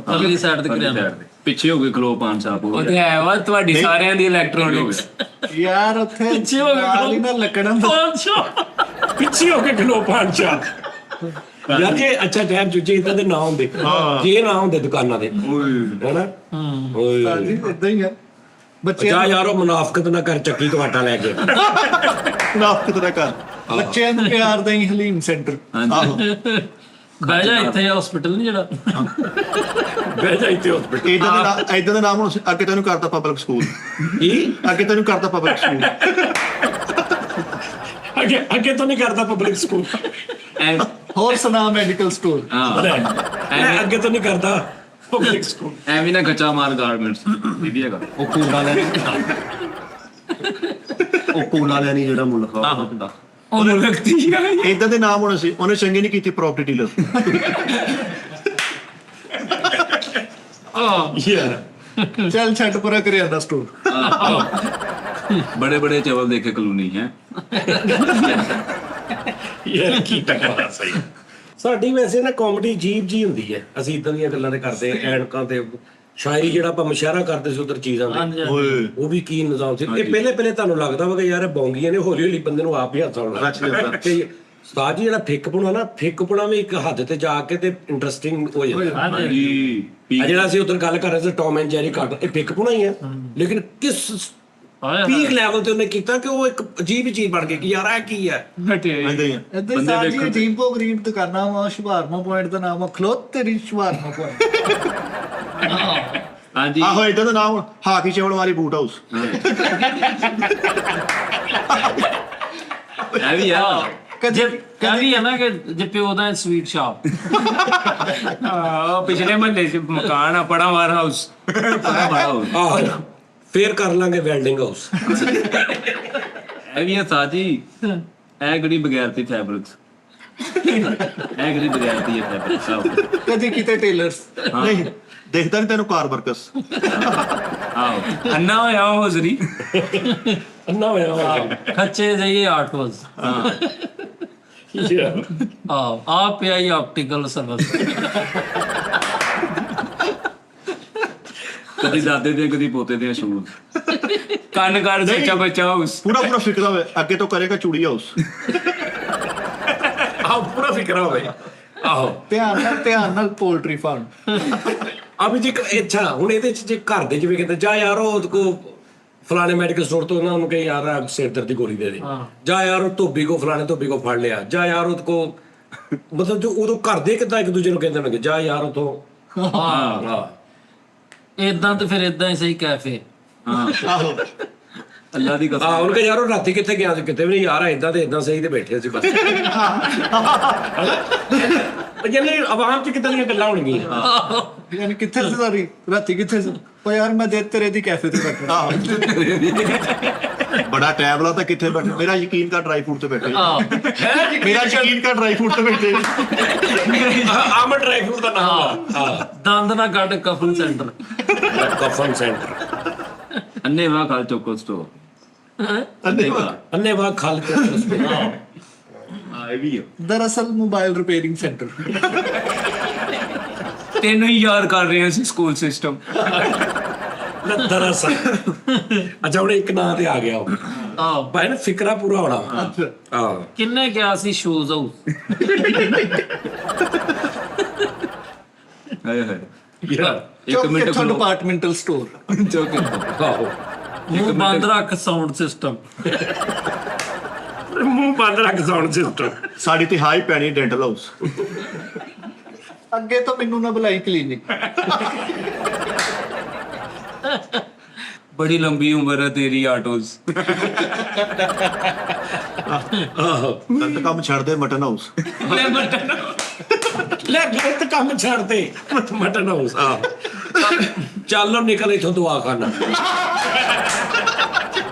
ਪਰਲੀ ਸਾਈਡ ਤੇ ਕਰਿਆਨਾ ਪਿੱਛੇ ਹੋ ਗਏ ਖਲੋ ਪਾਨ ਸਾਹਿਬ ਉਹ ਤੇ ਹੈ ਵਾ ਤੁਹਾਡੀ ਸਾਰਿਆਂ ਦੀ ਇਲੈਕਟ੍ਰੋਨਿਕਸ ਯਾਰ ਉੱਥੇ ਪਿੱਛੇ ਹੋ ਨਾਲ ਹੀ ਨਾ ਲੱਕੜਾਂ ਪਿੱਛੇ ਹੋ ਕੇ ਖਲੋ 5-4 ਯਾਰ ਜੇ ਅੱਛਾ ਟਾਈਮ ਚੁੱਜੇ ਇਦਾਂ ਦੇ ਨਾ ਹੁੰਦੇ ਜੇ ਨਾ ਹੁੰਦੇ ਦੁਕਾਨਾਂ ਦੇ ਹੈਨਾ ਓਏ ਇਦਾਂ ਹੀ ਆ ਬੱਚੇ ਜਾ ਯਾਰ ਉਹ ਮੁਨਾਫਕਤ ਨਾ ਕਰ ਚੱਕੀ ਤੋਂ ਆਟਾ ਲੈ ਕੇ ਨਾਫਤ ਦਾ ਕਰ ਬੱਚਿਆਂ ਨੂੰ ਪਿਆਰ ਦਾ ਹੀ ਹਲੀਮ ਸੈਂਟਰ। ਆਹੋ ਬਹਿ ਜਾ ਇੱਥੇ ਹਸਪੀਟਲ ਨਹੀਂ ਜਿਹੜਾ ਬਹਿ ਜਾ ਇੱਥੇ ਹਸਪੀਟਲ ਇਦਾਂ ਦਾ ਨਾਮ ਹੁਣ ਅੱਗੇ ਤੈਨੂੰ ਕਰਤਾ ਪਬਲਿਕ ਸਕੂਲ। ਕੀ ਅੱਗੇ ਤੈਨੂੰ ਕਰਤਾ ਪਬਲਿਕ ਸਕੂਲ। ਅੱਗੇ ਤੋਂ ਨਹੀਂ ਕਰਦਾ ਪਬਲਿਕ ਸਕੂਲ। ਹੋਰ ਸੁਣਾ ਮੈਡੀਕਲ ਸਟੋਰ। ਅੱਗੇ ਤੋਂ ਨਹੀਂ ਕਰਦਾ ਪਬਲਿਕ ਸਕੂਲ। ਐਵੇਂ ਨਾ ਗੱਚਾ ਮਾਰ ਗਾਰਮੈਂਟਸ ਇਹ ਹੈਗਾ। ਉਹ ਕੋਲ ਵਾਲਿਆਂ ਨਹੀਂ ਜਿਹੜਾ ਮੁੱਲ ਖਾ ਹੁੰਦਾ। ਉਹ ਵਿਅਕਤੀ ਆ ਇਦਾਂ ਦੇ ਨਾਮ ਹੋਣੇ ਸੀ, ਉਹਨੇ ਚੰਗੀ ਨਹੀਂ ਕੀਤੀ ਪ੍ਰਾਪਰਟੀ ਡੀਲਰ। ਯਾਰ ਚੱਲ ਛੱਡ ਪਰਾ ਕਰਿਆਨਾ ਸਟੋਰ। बड़े बड़े चावल देखे कॉलोनी है। ਯਾਰ ਕੀ ਟਕਰਾ ਸਹੀ। ਸਾਡੀ ਵੈਸੇ ਨਾ ਕਾਮੇਡੀ ਅਜੀਬ ਜੀ ਹੁੰਦੀ ਹੈ, ਅਸੀਂ ਇਦਾਂ ਦੀਆਂ ਗੱਲਾਂ ਤੇ ਕਰਦੇ ਹਾਂ, ਐਨਕਾਂ ਤੇ ਸ਼ਾਇਰੀ ਜਿਹੜਾ ਆਪਾਂ ਮੁਸ਼ਾਇਰਾ ਕਰਦੇ ਸੀ ਉਧਰ ਚੀਜ਼ਾਂ ਦੇ, ਉਹ ਵੀ ਕੀ ਨਿਜ਼ਾਮ ਸੀ। ਇਹ ਪਹਿਲੇ ਤੁਹਾਨੂੰ ਲੱਗਦਾ ਵਾ ਕਿ ਯਾਰ ਇਹ ਬੌਂਗੀਆਂ ਨੇ, ਹੌਲੀ ਹੌਲੀ ਬੰਦੇ ਨੂੰ ਆਪ ਹੀ ਹੱਥ ਆਉਣਾ। ਉਸਤਾਦ ਜੀ ਜਿਹੜਾ ਫਿੱਕਪੁਣਾ ਨਾ, ਫਿੱਕਪੁਣਾ ਵੀ ਇੱਕ ਹੱਦ ਤੇ ਜਾ ਕੇ ਤੇ ਇੰਟਰਸਟਿੰਗ ਹੋ ਜਾਂਦਾ। ਜਿਹੜਾ ਅਸੀਂ ਉਧਰ ਗੱਲ ਕਰ ਰਹੇ ਸੀ ਟੌਮ ਐਂਡ ਜੈਰੀ ਕਾਰਟੂਨ, ਇਹ ਫਿੱਕਪੁਣਾ ਹੀ ਹੈ, ਲੇਕਿਨ ਕਿਸ ਪੀਕ ਲੈਵਲ ਤੇ ਉਹਨੇ ਕੀਤਾ ਕਿ ਉਹ ਇੱਕ ਅਜੀਬ ਹੀ ਚੀਜ਼ ਬਣ ਗਈ ਕਿ ਯਾਰ ਇਹ ਕੀ ਹੈ। ਇੱਦਾਂ ਸਾਡੀ ਅਜੀਬੋ ਗਰੀਬ ਦੁਕਾਨਾਂ ਵਾ, ਸ਼ਵਾਰਮਾ ਪੁਆਇੰਟ ਦਾ ਨਾਮ ਆ, ਖਲੋਤ ਤੇਰੀ ਸ਼ਵਾਰਮਾ ਪੁਆਇੰਟ। हाँ जी, ਆਹੋ ਇਦਾਂ ਦਾ ਨਾਮ ਹਾਕੀ ਚਵਲ ਵਾਲੀ ਬੂਟ ਹਾਊਸ। है भी है। ਕਦੀ ਹੈ ਨਾ ਕਿ ਜੇ ਪਿਓ ਦਾ ਸਵੀਟ ਸ਼ਾਪ, ਪਿਛਲੇ ਮਹੱਲੇ 'ਚ ਮਕਾਨ ਆ ਬੜਾ ਵਾਰ ਹਾਊਸ, ਆਹੋ ਫੇਰ ਕਰ ਲਾਂਗੇ ਵੈਲਡਿੰਗ ਹਾਊਸ। है भी है साथ ही। है गड़ी बगैर थी फैब्रिक्स, है गड़ी बगैर थी ये फैब्रिक्स। ਕਦੀ ਕਿਤੇ ਟੇਲਰਸ। ਨਹੀਂ ਦੇਖਦਾ ਨਹੀਂ ਤੈਨੂੰ ਕਾਰ ਵਰਕਸ। आओ ਅੰਨਾ ਹੋਇਆ ਹੋਜ਼ਰੀ, ਅੰਨਾ ਹੋਇਆ ਖੱਚੇ ਜਾਈਏ ਆਰਟਵਸ। ਆ ਪਿਆ ਹੀ ਆਪਟੀਕਲ ਸਰਵਿਸ। कदी दादे दे कदी पोते दे शूज, ਕੰਨ ਕਰ ਸੱਚਾ ਬੱਚਾ ਹਾਊਸ। ਪੂਰਾ ਫਿਕਰਾ ਹੋਵੇ ਅੱਗੇ ਤੋਂ ਕਰੇਗਾ ਚੂੜੀ ਹਾਊਸ। ਆਹ ਪੂਰਾ ਫਿਕਰ ਹੋਵੇ। ਆਹੋ ਧਿਆਨ ਨਾਲ ਪੋਲਟਰੀ ਫਾਰਮ। ਅਭੀ ਜੀ ਅੱਛਾ ਹੁਣ ਇਹਦੇ ਚ ਜੇ ਘਰ ਦੇ ਜਿਵੇਂ ਕਹਿੰਦੇ ਜਾ ਯਾਰ ਉਹ ਕੋ ਫਲਾਣੇ ਮੈਡੀਕਲ ਸਟੋਰ ਤੋਂ ਉਹਨਾਂ ਨੂੰ ਕਹੇ ਯਾਰ ਸਿਰ ਦਰਦ ਦੀ ਗੋਲੀ ਦੇ ਦੇ, ਜਾ ਯਾਰ ਉਹ ਧੋਬੀ ਕੋ ਫਲਾਣੇ ਧੋਬੀ ਕੋ ਫੜ ਲਿਆ, ਜਾ ਯਾਰ ਉਹ ਕੋ ਮਤਲਬ ਜੋ ਉਦੋਂ ਘਰ ਦੇ ਕਿੱਦਾਂ ਇੱਕ ਦੂਜੇ ਨੂੰ ਕਹਿੰਦੇ ਹੋਣਗੇ ਜਾ ਯਾਰ ਉਥੋਂ। ਹਾਂ ਇਦਾਂ ਤੇ ਫਿਰ ਇਦਾਂ ਹੀ ਸਹੀ ਕੈਫੇ। ਆਹੋ अल्लाह दी कसम। ਉਹਨੂੰ ਕਹੇ ਯਾਰ ਉਹ ਰਾਤੀ ਕਿੱਥੇ ਗਿਆ ਸੀ, ਕਿਤੇ ਵੀ ਨਹੀਂ ਯਾਰ, ਏਦਾਂ ਤੇ ਏਦਾਂ ਸਹੀ ਤੇ ਬੈਠੇ ਸੀ ਬਸ। ਜਿਵੇਂ ਆਵਾਮ ਚ ਕਿੱਦਾਂ ਦੀਆਂ ਗੱਲਾਂ ਹੋਣਗੀਆਂ। ਯਾਨੀ ਕਿੱਥੇ ਸੀ ਸਾਰੀ ਰਾਤੀ, ਕਿੱਥੇ ਸੀ? ਉਹ ਯਾਰ ਮੈਂ ਦੇ ਤੇਰੇ ਦੀ ਕੈਫੇ ਤੇ ਬੈਠਾ। ਬੜਾ ਟਾਈਮ ਲਾਤਾ ਕਿੱਥੇ ਬੈਠੇ, ਮੇਰਾ ਯਕੀਨ ਕਾ ਡਰਾਈ ਫਰੂਟ ਤੇ ਬੈਠੇ। ਮੇਰਾ ਯਕੀਨ ਕਾ ਡਰਾਈ ਫਰੂਟ ਤੇ ਬੈਠੇ। ਆਮਨ ਡਰਾਈ ਫਰੂਟ ਦਾ ਨਾਮ ਆ। ਦੰਦ ਨਾ ਕੱਢ ਕਫਨ ਸੈਂਟਰ। ਕਫਨ ਸੈਂਟਰ, अन्ने वाह खाल चोको स्टोर। ਅੰਨੇ ਬਾਗ ਖਾਲ ਕੇ हाँ ये भी है। ਦਰਅਸਲ ਮੋਬਾਈਲ ਰਿਪੇਅਰਿੰਗ ਸੈਂਟਰ। ਤੈਨੂੰ ਹੀ ਯਾਦ ਕਰ ਰਹੇ ਸੀ ਸਕੂਲ ਸਿਸਟਮ। ਦਰਅਸਲ ਅੱਛਾ ਹੁਣ ਇੱਕ ਨਾਂ ਤੇ ਆ ਗਿਆ ਉਹ। ਆਹ ਭਾਈ ਨਾ ਫਿਕਰਾ ਪੂਰਾ ਹੋਣਾ। ਹਾਂ ਕਿੰਨੇ ਗਿਆ ਸੀ ਸ਼ੂਜ਼ ਹਾਊਸ? हाय हाय ਚੌਕ ਕਿੱਥੋਂ ਡਿਪਾਰਟਮੈਂਟਲ ਸਟੋਰ। चौके ਆਹੋ ਮੂੰਹ ਬੰਦ ਰੱਖ ਸਾਊਂਡ ਸਿਸਟਮ। ਮੂੰਹ ਬੰਦ ਰੱਖ ਸਾਊਂਡ ਸਿਸਟਮ। ਸਾਡੀ ਤੇ ਹਾਈ ਪੈਣੀ ਡੈਂਟਲ ਹਾਊਸ। ਅੱਗੇ ਤੋਂ ਮੈਨੂੰ ਨਾ ਬੁਲਾਈ ਕਲੀਨਿਕ। बड़ी लंबी उम्र है तेरी आटोज। ਦੰਦ ਕੰਮ ਛੱਡ ਦੇ ਮਟਨ ਹਾਊਸ। ਲੈ ਗਲਤ ਕੰਮ ਛੱਡ ਦੇ ਮਟਨ ਹਾਊਸ। ਆ ਚੱਲ ਨਿਕਲ ਇਥੋਂ ਦੁਆ ਖਾਨਾ।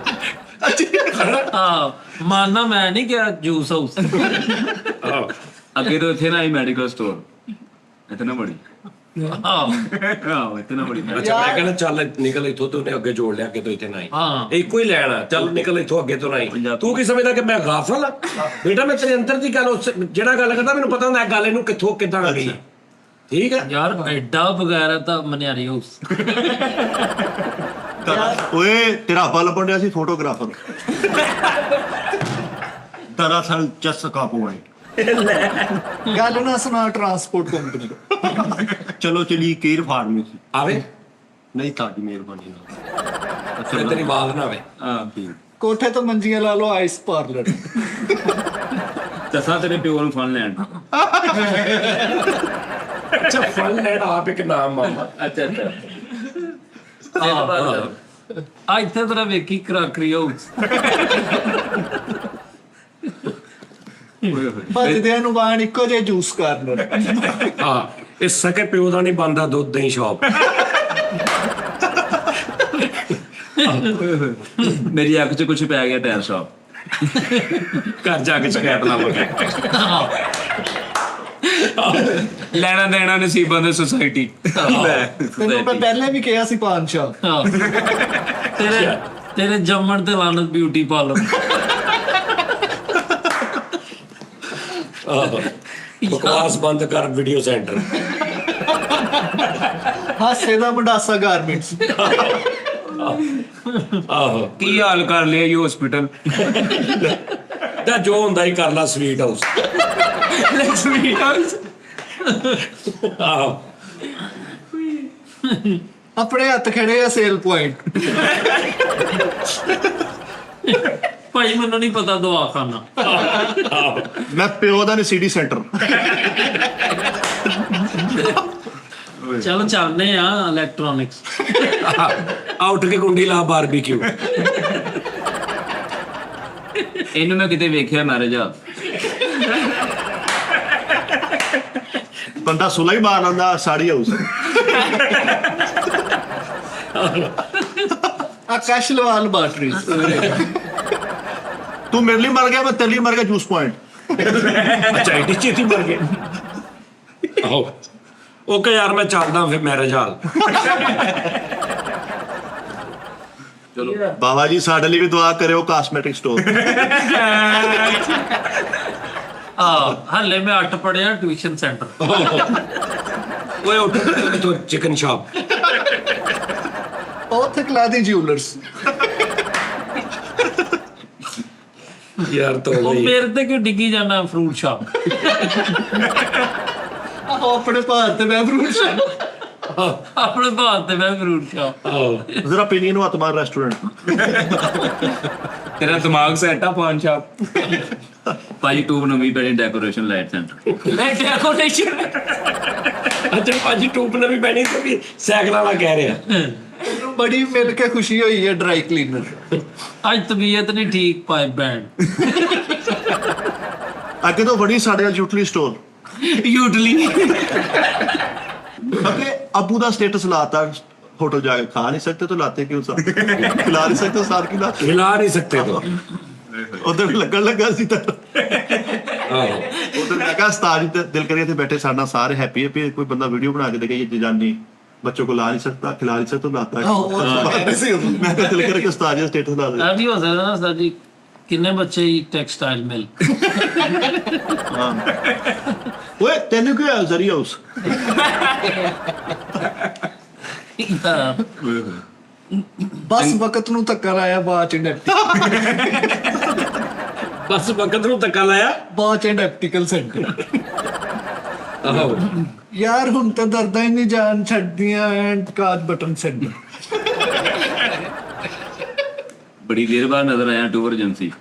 ਮਾਨਾ ਮੈਂ ਨਹੀਂ ਗਿਆ ਜੂਸ ਹਾਊਸ। अगे तो इतने ना ही मेडिकल स्टोर, इतना बड़ी। हाँ इतना बड़ी। ਅੱਛਾ ਮੈਂ ਕਹਿੰਦਾ ਚੱਲ ਨਿਕਲ ਇਥੋਂ ਤੇ ਉਹਨੇ ਅੱਗੇ ਜੋੜ ਲਿਆ, ਅੱਗੇ ਤੋਂ ਇੱਥੇ ਨਹੀਂ। ਇੱਕੋ ਹੀ ਲੈਣਾ, ਚੱਲ ਨਿਕਲ ਇਥੋਂ ਅੱਗੇ ਤੋਂ ਨਹੀਂ। ਤੂੰ ਕੀ ਸਮਝਦਾ ਕਿ ਮੈਂ ਗਾਫਲ ਆ? ਬੇਟਾ ਮੈਂ ਤੇਰੇ ਅੰਦਰ ਦੀ ਗੱਲ ਜਿਹੜਾ ਗੱਲ ਕਰਦਾ ਮੈਨੂੰ ਪਤਾ ਹੁੰਦਾ ਇਹ ਗੱਲ ਇਹਨੂੰ ਕਿੱਥੋਂ ਕਿੱਦਾਂ ਆ ਗਈ। ਠੀਕ ਹੈ ਯਾਰ ਐਡਾ ਵਗੈਰਾ ਤਾਂ ਮਨਿਆਰੀ ਹਾਊਸ। ਓਏ ਤੇਰਾ ਬੱਲ ਬੰਡਿਆ ਸੀ ਫੋਟੋਗ੍ਰਾਫਰ। ਦਰਅਸਲ ਚਸਕਾ ਪੁਆਇੰਟ। ਗੱਲ ਨਾ ਸੁਣਾ ਟਰਾਂਸਪੋਰਟ ਕੰਪਨੀ। ਚਲੋ ਚਲੀ ਕੇਅਰ ਫਾਰਮੇਸੀ। ਆਵੇ ਨਹੀਂ ਤੁਹਾਡੀ ਮਿਹਰਬਾਨੀ ਨਾਲ। ਤੇਰੀ ਬਾਤ ਨਾ ਆਵੇ। हाँ ठीक। ਕੋਠੇ ਤੋਂ ਮੰਜੀਆਂ ਲਾ ਲਓ, ਆਈਸ ਪਾਰਲਰ। दसा तेरे प्यो नु फन लैंड। ਅੱਛਾ ਫਨ ਲੈਣ ਆਪ ਇੱਕ ਨਾਮ ਮਾਮਾ। अच्छा अच्छा। ਆ ਇੱਥੇ ਤੇਰਾ ਵੇਖੀ ਕਰਾਕਰੀ ਹਾਊਸ। ਭੱਜਦਿਆਂ ਨੂੰ ਬਾਣ ਇੱਕੋ ਜਿਹੇ ਜੂਸ ਕਾਰਨਰ। ਹਾਂ ਇਹ ਸਕੇ ਪਿਓ ਦਾ ਨਹੀਂ ਬੰਦਾ ਦੁੱਧ ਦਹੀਂ ਸ਼ਾਪ। मेरी अख च कुछ पै गया टायर शॉप। ਘਰ ਜਾ ਕੇ ਸ਼ਿਕਾਇਤ ਲਾਵਾਂਗੇ। ਲੈਣਾ ਦੇਣਾ ਨਸੀਬਾਂ ਦੇ ਸੁਸਾਇਟੀ। ਤੈਨੂੰ ਮੈਂ ਪਹਿਲੇ ਵੀ ਕਿਹਾ ਸੀ ਪਾਨਸ਼ਾ। ਤੇਰੇ ਜੰਮਣ ਤੇ ਲਾਨਤ ਬਿਊਟੀ ਪਾਰਲਰ। ਬਕਵਾਸ ਬੰਦ ਕਰ ਵੀਡੀਓ ਸੈਂਟਰ। ਹਾਸੇ ਦਾ ਮੰਡਾਸਾ ਗਾਰਮੈਂਟਸ। ਆਹੋ ਕੀ ਹਾਲ ਕਰ ਲਿਆ ਇਹ ਹਸਪੀਟਲ। ਤਾਂ ਜੋ ਹੁੰਦਾ ਹੀ ਕਰ ਲਾ ਸਵੀਟ ਹਾਊਸ। Sweet house. ਆਹੋ ਆਪਣੇ ਹੱਥ ਖੜੇ ਆ ਸੇਲ ਪੁਆਇੰਟ। ਭਾਈ ਮੈਨੂੰ ਨਹੀਂ ਪਤਾ ਦਵਾਖਾਨਾ। ਮੈਂ ਪਿਓ ਦਾ ਨਹੀਂ CD ਸੈਂਟਰ। ਚਲੋ ਚੱਲਦੇ ਆ ਇਲੈਕਟ੍ਰੋਨਿਕਸ। ਆ ਉੱਠ ਕੇ ਕੁੰਡੀ ਲਾ ਬਾਰਬੀਕਿਊ। ਇਹਨੂੰ ਮੈਂ ਕਿਤੇ ਵੇਖਿਆ ਮੈਰਿਜ ਆ। ਬੰਦਾ ਸੁਲਾ ਹੀ ਮਾਰ ਲੈਂਦਾ ਸਾੜੀ ਹਾਊਸ। ਆਕਾਸ਼ ਲਵਾਲ ਬਾਟਰੀਜ਼। ਤੂੰ ਮੇਰੇ ਲਈ ਮਰ ਗਿਆ, ਮੈਂ ਤੇਰੇ ਲਈ ਮਰ ਗਿਆ ਜੂਸ ਪੁਆਇੰਟ। ਅੱਛਾ ਐਡੀ ਛੇਤੀ ਮਰ ਗਏ। ਆਹੋ ਓਕੇ ਯਾਰ ਮੈਂ ਚੱਲਦਾ ਫਿਰ ਮੈਰਿਜ ਹਾਲ। ਬਾਬਾ ਜੀ ਸਾਡੇ ਲਈ ਵੀ ਦੁਆ ਕਰਿਓ ਕਾਸਮੈਟਿਕ ਸਟੋਰ। ਹੱਲੇ ਮੈਂ 8 ਪੜਿਆ ਟਿਊਸ਼ਨ ਸੈਂਟਰ। ਓਏ ਉੱਠ ਤੋਂ ਚਿਕਨ ਸ਼ਾਪ। ਉੱਥੇ ਕਲਾਦੀ ਜਿਊਲਰਸ। ਯਾਰ ਤੋਂ ਉਹ ਮੇਰੇ ਤੇ ਕਿਉਂ ਡਿੱਗੀ ਜਾਣਾ ਫਰੂਟ ਸ਼ਾਪ। ਆਪਣੇ ਭਾਰਤ ਤੇ ਮੈਂ ਫਰੂਟ ਆਪਣੇ ਭਾਰਤ ਤੇ ਮੈਂ ਫਰੂਟ ਸ਼ਾਪ। ਜ਼ਰਾ ਪੀਣੀ ਨੂੰ ਹੱਥ ਮਾਰ ਰੈਸਟੋਰੈਂਟ। ਤੇਰਾ ਦਿਮਾਗ ਸੈੱਟ ਆ ਪਾਨ ਸ਼ਾਪ। ਭਾਜੀ ਟੂਬ ਨਵੀਂ ਪੈਣੀ ਡੈਕੋਰੇਸ਼ਨ ਲਾਈਟ ਸੈਂਟਰ। ਲੈ ਡੈਕੋਰੇਸ਼ਨ। ਅੱਛਾ ਭਾਜੀ ਟੂਪ ਨੇ ਵੀ ਬੈਣੀ ਤੇ ਵੀ ਸਾਈਕਲ ਵਾਲਾ ਕਹਿ ਰਿਹਾ। ਬੜੀ ਮਿਲ ਕੇ ਖੁਸ਼ੀ ਹੋਈ ਹੈ ਡਰਾਈ ਕਲੀਨਰ। ਅੱਜ ਤਬੀਅਤ ਨਹੀਂ ਠੀਕ ਪਾਈਪ ਬੈਂਡ। ਅੱਗੇ ਤੋਂ ਬੜੀ ਸਾਡੇ ਨਾਲ ਯੂਟਿਲੀ ਸਟੋਰ। ਯੂਟਲੀ। ਅੱਗੇ ਅਬੂ ਦਾ ਸਟੇਟਸ ਲਾਤਾ होटल जाके खा नहीं सकते तो लाते क्यों साथ खिला नहीं सकते साथ की लाते खिला नहीं सकते तो उधर लगन लगा सी तो उधर लगा उस्ताद जी दिल करिए थे बैठे साडा सारे हैप्पी है कोई बंदा वीडियो बना के देखे ये जानी बच्चों को ला नहीं सकता खिला नहीं सकता तो लाता है मैं तो दिल करे कि उस्ताद जी स्टेटस ला दे अभी हो सकता ना सर जी कितने बच्चे ही टेक्सटाइल मिल। ओए तेनू क्या जरिया उस ਬਸ ਵਕਤ ਨੂੰ ਧੱਕਾ ਲਾਇਆ ਬਾਅਦ ਚ ਬਸ ਵਕਤ ਨੂੰ ਧੱਕਾ ਲਾਇਆ ਬਾਅਦ ਚ ਡੈਪਟੀਕਲ ਸੈਂਟਰ। ਆਹੋ ਯਾਰ ਹੁਣ ਤਾਂ ਦਰਦਾਂ ਹੀ ਨਹੀਂ ਜਾਨ ਛੱਡਦੀਆਂ ਐਂਡ ਕਾਜ ਬਟਨ ਸੈਂਟਰ। ਬੜੀ ਦੇਰ ਬਾਅਦ ਨਜ਼ਰ ਆਇਆ ਟੂ ਏਜੰਸੀ।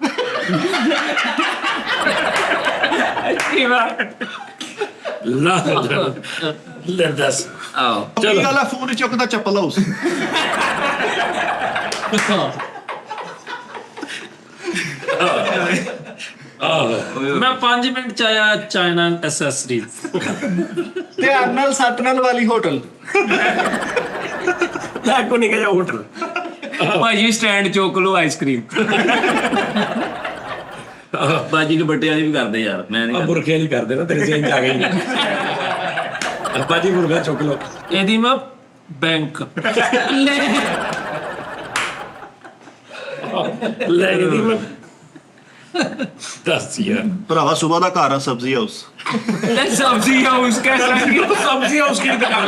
ਲਾ ਲੈ ਦੱਸ ਆਓ चलो गल फोन ही चुकदा चप्पल हाउस मैं 5 मिनट ਚ ਆਇਆ ਚਾਈਨਾ ਐਕਸੈਸਰੀਜ਼। ਧਿਆਨ ਨਾਲ ਸੱਟ ਨਾਲ ਵਾਲੀ ਹੋਟਲ। ਲੈ ਕੋ ਨਹੀਂ ਗਿਆ ਹੋਟਲ। ਭਾਜੀ ਸਟੈਂਡ ਚੁੱਕ ਲੋ ਆਈਸਕ੍ਰੀਮ। ਬਾਜੀ ਨੂੰ ਬੱਟੇ ਵਾਲੀ ਵੀ ਕਰਦੇ ਯਾਰ ਮੈਂ ਆ ਨਹੀਂ ਬੁਰਖੇ ਨਹੀਂ ਕਰਦੇ ਨਾ ਤੇਰੇ ਚੇਂਜ ਆ ਗਈ। ਬਾਜੀ ਮੁਰਗਾ ਚੁੱਕ ਲੋ ਇਹਦੀ ਮੈਂ ਬੈਂਕ ਲੈ ਇਹਦੀ ਮੈਂ ਦੱਸ ਯਾਰ भरावा सुबह दा घर है सब्जी हाउस सब्जी हाउस कैसा सब्जी हाउस की दुकान।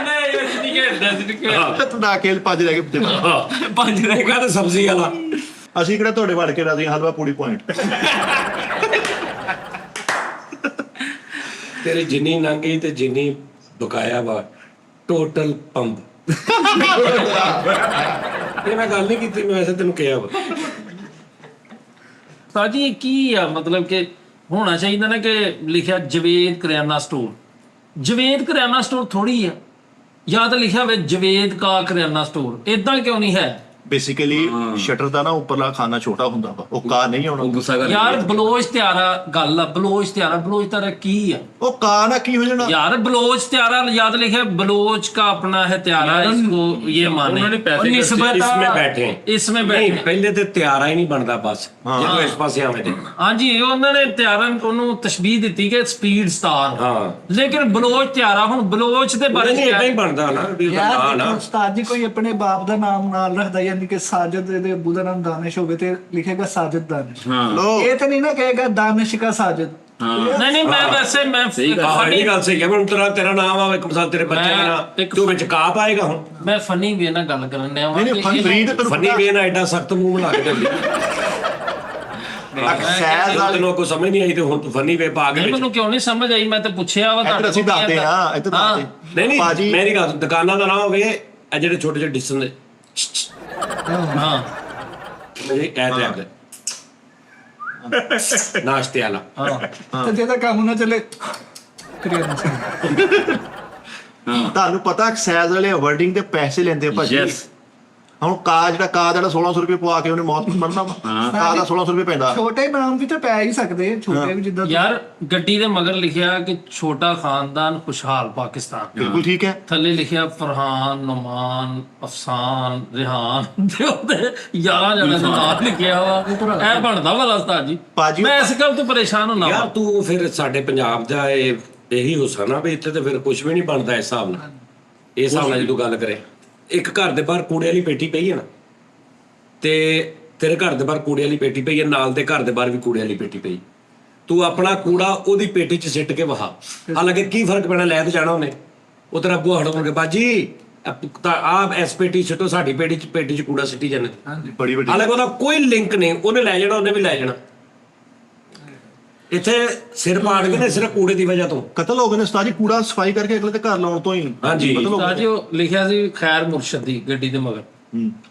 नहीं ऐसे नहीं कहता नहीं कहता तू ना खेल पाज रह गए पंज ਉਹ ਕਹਿੰਦਾ ਸਬਜ਼ੀ ਵਾਲਾ ਅਸੀਂ ਕਿਹੜਾ ਤੁਹਾਡੇ ਵੜ ਕੇ ਰਾਜ਼ੀ ਹਲਵਾ ਪੂੜੀ ਪੁਆਇੰਟ ਤੇਰੀ ਜਿੰਨੀ ਨੰਗੀ ਤੇ ਜਿੰਨੀ ਬਕਾਇਆ ਵਾ ਟੋਟਲ ਪੰਪ। ਇਹ ਮੈਂ ਗੱਲ ਨਹੀਂ ਕੀਤੀ ਮੈਂ ਵੈਸੇ ਤੈਨੂੰ ਕਿਹਾ ਵਾ ਸਾਜੀ ਇਹ ਕੀ ਆ ਮਤਲਬ ਕਿ ਹੋਣਾ ਚਾਹੀਦਾ ਨਾ ਕਿ ਲਿਖਿਆ ਜਵੇਦ ਕਰਿਆਨਾ ਸਟੋਰ। ਜਵੇਦ ਕਰਿਆਨਾ ਸਟੋਰ ਥੋੜੀ ਆ ਜਾਂ ਤਾਂ ਲਿਖਿਆ ਹੋਵੇ ਜਵੇਦ ਕਾ ਕਰਿਆਨਾ ਸਟੋਰ। ਇਦਾਂ ਕਿਉਂ ਨਹੀਂ ਹੈ ਬੇਸਿਕਲੀ ਸ਼ਟਰ ਦਾ ਨਾ ਉੱਪਰਲਾ ਖਾਨਾ ਛੋਟਾ ਹੁੰਦਾ ਵਾ, ਉਹ ਕਾਰ ਨਹੀਂ ਆਉਣਾ। ਉਹ ਗੁੱਸਾ ਕਰ ਯਾਰ ਬਲੋਚ ਤਿਆਰਾ ਗੱਲ ਆ, ਬਲੋਚ ਤਿਆਰਾ ਕੀ ਆ ਉਹ ਕਾਰ ਨਾ ਕੀ ਹੋ ਜਾਣਾ यार बलोच त्यारा याद लिखे बलोच का अपना है त्यारा इसको ये माने उन्होंने पैसे निस्बत इसमें बैठे हैं। इसमें ਨਹੀਂ बैठे ਪਹਿਲੇ ਤੇ ਤਿਆਰਾ ਹੀ ਨਹੀਂ ਬਣਦਾ ਬਸ ਜਦੋਂ ਇਸ ਪਾਸੇ ਆਵੇਂ ਤੇ हाँ जी उन्होंने त्यारा ਨੂੰ ਤਸ਼ਬੀਹ ਦਿੱਤੀ ਕਿ ਸਪੀਡ ਸਟਾਰ ਹਾਂ ਲੇਕਿਨ ਬਲੋਚ ਤਿਆਰਾ ਹੁਣ ਬਲੋਚ ਦੇ ਬਾਰੇ ਨਹੀਂ ਇਦਾਂ ਹੀ ਬਣਦਾ ਨਾ ਵੀ ਉਹਦਾ ਯਾਰ ਨਾਂ ਨਾ ਦੇਖੋ ਉਸਤਾਦ ਜੀ ਕੋਈ ਆਪਣੇ ਬਾਪ ਦਾ ਨਾਮ ਨਾਲ ਰੱਖਦਾ, ਯਾਨੀ ਕਿ ਸਾਜਦ ਦੇ ਅੱਬੂ ਦਾ ਨਾਮ ਦਾਨਿਸ਼ ਹੋਵੇ ਤੇ ਲਿਖੇਗਾ ਸਾਜਦ ਦਾਨਿਸ਼। ਹਾਂ ਇਹ ਤਾਂ ਨਹੀਂ ਨਾ ਕਹੇਗਾ ਦਾਨਿਸ਼ ਕਾ ਸਾਜਦ। ਨਹੀਂ ਮੈਂ ਵੈਸੇ ਮੈਂ ਆਹ ਇਹ ਗੱਲ ਸਹੀ ਹੈ। ਹੁਣ ਤੇਰਾ ਨਾਮ ਆ ਇੱਕ ਮਿਸਾਲ ਤੇਰੇ ਬੱਚੇ ਦਾ ਨਾਮ ਤੂੰ ਵਿੱਚ ਕਾ ਪਾਏਗਾ ਹੁਣ ਮੈਂ ਫਨੀ ਵੇ ਨਾਲ ਗੱਲ ਕਰਨ ਡਿਆ ਵਾਂ ਨਹੀਂ ਫਰੀਦ ਤੈਨੂੰ ਫਨੀ ਵੇ ਨਾ ਐਡਾ ਸਖਤ ਮੂੰਹ ਬਣਾ ਕੇ ਚੱਲੀ ਸੈਲ ਨਾਲ ਤੈਨੂੰ ਕੋਈ ਸਮਝ ਨਹੀਂ ਆਈ ਤੇ ਹੁਣ ਤੂੰ ਫਨੀ ਵੇ ਪਾ ਕੇ ਵਿੱਚ ਮੈਨੂੰ ਕਿਉਂ ਨਹੀਂ ਸਮਝ ਆਈ, ਮੈਂ ਤਾਂ ਪੁੱਛਿਆ ਵਾ ਇੱਧਰ ਅਸੀਂ ਦੱਸਦੇ ਹਾਂ, ਇੱਧਰ ਦੱਸਦੇ ਨਹੀਂ ਭਾਜੀ ਮੇਰੀ ਗੱਲ ਦੁਕਾਨਾਂ ਦਾ ਨਾਮ ਹੋਵੇ ਇਹ ਜਿਹੜੇ ਛੋਟੇ ਜਿਹੇ ਡਿਸਨ ਦੇ ਹਾਂ ਮੇਰੇ ਕਹਿ ਤੇ ਆਗੇ ਨਾਸ਼ਤੇ ਵਾਲਾ ਤੇ ਜਿਹਦਾ ਕੰਮ ਨਾ ਚੱਲੇ ਕਰੀਏ ਤੁਹਾਨੂੰ ਪਤਾ ਸੈਲ ਵਾਲੇ ਵਰਡਿੰਗ ਦੇ ਪੈਸੇ ਲੈਂਦੇ ਆ ਭਾਜੀ। Yes. ਹੁਣ ਕਾਰ ਜਿਹੜਾ 1600 ਰੁਪਏ ਪਵਾ ਕੇ ਉਹਨੇ ਮੌਤ ਨੂੰ ਮਰਨਾ ਵਾ, ਕਾਰ ਦਾ 1600 ਰੁਪਏ ਪੈਂਦਾ। ਛੋਟੇ ਨਾਮ ਵੀ ਤਾਂ ਪੈ ਹੀ ਸਕਦੇ, ਛੋਟੇ ਵੀ ਜਿੱਦਾਂ ਯਾਰ ਗੱਡੀ ਦੇ ਮਗਰ ਲਿਖਿਆ ਕਿ ਛੋਟਾ ਖਾਨਦਾਨ ਖੁਸ਼ਹਾਲ ਪਾਕਿਸਤਾਨ, ਬਿਲਕੁਲ ਠੀਕ ਹੈ। ਥੱਲੇ ਲਿਖਿਆ ਫਰਹਾਨ, ਨੁਮਾਨ, ਅਫਸਾਨ, ਰਿਹਾਨ ਤੇ ਉਹਦੇ 11 ਜਣੇ ਦਾ ਨਾਮ ਲਿਖਿਆ ਵਾ। ਇਹ ਬਣਦਾ ਵਾ ਉਸਤਾਦ ਜੀ। ਭਾਜੀ ਮੈਂ ਇਸ ਗੱਲ ਤੋਂ ਪਰੇਸ਼ਾਨ ਹੁੰਦਾ ਯਾਰ ਵਾ। ਤੂੰ ਫਿਰ ਸਾਡੇ ਪੰਜਾਬ ਦਾ ਇਹੀ ਹੁਸਾ ਨਾ ਵੀ ਇੱਥੇ ਤੇ ਫਿਰ ਕੁਝ ਵੀ ਨਹੀਂ ਬਣਦਾ ਇਸ ਹਿਸਾਬ ਨਾਲ। ਇਸ ਹਿਸਾਬ ਨਾਲ ਜਦੋਂ ਗੱਲ ਕਰੇ ਇੱਕ ਘਰ ਦੇ ਬਾਹਰ ਕੂੜੇ ਵਾਲੀ ਪੇਟੀ ਪਈ ਹੈ ਨਾ, ਤੇ ਤੇਰੇ ਘਰ ਦੇ ਬਾਹਰ ਕੂੜੇ ਵਾਲੀ ਪੇਟੀ ਪਈ ਹੈ, ਨਾਲ ਦੇ ਘਰ ਦੇ ਬਾਹਰ ਵੀ ਕੂੜੇ ਵਾਲੀ ਪੇਟੀ ਪਈ, ਤੂੰ ਆਪਣਾ ਕੂੜਾ ਉਹਦੀ ਪੇਟੀ 'ਚ ਸਿੱਟ ਕੇ ਵਹਾ। ਹਾਲਾਂਕਿ ਕੀ ਫਰਕ ਪੈਣਾ, ਲੈ ਤੇ ਜਾਣਾ ਉਹਨੇ। ਉਹ ਤੇਰਾ ਬੂਹਾ ਹਟਾਉਣਗੇ ਬਾਜੀ ਆਪ ਇਸ ਪੇਟੀ ਸਿੱਟੋ, ਸਾਡੀ ਪੇਟੀ 'ਚ ਕੂੜਾ ਸਿੱਟੀ ਜਾਂਦੇ। ਬੜੀ ਵੱਡੀ ਹਾਲਾਂਕਿ ਉਹਦਾ ਕੋਈ ਲਿੰਕ ਨਹੀਂ, ਉਹਨੇ ਲੈ ਜਾਣਾ, ਉਹਨੇ ਵੀ ਲੈ ਜਾਣਾ। ਇੱਥੇ ਸਿਰ ਪਾੜ ਕੇ ਨੇ ਸਿਰਫ ਕੂੜੇ ਦੀ ਵਜ੍ਹਾ ਤੋਂ ਕਤਲ ਹੋ ਗਏ ਨੇ ਉਸਤਾਦ ਜੀ, ਕੂੜਾ ਸਫਾਈ ਕਰਕੇ ਅਗਲੇ ਦੇ ਘਰ ਲਾਉਣ ਤੋਂ ਹੀ। ਹਾਂਜੀ। ਕਤਲ ਹੋ ਉਸਤਾਦ ਗਏ। ਜੀ ਉਹ ਲਿਖਿਆ ਸੀ ਖੈਰ ਮੁਰਸ਼ਦ ਦੀ ਗੱਡੀ ਦੇ ਮਗਰ,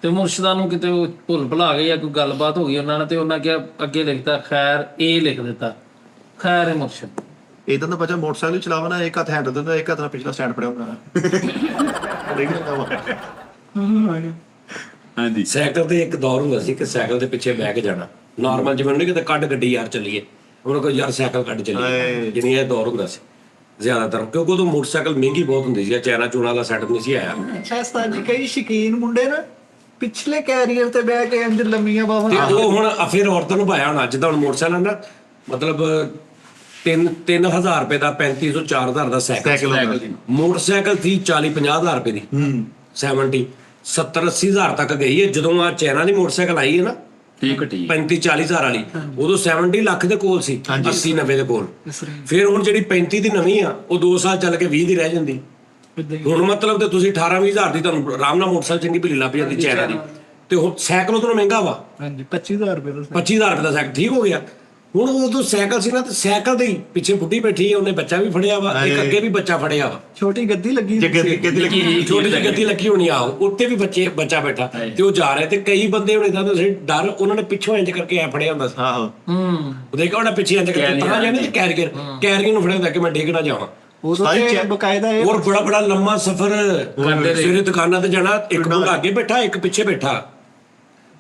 ਤੇ ਮੁਰਸ਼ਦਾਂ ਨੂੰ ਕਿਤੇ ਉਹ ਭੁੱਲ ਭੁਲਾ ਗਏ ਜਾਂ ਕੋਈ ਗੱਲਬਾਤ ਹੋ ਗਈ ਉਹਨਾਂ ਨਾਲ, ਤੇ ਉਹਨਾਂ ਕਿਹਾ ਅੱਗੇ ਲਿਖਤਾ ਖੈਰ, ਇਹ ਲਿਖ ਦਿੱਤਾ ਖੈਰ ਮੁਰਸ਼ਦ। ਇਦਾਂ ਦਾ ਬੱਚਾ ਮੋਟਰਸਾਈਕਲ ਚਲਾਵਾ ਨਾ, ਇੱਕ ਹੱਥ ਹੈਂਡਲ ਦਿੰਦਾ, ਇੱਕ ਹੱਥ ਨਾਲ ਪਿਛਲਾ ਸਟੈਂਡ ਫੜਿਆ ਹੁੰਦਾ। ਹਾਂਜੀ ਸਾਈਕਲ ਤੇ ਇੱਕ ਦੌਰ ਹੁੰਦਾ ਸੀ ਕਿ ਸਾਈਕਲ ਦੇ ਪਿੱਛੇ ਬਹਿ ਕੇ ਜਾਣਾ ਨਾਰਮਲ, ਜਿਵੇਂ ਨਹੀਂ ਕਿਤੇ ਕੱਢ ਗੱਡੀ ਯਾਰ ਚੱਲੀਏ, ਉਹਨਾਂ ਕੋਲ ਯਾਰ ਸਾਈਕਲ ਕੱਢ ਚੱਲੀਏ, ਜਿਵੇਂ ਇਹ ਦੌਰ ਹੁੰਦਾ ਸੀ ਜ਼ਿਆਦਾਤਰ, ਕਿਉਂਕਿ ਉਦੋਂ ਮੋਟਰਸਾਈਕਲ ਮਹਿੰਗੀ ਬਹੁਤ ਹੁੰਦੀ ਸੀ, ਚਾਈਨਾ ਚੂਨਾ ਵਾਲਾ ਸੈੱਟ ਨਹੀਂ ਸੀ ਆਇਆ। ਅੱਛਾ ਉਸਤਾਦ ਜੀ, ਕਈ ਸ਼ੌਕੀਨ ਮੁੰਡੇ ਨਾ ਪਿਛਲੇ ਕੈਰੀਅਰ ਤੇ ਬਹਿ ਕੇ ਇੰਜ ਲੰਮੀਆਂ ਤੇ ਬਾਹਾਂ ਉਹ ਹੁਣ ਫਿਰ ਔਰਤਾਂ ਨੂੰ ਭਾਇਆ ਹੁਣ ਜਿੱਦਾਂ ਹੁਣ ਮੋਟਰਸਾਈਕਲ ਨਾ ਮਤਲਬ 3000 ਰੁਪਏ ਦਾ 3500 4000 ਦਾ ਸਾਈਕਲ, ਮੋਟਰਸਾਈਕਲ ਸੀ 40-50 ਹਜ਼ਾਰ ਰੁਪਏ ਦੀ 70-80 ਹਜ਼ਾਰ ਤੱਕ ਗਈ ਹੈ। ਜਦੋਂ ਆ ਚਾਈਨਾ ਦੀ ਮੋਟਰਸਾਈਕਲ ਆਈ ਹੈ ਨਾ ਠੀਕ 35-40 ਹਜ਼ਾਰ ਵਾਲੀ, ਉਦੋਂ 70 ਲੱਖ ਦੇ ਕੋਲ ਸੀ, 80-90 ਦੇ ਕੋਲ। ਫਿਰ ਹੁਣ ਜਿਹੜੀ 35 ਦੀ ਨਵੀਂ ਆ ਉਹ 2 ਸਾਲ ਚੱਲ ਕੇ 20 ਦੀ ਰਹਿ ਜਾਂਦੀ। ਹੁਣ ਮਤਲਬ ਤੇ ਤੁਸੀਂ 18-20 ਹਜ਼ਾਰ ਦੀ ਤੁਹਾਨੂੰ ਆਰਾਮ ਨਾਲ ਮੋਟਰਸਾਈਕਲ ਚੰਗੀ ਭਲੀ ਲੱਭ ਜਾਂਦੀ ਚਾਈਨਾ ਦੀ, ਤੇ ਹੁਣ ਸਾਈਕਲ ਉਦੋਂ ਮਹਿੰਗਾ ਵਾ, ਹਾਂਜੀ 25000 ਰੁਪਏ ਦਾ 25000 ਰੁਪਏ ਦਾ ਸਾਈਕਲ ਠੀਕ ਹੋ ਗਿਆ। ਹੁਣ ਉਦੋਂ ਸਾਈਕਲ ਸੀ ਨਾ, ਤੇ ਸਾਈਕਲ ਦੇ ਪਿੱਛੇ ਬੁੱਢੀ ਬੈਠੀ ਹੈ, ਉਹਨੇ ਬੱਚਾ ਵੀ ਫੜਿਆ ਵਾ, ਇੱਕ ਅੱਗੇ ਵੀ ਬੱਚਾ ਫੜਿਆ ਵਾ, ਛੋਟੀ ਗੱਦੀ ਲੱਗੀ ਛੋਟੀ ਜਿਹੀ ਗੱਡੀ ਲੱਗੀ ਹੋਣੀ ਆ, ਉੱਤੇ ਵੀ ਬੱਚਾ ਬੈਠਾ, ਤੇ ਉਹ ਜਾ ਰਿਹਾ। ਤੇ ਕਈ ਬੰਦੇ ਹੁਣ ਇਦਾਂ ਦੇ ਸੀ ਡਰ, ਉਹਨਾਂ ਨੇ ਪਿੱਛੋਂ ਇੰਜ ਕਰਕੇ ਐ ਫੜਿਆ ਹੁੰਦਾ ਸੀ। ਆਹੋ ਉਹ ਦੇਖਿਆ ਉਹਨਾਂ ਪਿੱਛੇ ਇੰਜ ਕਰਕੇ ਤਾਂ ਜਾਣੇ ਤੇ ਕੈਰੀਅਰ ਨੂੰ ਫੜਿਆ ਹੁੰਦਾ ਕਿ ਮੈਂ ਡਿੱਗ ਨਾ ਜਾਵਾਂ। ਉਦੋਂ ਤੇ ਬਕਾਇਦਾ ਇਹ ਹੋਰ ਬੜਾ ਲੰਮਾ ਸਫ਼ਰ ਸਵੇਰੇ ਦੁਕਾਨਾਂ ਤੇ ਜਾਣਾ, ਇੱਕ ਬੰਦਾ ਅੱਗੇ ਬੈਠਾ ਇੱਕ ਪਿੱਛੇ ਬੈਠਾ,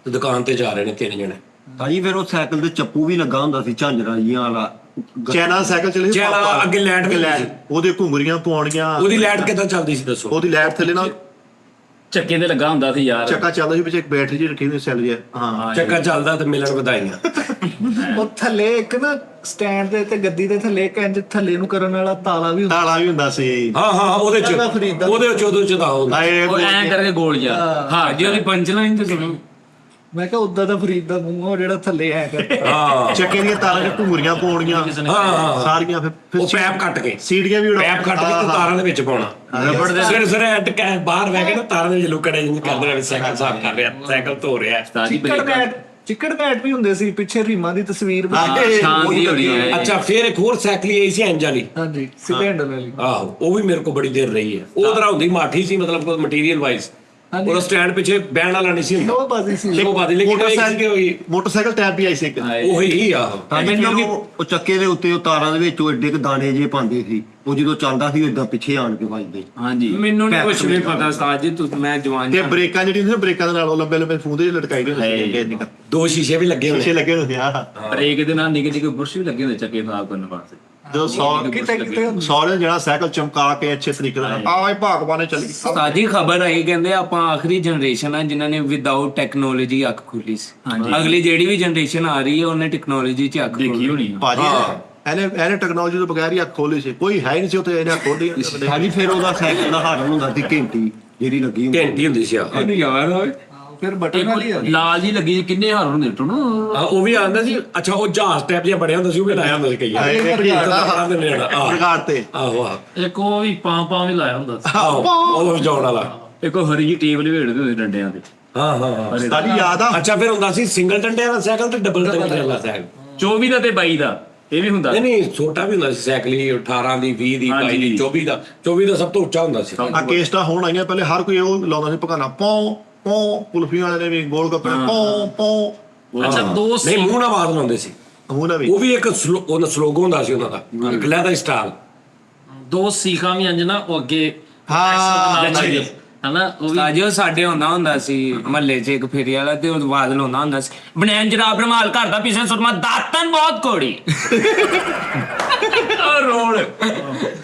ਤੇ ਦੁਕਾਨ ਤੇ ਜਾ ਰਹੇ ਨੇ 3 ਜਣੇ। ਭਾਜੀ ਫਿਰ ਉਹ ਸਾਈਕਲ ਤੇ ਚੱਪੂ ਵੀ ਲੱਗਾ ਹੁੰਦਾ ਸੀ ਝਾਂਜਰਾਂ ਜੀਆਂ ਵਾਲਾ। ਚਾਈਨਾ ਸਾਈਕਲ ਚੱਲੇ ਸੀ, ਚਾਈਨਾ ਪਾਪਾ। ਅੱਗੇ ਲਾਈਟ ਵੀ ਸੀ। ਉਹਦੇ ਘੁੰਗਰੀਆਂ ਪਵਾਉਣੀਆਂ, ਉਹਦੀ ਲਾਈਟ ਕਿੱਦਾਂ ਚੱਲਦੀ ਸੀ ਦੱਸੋ? ਉਹਦੀ ਲਾਈਟ ਥੱਲੇ ਨਾ ਚੱਕੇ ਤੇ ਲੱਗਾ ਹੁੰਦਾ ਸੀ ਯਾਰ, ਚੱਕਾ ਚੱਲਦਾ ਸੀ, ਵਿੱਚ ਇੱਕ ਬੈਟਰੀ ਜਿਹੀ ਰੱਖੀ ਹੁੰਦੀ ਸੈੱਲ ਜਿਹਾ। ਹਾਂ ਚੱਕਾ ਚੱਲਦਾ ਤੇ ਮਿਲਣ ਵਧਾਈਆਂ। ਉਹ ਥੱਲੇ ਇੱਕ ਨਾ ਸਟੈਂਡ ਦੇ ਤੇ ਗੱਦੀ ਦੇ ਥੱਲੇ ਇੱਕ ਇੰਜ ਥੱਲੇ ਨੂੰ ਕਰਨ ਵਾਲਾ ਤਾਲਾ ਵੀ ਹੁੰਦਾ। ਤਾਲਾ ਵੀ ਹੁੰਦਾ ਸੀ। ਹਾਂ ਉਹਦੇ ਚ ਉਦੋਂ ਚ ਦਾ ਹੁੰਦਾ। ਉਹ ਐਂ ਕਰਕੇ ਗੋਲ ਜਾ। ਹਾਂ ਜੀ ਉਹਦੀ ਪੰਚ ਲਾਈਨ ਤੇ ਸੁਣੋ, ਮੈਂ ਕਿਹਾ ਉਦਾਂ ਦਾ ਫਰੀਦ ਦਾ ਮੂੰਹ ਉਹ ਜਿਹੜਾ ਥੱਲੇ ਐ ਕਰਦਾ। ਹਾਂ ਚੱਕੇ ਦੀਆਂ ਤਾਰਾਂ ਚ ਘੁੰਗਰੀਆਂ ਪਾਉਣੀਆਂ ਸਾਰੀਆਂ, ਉਹ ਪੈਪ ਕੱਟ ਕੇ ਸੀੜੀਆਂ ਵੀ ਪੈਪ ਕੱਟ ਕੇ ਤੂੰ ਤਾਰਾਂ ਦੇ ਵਿੱਚ ਪਾਉਣਾ। ਰਬੜ ਦੇ ਸਿਰੇ ਅਟਕ ਬਾਹਰ ਬਹਿ ਕੇ ਨਾ ਤਾਰਾਂ ਦੇ ਵਿੱਚ ਲੁਕੜੇ ਜਿੰਨ ਕਰਦੇ ਰਹੇ, ਸਾਈਕਲ ਸਾਫ਼ ਕਰ ਰਿਹਾ, ਸਾਈਕਲ ਧੋ ਰਿਹਾ। ਤਾਜੀ ਬ੍ਰੇਕ ਚਿੱਕੜ ਮੈਟ ਵੀ ਹੁੰਦੇ ਸੀ, ਪਿੱਛੇ ਰੀਮਾਂ ਦੀ ਤਸਵੀਰ ਸ਼ਾਨ ਦੀ ਹੋਣੀ ਹੈ। ਅੱਛਾ ਫਿਰ ਇੱਕ ਹੋਰ ਸਾਈਕਲ ਆਈ ਸੀ ਇੰਜ ਵਾਲੀ, ਹਾਂਜੀ ਸਿੱਧੇ ਹੈਂਡਲ ਵਾਲੀ। ਆਹੋ ਉਹ ਵੀ ਮੇਰੇ ਕੋਲ ਬੜੀ ਦੇਰ ਰਹੀ ਹੈ। ਉਹ ਤਰ੍ਹਾਂ ਹੁੰਦੀ ਮਾਠੀ ਸੀ, ਮਤਲਬ ਮਟੀਰੀਅਲ ਵਾਈਜ਼ ਉਹਦਾ ਸਟੈਂਡ ਪਿੱਛੇ ਬਹਿਣ ਵਾਲਾ ਨਹੀਂ ਸੀ ਹੁੰਦਾ ਸ਼ੋਬਾਜ਼ੀ ਸੀ ਸ਼ੋਬਾਜ਼ੀ ਲੇਕਿਨ ਉਹ ਇੱਕ ਕਿ ਹੋਈ ਮੋਟਰਸਾਈਕਲ ਟੈਪ ਵੀ ਆਈ ਸੀ ਇੱਕ। ਉਹੀ ਹੀ ਆ ਤਾਂ ਮੈਨੂੰ ਉਹ ਚੱਕੇ ਦੇ ਉੱਤੇ ਉਹ ਤਾਰਾਂ ਦੇ ਵਿੱਚ ਉਹ ਏਡੇ ਕੁ ਦਾਣੇ ਜੇ ਪਾਉਂਦੇ ਸੀ, ਉਹ ਜਦੋਂ ਚੱਲਦਾ ਸੀ ਇਦਾਂ ਪਿੱਛੇ ਆਣ ਕੇ ਵੱਜਦੇ। ਹਾਂਜੀ ਮੈਨੂੰ ਨਹੀਂ ਕੁਝ ਵੀ ਪਤਾ ਉਸਤਾਦ ਜੀ ਤੁਸੀਂ ਮੈਂ ਜਵਾਨ ਤੇ ਬ੍ਰੇਕਾਂ ਜਿਹੜੀਆਂ ਸੀ ਨਾ, ਬ੍ਰੇਕਾਂ ਦੇ ਨਾਲ ਉਹ ਲੰਬੇ ਲੰਬੇ ਫੂੰਦੇ ਜਿਹੇ ਲਟਕਾਈ ਦੇ ਹੁੰਦੇ ਸੀ। ਦੋ ਸ਼ੀਸ਼ੇ ਵੀ ਲੱਗੇ ਸ਼ੀਸ਼ੇ ਹੋਣੇ ਲੱਗੇ ਹੁੰਦੇ ਆ। ਬ੍ਰੇਕ ਦੇ ਨਾਲ ਨਿੱਕੇ ਨਿੱਕੇ ਬੁਰਸ਼ ਵੀ ਲੱਗੇ ਹੁੰਦੇ ਚੱਕੇ ਨੂੰ ਆਪ ਕਰਨ ਵਾਸਤੇ। ਜਦੋਂ ਸੌਰੇ ਜਿਹੜਾ ਸਾਈਕਲ ਚਮਕਾ ਕੇ ਅੱਛੇ ਤਰੀਕੇ ਨਾਲ ਆਏ ਭਾਗਵਾਨ ਨੇ ਚੱਲੀ। ਉਸਤਾਦ ਜੀ ਖਬਰ ਆਈ ਕਹਿੰਦੇ ਆਪਾਂ ਆਖਰੀ ਜਨਰੇਸ਼ਨ ਆ ਜਿਨ੍ਹਾਂ ਨੇ ਵਿਦਆਊਟ ਟੈਕਨੋਲੋਜੀ ਅੱਖ ਖੋਲੀ ਸੀ। ਅਗਲੀ ਜਿਹੜੀ ਵੀ ਜਨਰੇਸ਼ਨ ਆ ਰਹੀ ਹੈ ਉਹਨੇ ਟੈਕਨੋਲੋਜੀ 'ਚ ਅੱਖ ਦੇਖੀ ਹੋਣੀ ਆ। ਭਾਜੀ ਇਹਨੇ ਟੈਕਨੋਲੋਜੀ ਤੋਂ ਬਗੈਰ ਹੀ ਅੱਖ ਖੋਲੀ ਸੀ, ਕੋਈ ਹੈ ਹੀ ਨਹੀਂ ਸੀ ਉੱਥੇ, ਇਹਨੇ ਅੱਖ ਖੋਲੀ। ਹਾਂਜੀ, ਫਿਰ ਉਹਦਾ ਸਾਈਕਲ ਦਾ ਹਾਰਨ ਹੁੰਦਾ ਸੀ ਘੰਟੀ ਜਿਹੜੀ ਲੱਗੀ ਹੁੰਦੀ। ਘੰਟੀ ਹੁੰਦੀ ਸੀ ਆ ਇਹਨੂੰ ਯਾਦ ਆ ਫਿਰ ਬਟਨ ਵਾਲੀ ਆ ਲਾਲ ਜੀ ਲੱਗੀ ਕਿੰਨੇ ਹਾਰ ਹੁੰਦੇ ਟੁਣ ਉਹ ਵੀ ਆਉਂਦਾ ਸੀ। ਅੱਛਾ ਉਹ ਜਹਾਜ਼ ਟਾਈਪ ਜਿਹਾ ਬਣਿਆ ਹੁੰਦਾ ਸੀ, ਉਹ ਵੀ ਲਾਇਆ ਹੁੰਦਾ ਸੀ ਕਈ ਪ੍ਰਕਾਰ ਤੇ ਆਹੋ ਆਹੋ ਇੱਕ ਉਹ ਵੀ ਪਾਂ ਵੀ ਲਾਇਆ ਹੁੰਦਾ ਸੀ। ਉਹ ਵਜਾਉਣ ਵਾਲਾ ਇੱਕ ਉਹ ਹਰੀ ਜੀ ਟੇਪ ਲਵੇੜਦੇ ਹੁੰਦੇ ਡੰਡਿਆਂ ਤੇ। ਹਾਂ ਸਾਡੀ ਯਾਦ ਆ। ਅੱਛਾ ਫਿਰ ਹੁੰਦਾ ਸੀ ਸਿੰਗਲ ਡੰਡੇ ਵਾਲਾ ਸਾਈਕਲ ਤੇ ਡਬਲ ਡੰਡੇ ਵਾਲਾ ਸਾਈਕਲ। 24 ਦਾ ਤੇ 22 ਦਾ ਇਹ ਵੀ ਹੁੰਦਾ। ਨਹੀਂ ਛੋਟਾ ਵੀ ਹੁੰਦਾ ਸੀ ਸਾਈਕਲ ਹੀ 18 ਦੀ 20 ਦੀ 22 ਦੀ 24 ਦਾ ਸਭ ਤੋਂ ਉੱਚਾ ਹੁੰਦਾ ਸੀ। ਆ ਕੇਸਟਾਂ ਹੁਣ ਆਈਆਂ, ਪਹਿਲੇ ਹਰ ਕੋਈ ਉਹ ਲਾਉਂਦਾ ਸੀ ਭਗਾਨਾ ਪੌਂ ਪੌਂ, ਕੁਲਫੀਆਂ ਵਾਲੇ ਨੇ ਵੀ ਗੋਲ ਗੱਪੇ ਪੌਂ ਪੌਂ। ਅੱਛਾ ਦੋ ਨਹੀਂ ਮੂੰਹ ਨਾਲ ਆਵਾਜ਼ ਲਾਉਂਦੇ ਸੀ। ਹੁਣ ਵੀ ਉਹ ਵੀ ਇੱਕ ਉਹਨਾਂ ਸਲੋਗਨ ਹੁੰਦਾ ਸੀ ਉਹਨਾਂ ਦਾ, ਇੱਕ ਲਹਿਦਾ ਸਟਾਈਲ। ਦੋ ਸੀਖਾਂ ਵੀ ਅੰਜ ਨਾ ਉਹ ਅੱਗੇ ਹਾਂ ਹਨਾ ਉਹ ਵੀ ਉਸਤਾਦ ਜੀ ਉਹ ਸਾਡੇ ਹੁੰਦਾ ਸੀ ਮਹੱਲੇ 'ਚ ਇੱਕ ਫੇਰੀ ਵਾਲਾ ਤੇ ਉਹ ਆਵਾਜ਼ ਲਾਉਂਦਾ ਹੁੰਦਾ ਸੀ ਬਨੈਣ ਜਰਾਬ ਰਮਾਲ ਘਰ ਦਾ ਪਿੱਛੇ ਸੁਰਮਾ ਦਾਤਨ ਬਹੁਤ ਕੋੜੀ ਰੋਲ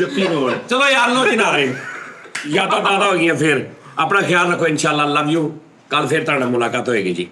ਜੱਫੀ ਰੋਲ। ਚਲੋ ਯਾਰ ਲੋ ਕਿਨਾਰੇ ਯਾਦਾਂ ਤਾਜ਼ਾ ਹੋ ਗਈਆਂ। ਫਿਰ ਆਪਣਾ ਖਿਆਲ ਰੱਖੋ, ਇਨਸ਼ਾਅੱਲਾ ਲਵ ਯੂ। ਕੱਲ ਫਿਰ ਤੁਹਾਡੇ ਨਾਲ ਮੁਲਾਕਾਤ ਹੋਏਗੀ ਜੀ।